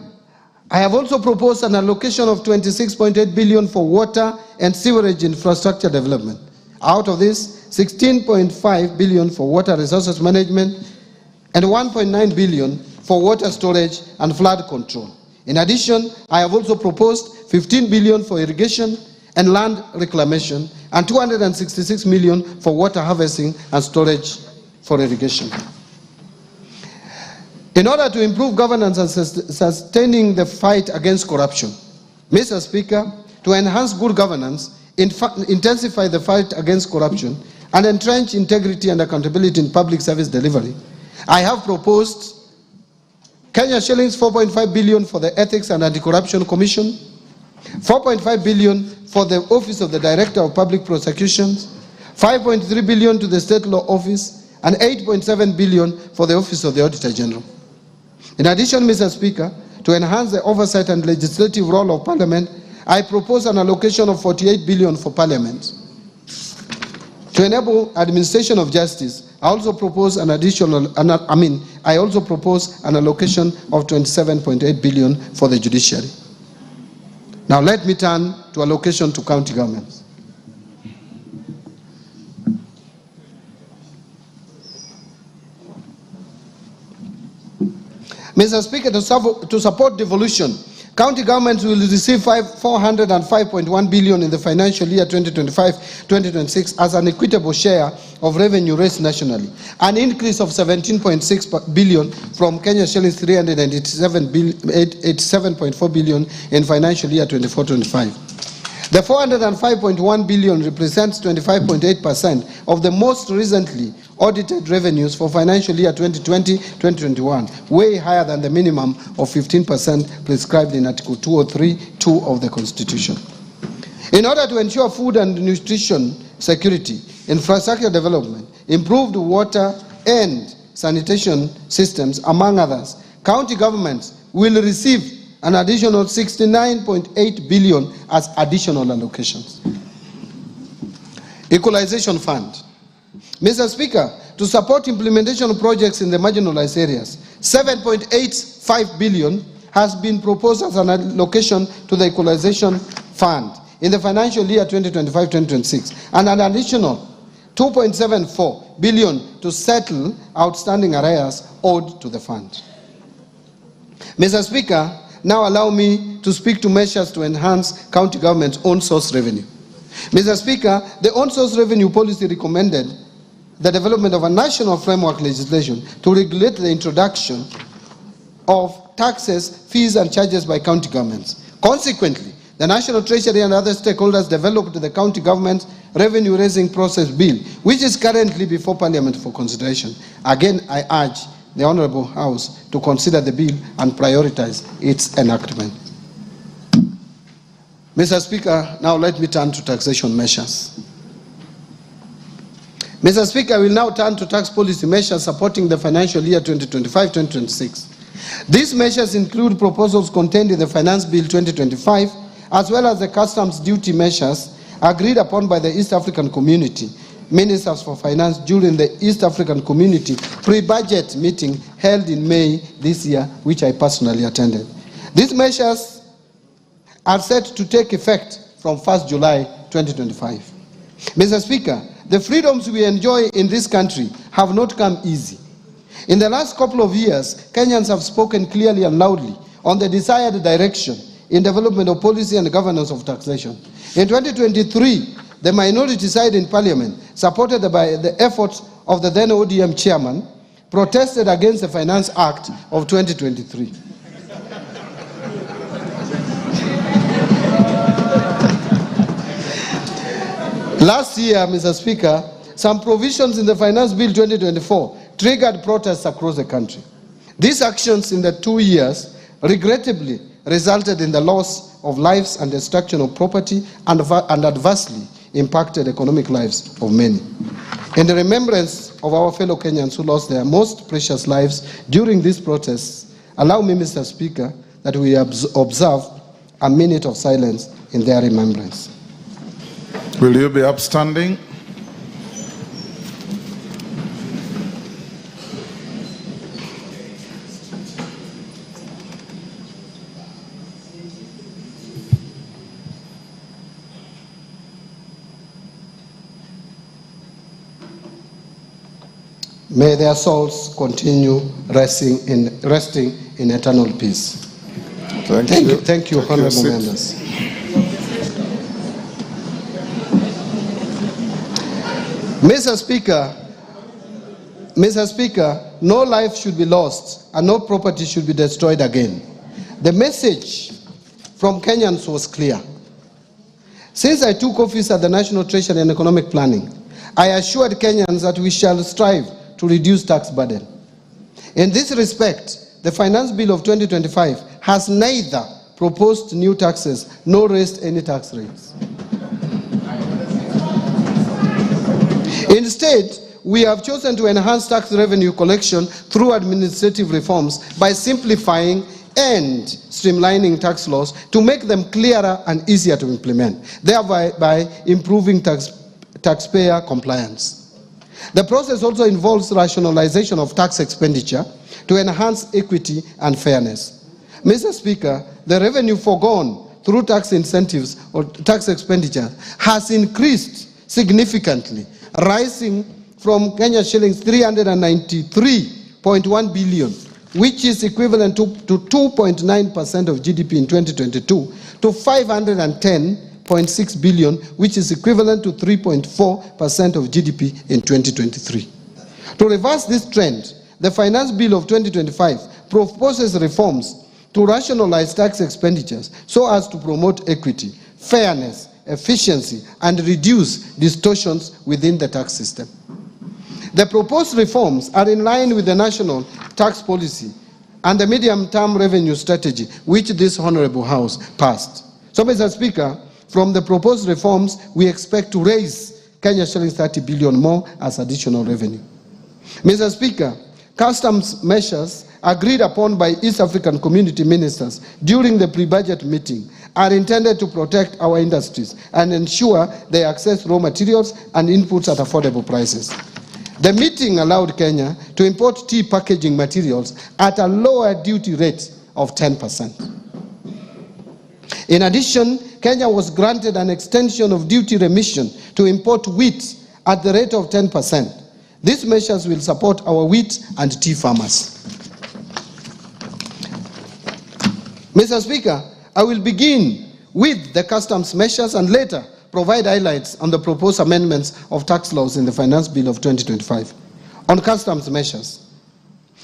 I have also proposed an allocation of 26.8 billion for water and sewerage infrastructure development. Out of this, 16.5 billion for water resources management and 1.9 billion for water storage and flood control. In addition, I have also proposed 15 billion for irrigation and land reclamation and 266 million for water harvesting and storage for irrigation. In order to improve governance and sustaining the fight against corruption, Mr. Speaker, to enhance good governance, intensify the fight against corruption, and entrench integrity and accountability in public service delivery, I have proposed Kenya shillings 4.5 billion for the Ethics and Anti-Corruption Commission, 4.5 billion for the Office of the Director of Public Prosecutions, 5.3 billion to the State Law Office, and 8.7 billion for the Office of the Auditor General. In addition, Mr. Speaker, to enhance the oversight and legislative role of Parliament, I propose an allocation of 48 billion for Parliament. To enable administration of justice, I also propose an allocation of 27.8 billion for the judiciary. Now let me turn to allocation to county governments. Mr. Speaker, to support devolution, county governments will receive 405.1 billion in the financial year 2025-2026 as an equitable share of revenue raised nationally, an increase of 17.6 billion from Kenya shillings 387.4 billion in financial year 24-25. The 405.1 billion represents 25.8% of the most recently audited revenues for financial year 2020-2021, way higher than the minimum of 15% prescribed in Article 203(2) of the Constitution. In order to ensure food and nutrition security, infrastructure development, improved water and sanitation systems, among others, county governments will receive an additional 69.8 billion as additional allocations. Equalization Fund. Mr. Speaker, to support implementation of projects in the marginalized areas, 7.85 billion has been proposed as an allocation to the Equalization Fund in the financial year 2025-2026, and an additional 2.74 billion to settle outstanding arrears owed to the fund. Mr. Speaker, now allow me to speak to measures to enhance county government's own source revenue. Mr. Speaker, the own source revenue policy recommended the development of a national framework legislation to regulate the introduction of taxes, fees, and charges by county governments. Consequently, the National Treasury and other stakeholders developed the County Government Revenue Raising Process Bill, which is currently before Parliament for consideration. Again, I urge the Honourable House to consider the bill and prioritize its enactment. Mr. Speaker, now let me turn to taxation measures. Mr. Speaker, I will now turn to tax policy measures supporting the financial year 2025-2026. These measures include proposals contained in the Finance Bill 2025, as well as the customs duty measures agreed upon by the East African Community Ministers for Finance during the East African Community pre-budget meeting held in May this year, which I personally attended. These measures are set to take effect from 1st July 2025. Mr. Speaker, the freedoms we enjoy in this country have not come easy. In the last couple of years, Kenyans have spoken clearly and loudly on the desired direction in development of policy and governance of taxation. In 2023, the minority side in Parliament, supported by the efforts of the then ODM chairman, protested against the Finance Act of 2023. Last year, Mr. Speaker, some provisions in the Finance Bill 2024 triggered protests across the country. These actions in the 2 years regrettably resulted in the loss of lives and destruction of property and adversely impacted economic lives of many. In the remembrance of our fellow Kenyans who lost their most precious lives during these protests, allow me, Mr. Speaker, that we observe a minute of silence in their remembrance. Will you be upstanding? May their souls continue resting in eternal peace. Thank you, honorable members. Mr. Speaker, no life should be lost and no property should be destroyed again. The message from Kenyans was clear. Since I took office at the National Treasury and Economic Planning, I assured Kenyans that we shall strive to reduce tax burden. In this respect, the Finance Bill of 2025 has neither proposed new taxes nor raised any tax rates. Instead, we have chosen to enhance tax revenue collection through administrative reforms by simplifying and streamlining tax laws to make them clearer and easier to implement, thereby improving taxpayer compliance. The process also involves rationalization of tax expenditure to enhance equity and fairness. Mr. Speaker, the revenue foregone through tax incentives or tax expenditure has increased significantly, rising from Kenya shillings 393.1 billion, which is equivalent to 2.9% of GDP in 2022, to 510.6 billion, which is equivalent to 3.4% of GDP in 2023. To reverse this trend, the Finance Bill of 2025 proposes reforms to rationalize tax expenditures so as to promote equity, fairness, efficiency, and reduce distortions within the tax system. The proposed reforms are in line with the national tax policy and the medium-term revenue strategy, which this Honorable House passed. So, Mr. Speaker, from the proposed reforms, we expect to raise Kenya shillings 30 billion more as additional revenue. Mr. Speaker, customs measures agreed upon by East African community ministers during the pre-budget meeting are intended to protect our industries and ensure they access raw materials and inputs at affordable prices. The meeting allowed Kenya to import tea packaging materials at a lower duty rate of 10%. In addition, Kenya was granted an extension of duty remission to import wheat at the rate of 10%. These measures will support our wheat and tea farmers. Mr. Speaker, I will begin with the customs measures and later provide highlights on the proposed amendments of tax laws in the Finance Bill of 2025. On customs measures,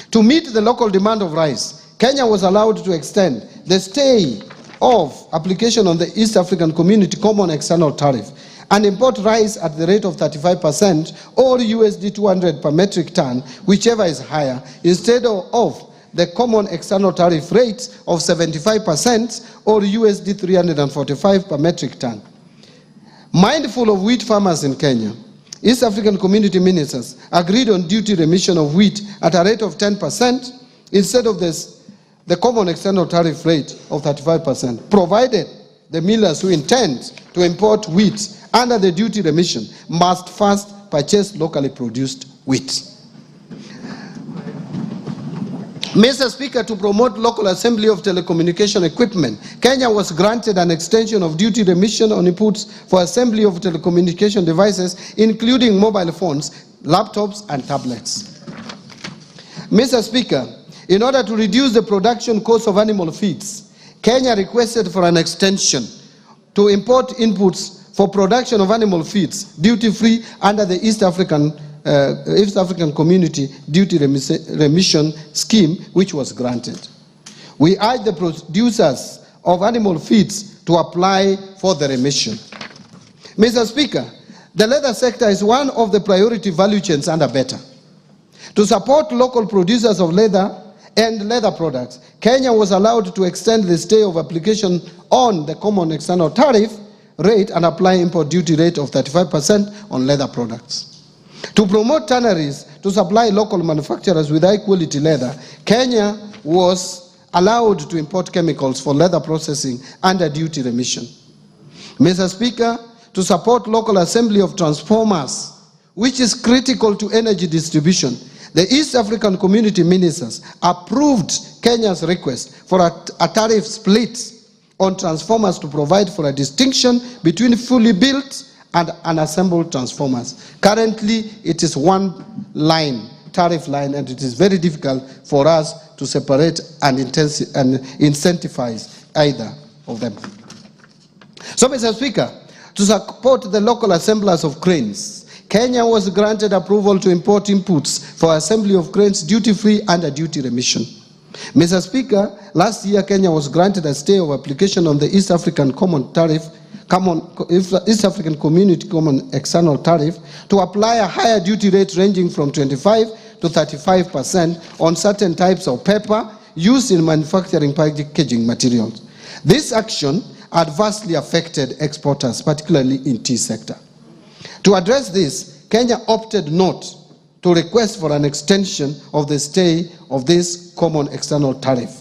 to meet the local demand of rice, Kenya was allowed to extend the stay of application on the East African Community Common External Tariff and import rice at the rate of 35% or USD 200 per metric ton, whichever is higher, instead of the common external tariff rate of 75% or USD 345 per metric ton. Mindful of wheat farmers in Kenya, East African community ministers agreed on duty remission of wheat at a rate of 10% instead of the common external tariff rate of 35%, provided the millers who intend to import wheat under the duty remission must first purchase locally produced wheat. Mr. Speaker, to promote local assembly of telecommunication equipment, Kenya was granted an extension of duty remission on inputs for assembly of telecommunication devices, including mobile phones, laptops, and tablets. Mr. Speaker, in order to reduce the production cost of animal feeds, Kenya requested for an extension to import inputs for production of animal feeds duty-free under the East African Community Duty Remission Scheme, which was granted. We urge the producers of animal feeds to apply for the remission. Mr. Speaker, the leather sector is one of the priority value chains under BETA. To support local producers of leather and leather products, Kenya was allowed to extend the stay of application on the common external tariff rate and apply import duty rate of 35% on leather products. To promote tanneries to supply local manufacturers with high quality leather, Kenya was allowed to import chemicals for leather processing under duty remission. Mr. Speaker, to support local assembly of transformers, which is critical to energy distribution, the East African Community Ministers approved Kenya's request for a tariff split on transformers to provide for a distinction between fully built and unassembled transformers. Currently, it is one line, tariff line, and it is very difficult for us to separate and incentivize either of them. So, Mr. Speaker, to support the local assemblers of cranes, Kenya was granted approval to import inputs for assembly of cranes duty-free under duty remission. Mr. Speaker, last year Kenya was granted a stay of application on the East African East African Community Common External Tariff to apply a higher duty rate ranging from 25 to 35% on certain types of paper used in manufacturing packaging materials. This action adversely affected exporters, particularly in tea sector. To address this, Kenya opted not to request for an extension of the stay of this common external tariff.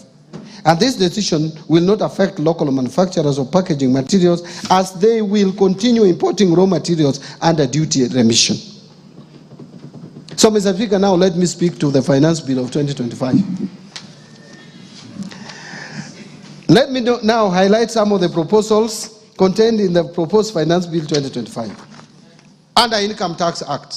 And this decision will not affect local manufacturers of packaging materials, as they will continue importing raw materials under duty remission. So, Mr. Speaker, now let me speak to the Finance Bill of 2025. Let me now highlight some of the proposals contained in the proposed Finance Bill 2025. Under Income Tax Act.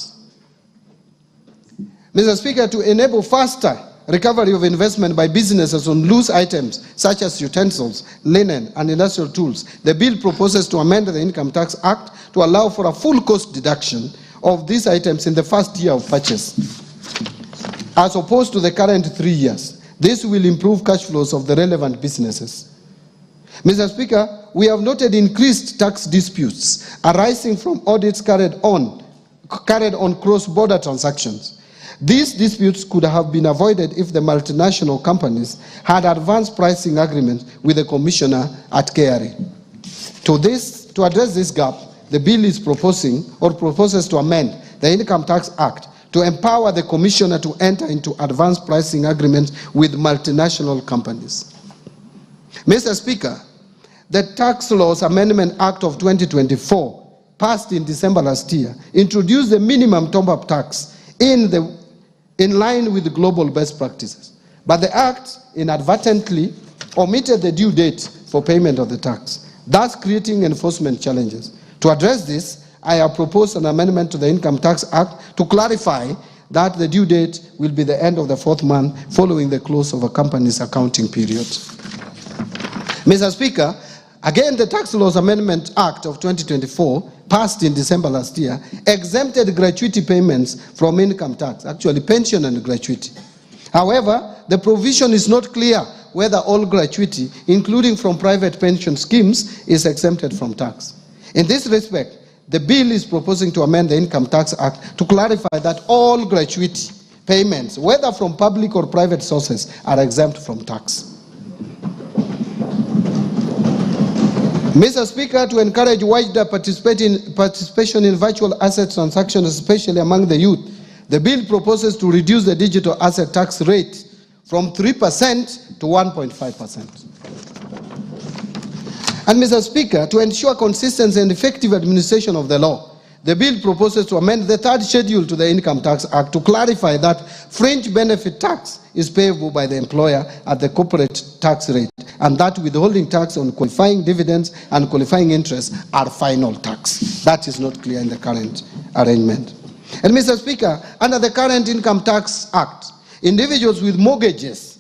Mr. Speaker, to enable faster recovery of investment by businesses on loose items such as utensils, linen, and industrial tools, the bill proposes to amend the Income Tax Act to allow for a full cost deduction of these items in the first year of purchase, as opposed to the current 3 years. This will improve cash flows of the relevant businesses. Mr. Speaker, we have noted increased tax disputes arising from audits carried on cross-border transactions. These disputes could have been avoided if the multinational companies had advanced pricing agreements with the commissioner at KRA. To address this gap, the bill is proposes to amend the Income Tax Act to empower the commissioner to enter into advanced pricing agreements with multinational companies. Mr. Speaker, the Tax Laws Amendment Act of 2024, passed in December last year, introduced the minimum top-up tax in line with the global best practices. But the Act inadvertently omitted the due date for payment of the tax, thus creating enforcement challenges. To address this, I have proposed an amendment to the Income Tax Act to clarify that the due date will be the end of the 4th month following the close of a company's accounting period. Mr. Speaker, again, the Tax Laws Amendment Act of 2024, passed in December last year, exempted gratuity payments from income tax, actually pension and gratuity. However, the provision is not clear whether all gratuity, including from private pension schemes, is exempted from tax. In this respect, the bill is proposing to amend the Income Tax Act to clarify that all gratuity payments, whether from public or private sources, are exempt from tax. Mr. Speaker, to encourage wider participation in virtual asset transactions, especially among the youth, the bill proposes to reduce the digital asset tax rate from 3% to 1.5%. And Mr. Speaker, to ensure consistency and effective administration of the law, the bill proposes to amend the 3rd schedule to the Income Tax Act to clarify that fringe benefit tax is payable by the employer at the corporate tax rate, and that withholding tax on qualifying dividends and qualifying interest are final tax. That is not clear in the current arrangement. And Mr. Speaker, under the current Income Tax Act, individuals with mortgages,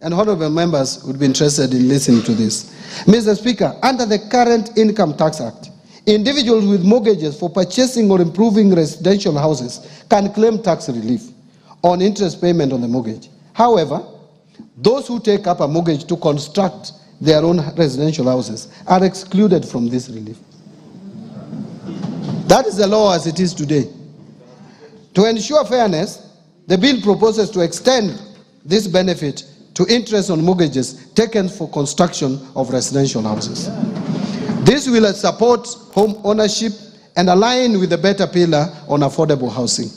and honorable members would be interested in listening to this. Mr. Speaker, under the current Income Tax Act, individuals with mortgages for purchasing or improving residential houses can claim tax relief on interest payment on the mortgage. However, those who take up a mortgage to construct their own residential houses are excluded from this relief. That is the law as it is today. To ensure fairness, the bill proposes to extend this benefit to interest on mortgages taken for construction of residential houses. This will support home ownership and align with the better pillar on affordable housing.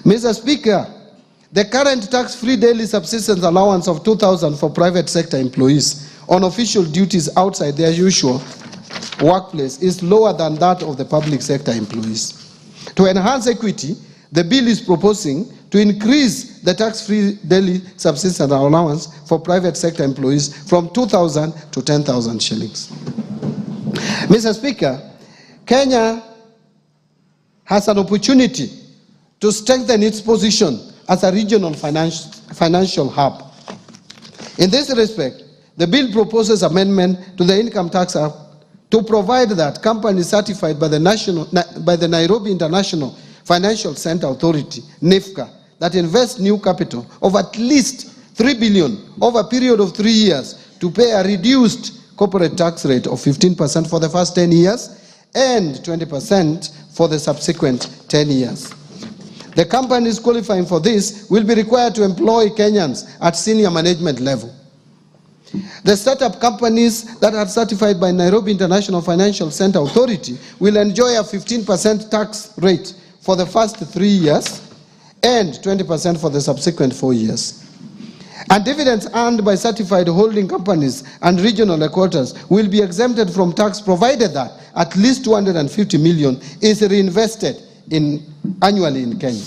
Mr. Speaker, the current tax-free daily subsistence allowance of 2,000 for private sector employees on official duties outside their usual workplace is lower than that of the public sector employees. To enhance equity, the bill is proposing to increase the tax-free daily subsistence allowance for private sector employees from 2,000 to 10,000 shillings. Mr. Speaker, Kenya has an opportunity to strengthen its position as a regional financial hub. In this respect, the bill proposes amendment to the Income Tax Act to provide that companies certified by the Nairobi International Financial Center Authority, NIFCA, that invest new capital of at least 3 billion over a period of 3 years to pay a reduced corporate tax rate of 15% for the first 10 years and 20% for the subsequent 10 years. The companies qualifying for this will be required to employ Kenyans at senior management level. The startup companies that are certified by Nairobi International Financial Center Authority will enjoy a 15% tax rate for the first 3 years and 20% for the subsequent 4 years. And dividends earned by certified holding companies and regional headquarters will be exempted from tax provided that at least 250 million is reinvested annually in Kenya.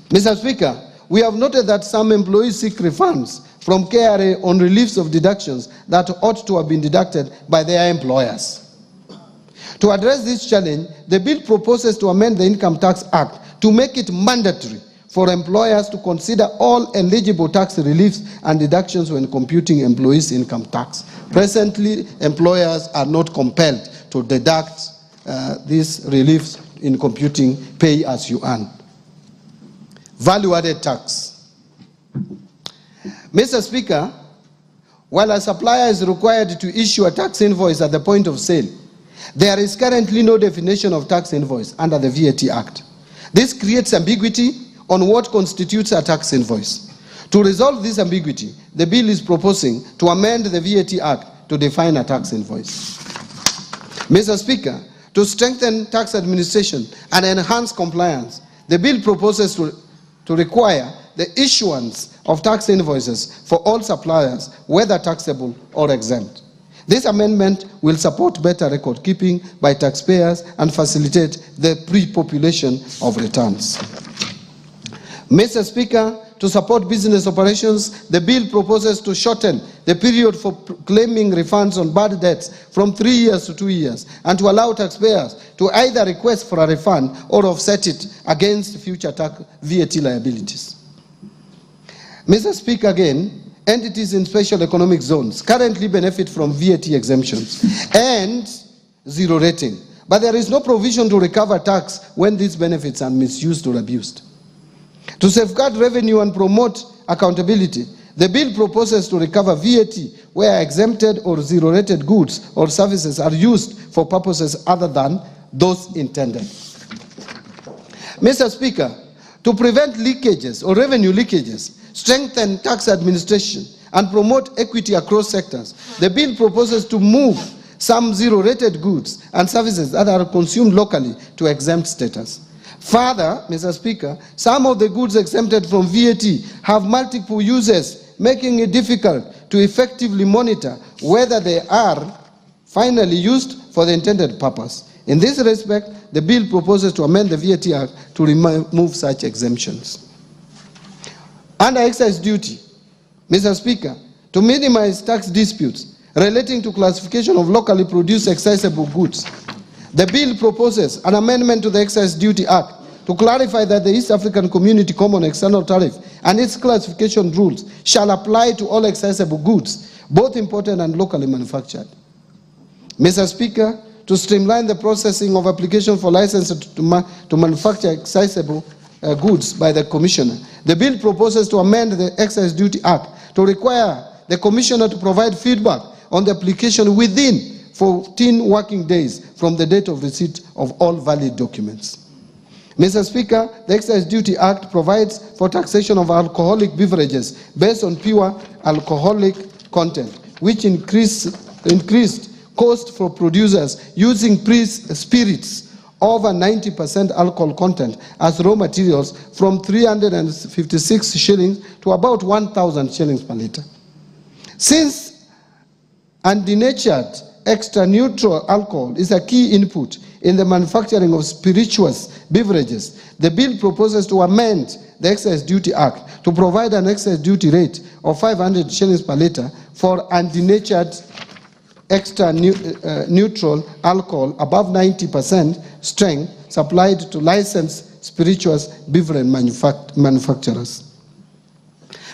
Mr. Speaker, we have noted that some employees seek refunds from KRA on reliefs of deductions that ought to have been deducted by their employers. To address this challenge, the bill proposes to amend the Income Tax Act to make it mandatory for employers to consider all eligible tax reliefs and deductions when computing employees' income tax. Presently, employers are not compelled to deduct these reliefs in computing pay as you earn. Value-added tax. Mr. Speaker, while a supplier is required to issue a tax invoice at the point of sale, there is currently no definition of tax invoice under the VAT Act. This creates ambiguity on what constitutes a tax invoice. To resolve this ambiguity, the bill is proposing to amend the VAT Act to define a tax invoice. Mr. Speaker, to strengthen tax administration and enhance compliance, the bill proposes to require the issuance of tax invoices for all suppliers, whether taxable or exempt. This amendment will support better record keeping by taxpayers and facilitate the pre-population of returns. Mr. Speaker, to support business operations, the bill proposes to shorten the period for claiming refunds on bad debts from 3 years to 2 years, and to allow taxpayers to either request for a refund or offset it against future VAT liabilities. Mr. Speaker, again, entities in special economic zones currently benefit from VAT exemptions and zero rating, but there is no provision to recover tax when these benefits are misused or abused. To safeguard revenue and promote accountability, the bill proposes to recover VAT where exempted or zero-rated goods or services are used for purposes other than those intended. Mr. Speaker, to prevent leakages or revenue leakages, strengthen tax administration, and promote equity across sectors, the bill proposes to move some zero-rated goods and services that are consumed locally to exempt status. Further, Mr. Speaker, some of the goods exempted from VAT have multiple uses, making it difficult to effectively monitor whether they are finally used for the intended purpose. In this respect, the bill proposes to amend the VAT Act to remove such exemptions. Under excise duty, Mr. Speaker, to minimize tax disputes relating to classification of locally produced excisable goods, the bill proposes an amendment to the Excise Duty Act to clarify that the East African Community Common External Tariff and its classification rules shall apply to all excisable goods, both imported and locally manufactured. Mr. Speaker, to streamline the processing of application for license to manufacture excisable goods by the Commissioner, the bill proposes to amend the Excise Duty Act to require the Commissioner to provide feedback on the application within 14 working days from the date of receipt of all valid documents. Mr. Speaker, the Excise Duty Act provides for taxation of alcoholic beverages based on pure alcoholic content, which increased cost for producers using spirits over 90% alcohol content as raw materials from 356 shillings to about 1,000 shillings per litre. Since undenatured extra neutral alcohol is a key input in the manufacturing of spirituous beverages, the bill proposes to amend the Excise Duty Act to provide an excise duty rate of 500 shillings per litre for undenatured extra neutral alcohol above 90% strength supplied to licensed spirituous beverage manufacturers.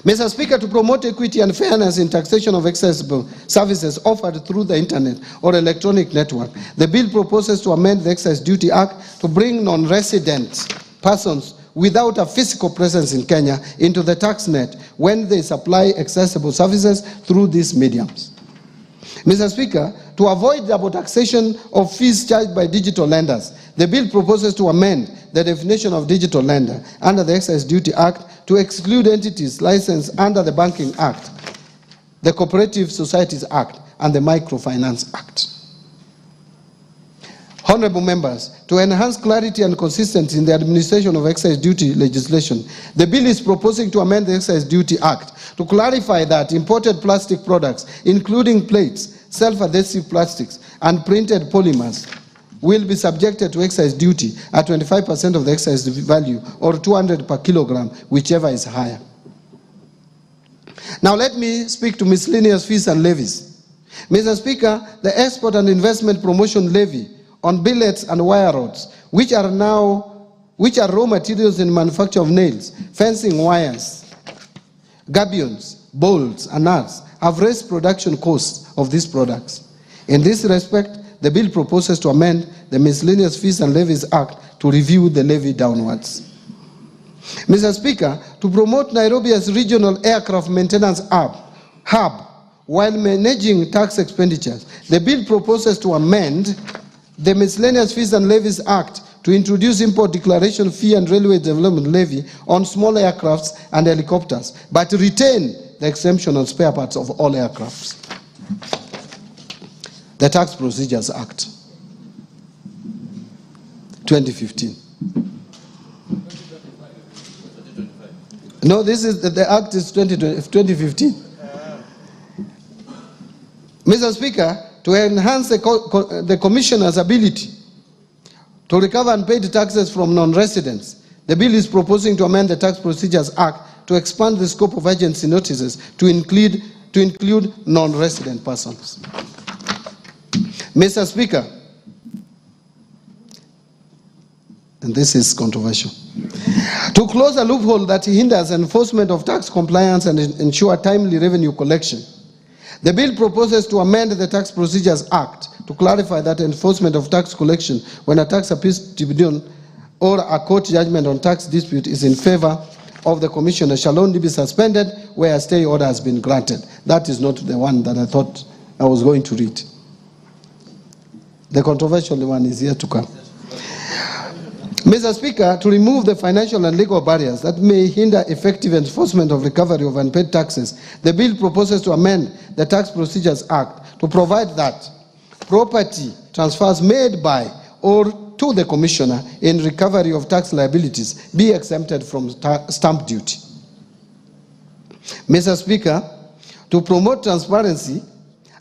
Mr. Speaker, to promote equity and fairness in taxation of accessible services offered through the internet or electronic network, the bill proposes to amend the Excise Duty Act to bring non-resident persons without a physical presence in Kenya into the tax net when they supply accessible services through these mediums. Mr. Speaker, to avoid double taxation of fees charged by digital lenders, the bill proposes to amend the definition of digital lender under the Excise Duty Act to exclude entities licensed under the Banking Act, the Cooperative Societies Act, and the Microfinance Act. Honorable members, to enhance clarity and consistency in the administration of excise duty legislation, the bill is proposing to amend the Excise Duty Act to clarify that imported plastic products, including plates, self-adhesive plastics, and printed polymers, will be subjected to excise duty at 25% of the excise value, or 200 per kilogram, whichever is higher. Now let me speak to miscellaneous fees and levies. Mr. Speaker, the Export and Investment Promotion Levy on billets and wire rods, which are raw materials in manufacture of nails, fencing wires, gabions, bolts, and nuts, have raised production costs of these products. In this respect, the bill proposes to amend the Miscellaneous Fees and Levies Act to review the levy downwards. Mr. Speaker, to promote Nairobi as regional aircraft maintenance hub while managing tax expenditures, the bill proposes to amend the Miscellaneous Fees and Levies Act to introduce import declaration fee and railway development levy on small aircrafts and helicopters, but retain the exemption on spare parts of all aircrafts. The Tax Procedures Act, 2015. No, this is the act is 2015. Mr. Speaker, to enhance the Commissioner's ability to recover unpaid taxes from non-residents, the bill is proposing to amend the Tax Procedures Act to expand the scope of agency notices to include non-resident persons. Mr. Speaker, and this is controversial, to close a loophole that hinders enforcement of tax compliance and ensure timely revenue collection, the bill proposes to amend the Tax Procedures Act to clarify that enforcement of tax collection when a tax appeals tribunal or a court judgment on tax dispute is in favor of the Commissioner shall only be suspended where a stay order has been granted. That is not the one that I thought I was going to read. The controversial one is yet to come. Mr. Speaker, to remove the financial and legal barriers that may hinder effective enforcement of recovery of unpaid taxes, the bill proposes to amend the Tax Procedures Act to provide that property transfers made by or to the Commissioner in recovery of tax liabilities be exempted from stamp duty. Mr. Speaker, to promote transparency,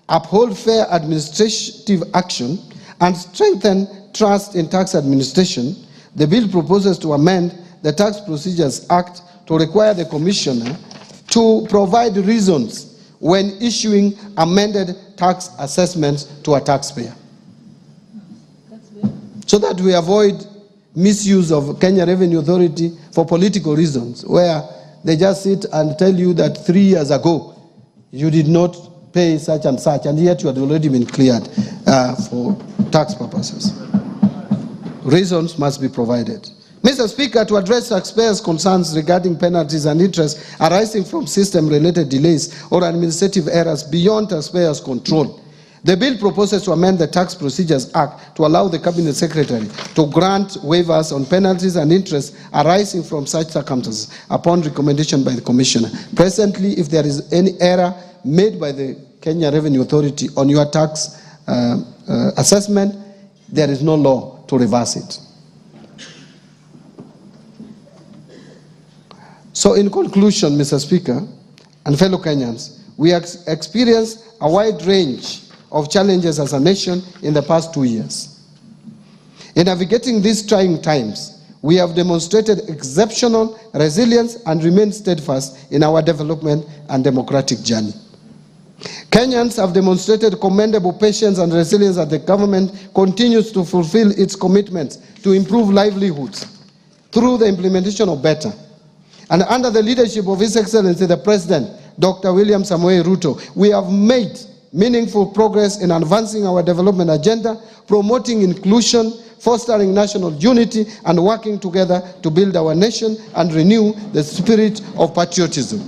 uphold fair administrative action, and strengthen trust in tax administration, the bill proposes to amend the Tax Procedures Act to require the Commissioner to provide reasons when issuing amended tax assessments to a taxpayer, so that we avoid misuse of Kenya Revenue Authority for political reasons, where they just sit and tell you that 3 years ago you did not pay such and such, and yet you had already been cleared for tax purposes. Reasons must be provided. Mr. Speaker, to address taxpayers' concerns regarding penalties and interest arising from system-related delays or administrative errors beyond taxpayers' control, The bill proposes to amend the Tax Procedures Act to allow the Cabinet Secretary to grant waivers on penalties and interest arising from such circumstances upon recommendation by the Commissioner. Presently, if there is any error made by the Kenya Revenue Authority on your tax assessment, there is no law to reverse it. So in conclusion, Mr. Speaker and fellow Kenyans, we have experienced a wide range of challenges as a nation in the past 2 years. In navigating these trying times, we have demonstrated exceptional resilience and remained steadfast in our development and democratic journey. Kenyans have demonstrated commendable patience and resilience as the government continues to fulfill its commitments to improve livelihoods through the implementation of better. And under the leadership of His Excellency the President, Dr. William Ruto, we have made meaningful progress in advancing our development agenda, promoting inclusion, fostering national unity, and working together to build our nation and renew the spirit of patriotism.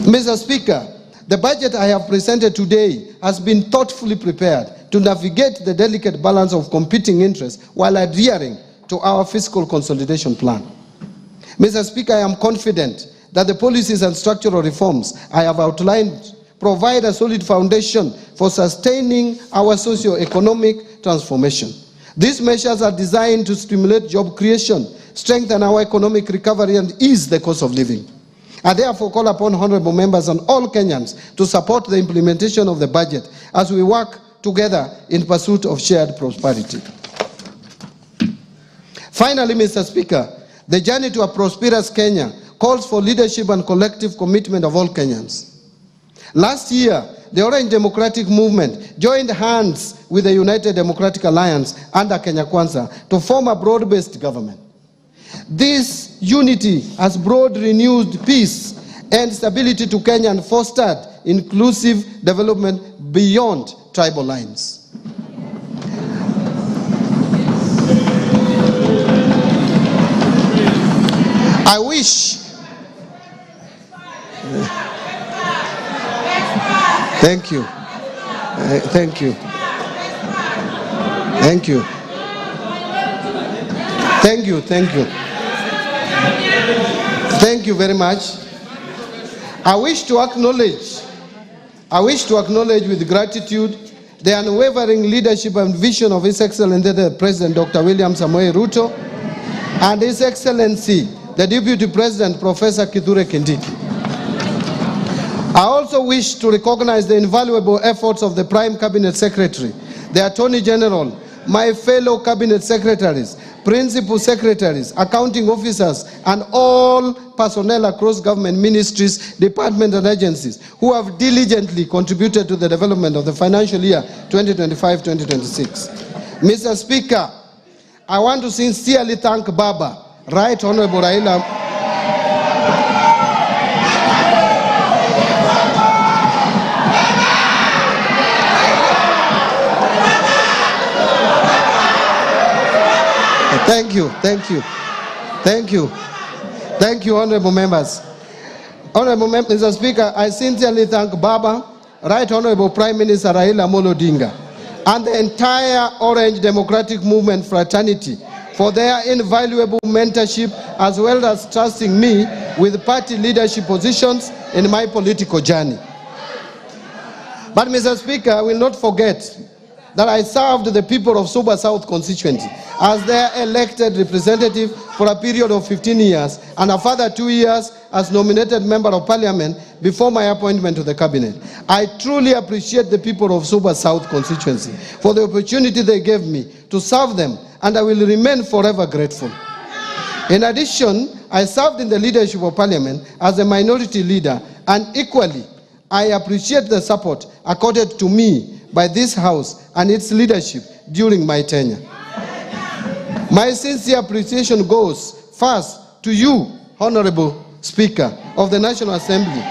Mr. Speaker, the budget I have presented today has been thoughtfully prepared to navigate the delicate balance of competing interests while adhering to our fiscal consolidation plan. Mr. Speaker, I am confident that the policies and structural reforms I have outlined provide a solid foundation for sustaining our socio-economic transformation. These measures are designed to stimulate job creation, strengthen our economic recovery, and ease the cost of living. I therefore call upon honorable members and all Kenyans to support the implementation of the budget as we work together in pursuit of shared prosperity. Finally, Mr. Speaker, the journey to a prosperous Kenya calls for leadership and collective commitment of all Kenyans. Last year, the Orange Democratic Movement joined hands with the United Democratic Alliance under Kenya Kwanza to form a broad-based government. This unity has brought renewed peace and stability to Kenya and fostered inclusive development beyond tribal lines. I wish. Thank you. Thank you. Thank you. Thank you. Thank you. Thank you very much. I wish to acknowledge with gratitude the unwavering leadership and vision of His Excellency the President Dr. William Ruto and His Excellency the Deputy President Professor Kithure Kindiki. I also wish to recognize the invaluable efforts of the Prime Cabinet Secretary, the Attorney General, my fellow Cabinet Secretaries, Principal Secretaries, Accounting Officers, and all personnel across government ministries, departments, and agencies who have diligently contributed to the development of the financial year 2025-2026. Mr. Speaker, I want to sincerely thank Baba, Right Honorable Raila. Thank you, thank you, thank you, thank you, honorable members. Honorable members, Mr. Speaker, I sincerely thank Baba, Right Honorable Prime Minister Raila Amolo Odinga, and the entire Orange Democratic Movement fraternity for their invaluable mentorship as well as trusting me with party leadership positions in my political journey. But Mr. Speaker, I will not forget that I served the people of Suba South constituency as their elected representative for a period of 15 years and a further 2 years as nominated member of parliament before my appointment to the cabinet. I truly appreciate the people of Suba South constituency for the opportunity they gave me to serve them, and I will remain forever grateful. In addition, I served in the leadership of parliament as a minority leader, and equally, I appreciate the support accorded to me by this House and its leadership during my tenure. My sincere appreciation goes first to you, Honorable Speaker of the National Assembly,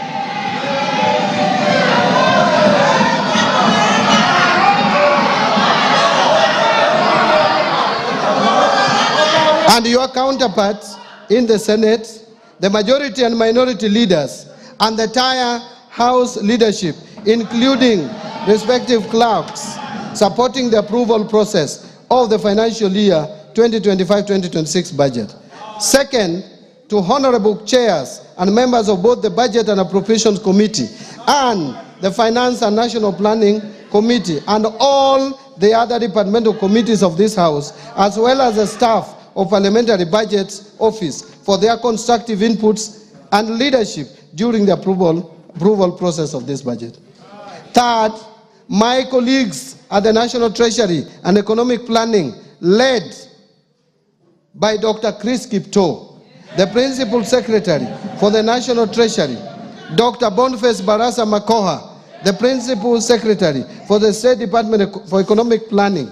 and your counterparts in the Senate, the majority and minority leaders, and the entire House leadership including respective clerks, supporting the approval process of the financial year 2025-2026 budget. Second, to honorable chairs and members of both the Budget and Appropriations Committee and the Finance and National Planning Committee and all the other departmental committees of this House, as well as the staff of Parliamentary Budget Office for their constructive inputs and leadership during the approval process of this budget. Third, my colleagues at the National Treasury and Economic Planning, led by Dr. Chris Kipto, the Principal Secretary for the National Treasury, Dr. Boniface Barasa Makoha, the Principal Secretary for the State Department for Economic Planning,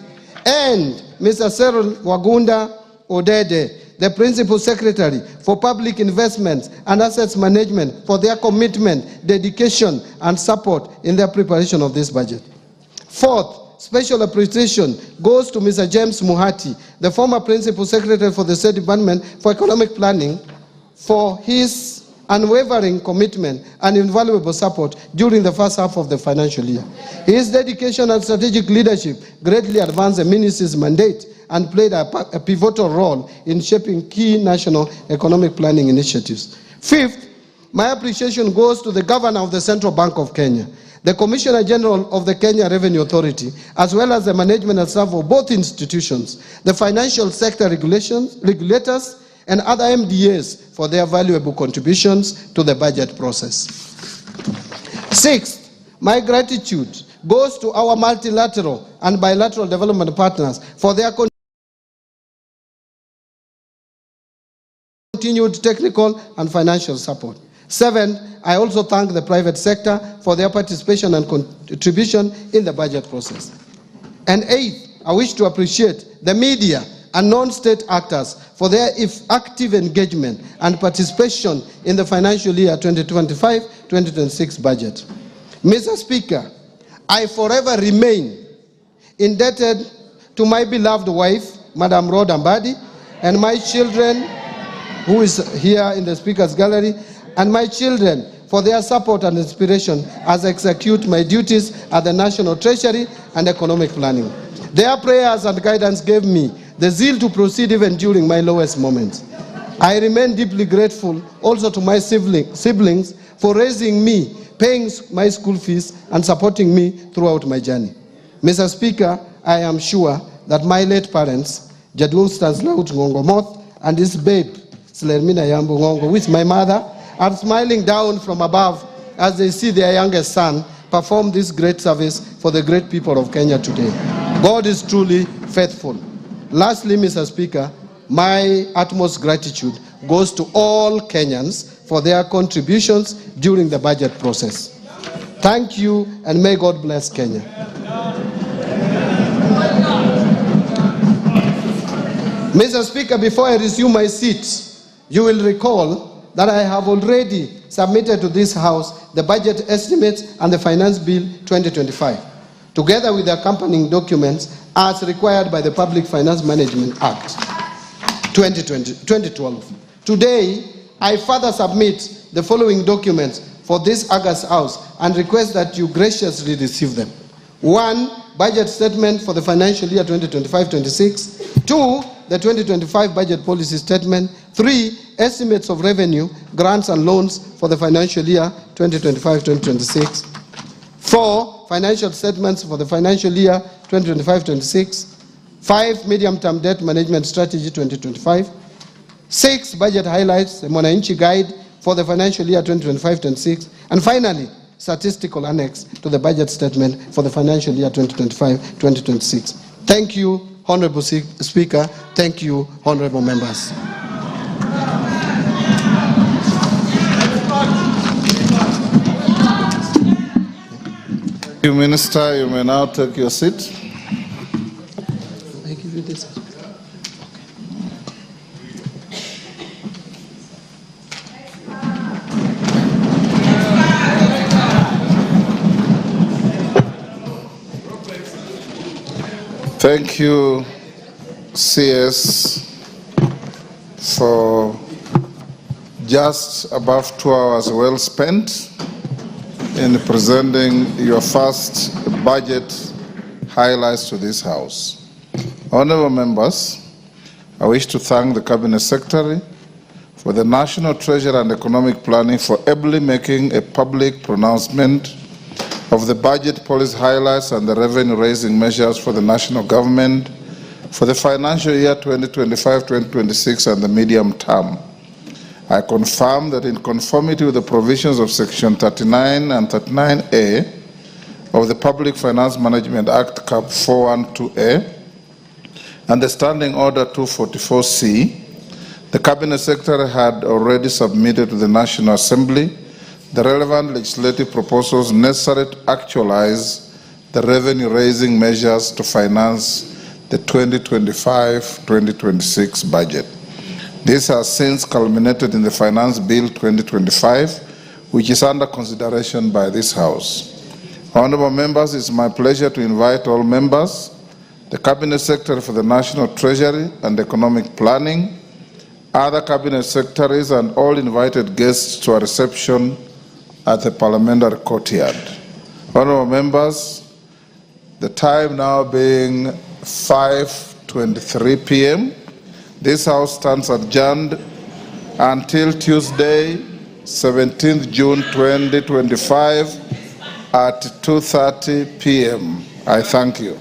and Mr. Cyril Wagunda Odede, the Principal Secretary for Public Investments and Assets Management, for their commitment, dedication, and support in the preparation of this budget. Fourth, special appreciation goes to Mr. James Muhati, the former Principal Secretary for the State Department for Economic Planning, for his unwavering commitment and invaluable support during the first half of the financial year. His dedication and strategic leadership greatly advanced the ministry's mandate and played a pivotal role in shaping key national economic planning initiatives. Fifth, my appreciation goes to the Governor of the Central Bank of Kenya, the Commissioner General of the Kenya Revenue Authority, as well as the management and staff of both institutions, the financial sector regulators, and other MDAs for their valuable contributions to the budget process. Sixth, my gratitude goes to our multilateral and bilateral development partners for their continued technical and financial support. Seventh, I also thank the private sector for their participation and contribution in the budget process. And eighth, I wish to appreciate the media and non-state actors for their active engagement and participation in the financial year 2025-2026 budget. Mr. Speaker, I forever remain indebted to my beloved wife, Madam Rhoda Mbadi, and my children, who is here in the Speaker's Gallery, and my children for their support and inspiration as I execute my duties at the National Treasury and Economic Planning. Their prayers and guidance gave me the zeal to proceed even during my lowest moments. I remain deeply grateful also to my siblings for raising me, paying my school fees, and supporting me throughout my journey. Mr. Speaker, I am sure that my late parents, Jadlu Stanislaus Ngongo Moth and his babe, Slermina Yambu Ngongo, with my mother, are smiling down from above as they see their youngest son perform this great service for the great people of Kenya today. God is truly faithful. Lastly, Mr. Speaker, my utmost gratitude goes to all Kenyans for their contributions during the budget process. Thank you, and may God bless Kenya. Mr. Speaker, before I resume my seat, you will recall that I have already submitted to this House the budget estimates and the Finance Bill 2025, together with the accompanying documents as required by the Public Finance Management Act 2012. Today, I further submit the following documents for this August House and request that you graciously receive them. 1. Budget statement for the financial year 2025-26. 2. The 2025 budget policy statement. 3. Estimates of revenue, grants and loans for the financial year 2025-2026. 4. Financial statements for the financial year 2025-26. 5. Medium-term debt management strategy 2025. 6. Budget highlights, the Mwananchi guide for the financial year 2025-26. And finally, statistical annex to the budget statement for the financial year 2025-2026. Thank you, Honorable Speaker. Thank you, honorable members. Thank you, Minister. You may now take your seat. I give you this. Thank you, CS, for just above 2 hours well spent. in presenting your first budget highlights to this House. Honorable members, I wish to thank the Cabinet Secretary for the National Treasury and Economic Planning for ably making a public pronouncement of the budget policy highlights and the revenue-raising measures for the national government for the financial year 2025-2026 and the medium term. I confirm that in conformity with the provisions of Section 39 and 39A of the Public Finance Management Act, Cap 412A, and the Standing Order 244C, the Cabinet Secretary had already submitted to the National Assembly the relevant legislative proposals necessary to actualize the revenue-raising measures to finance the 2025-2026 budget. This has since culminated in the Finance Bill 2025, which is under consideration by this House. Honorable members, it's my pleasure to invite all members, the Cabinet Secretary for the National Treasury and Economic Planning, other Cabinet Secretaries, and all invited guests to a reception at the Parliamentary Courtyard. Honorable members, the time now being 5:23 p.m., this House stands adjourned until Tuesday, 17th June 2025 at 2:30 p.m. I thank you.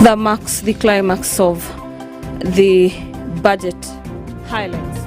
That marks the climax of the budget highlights.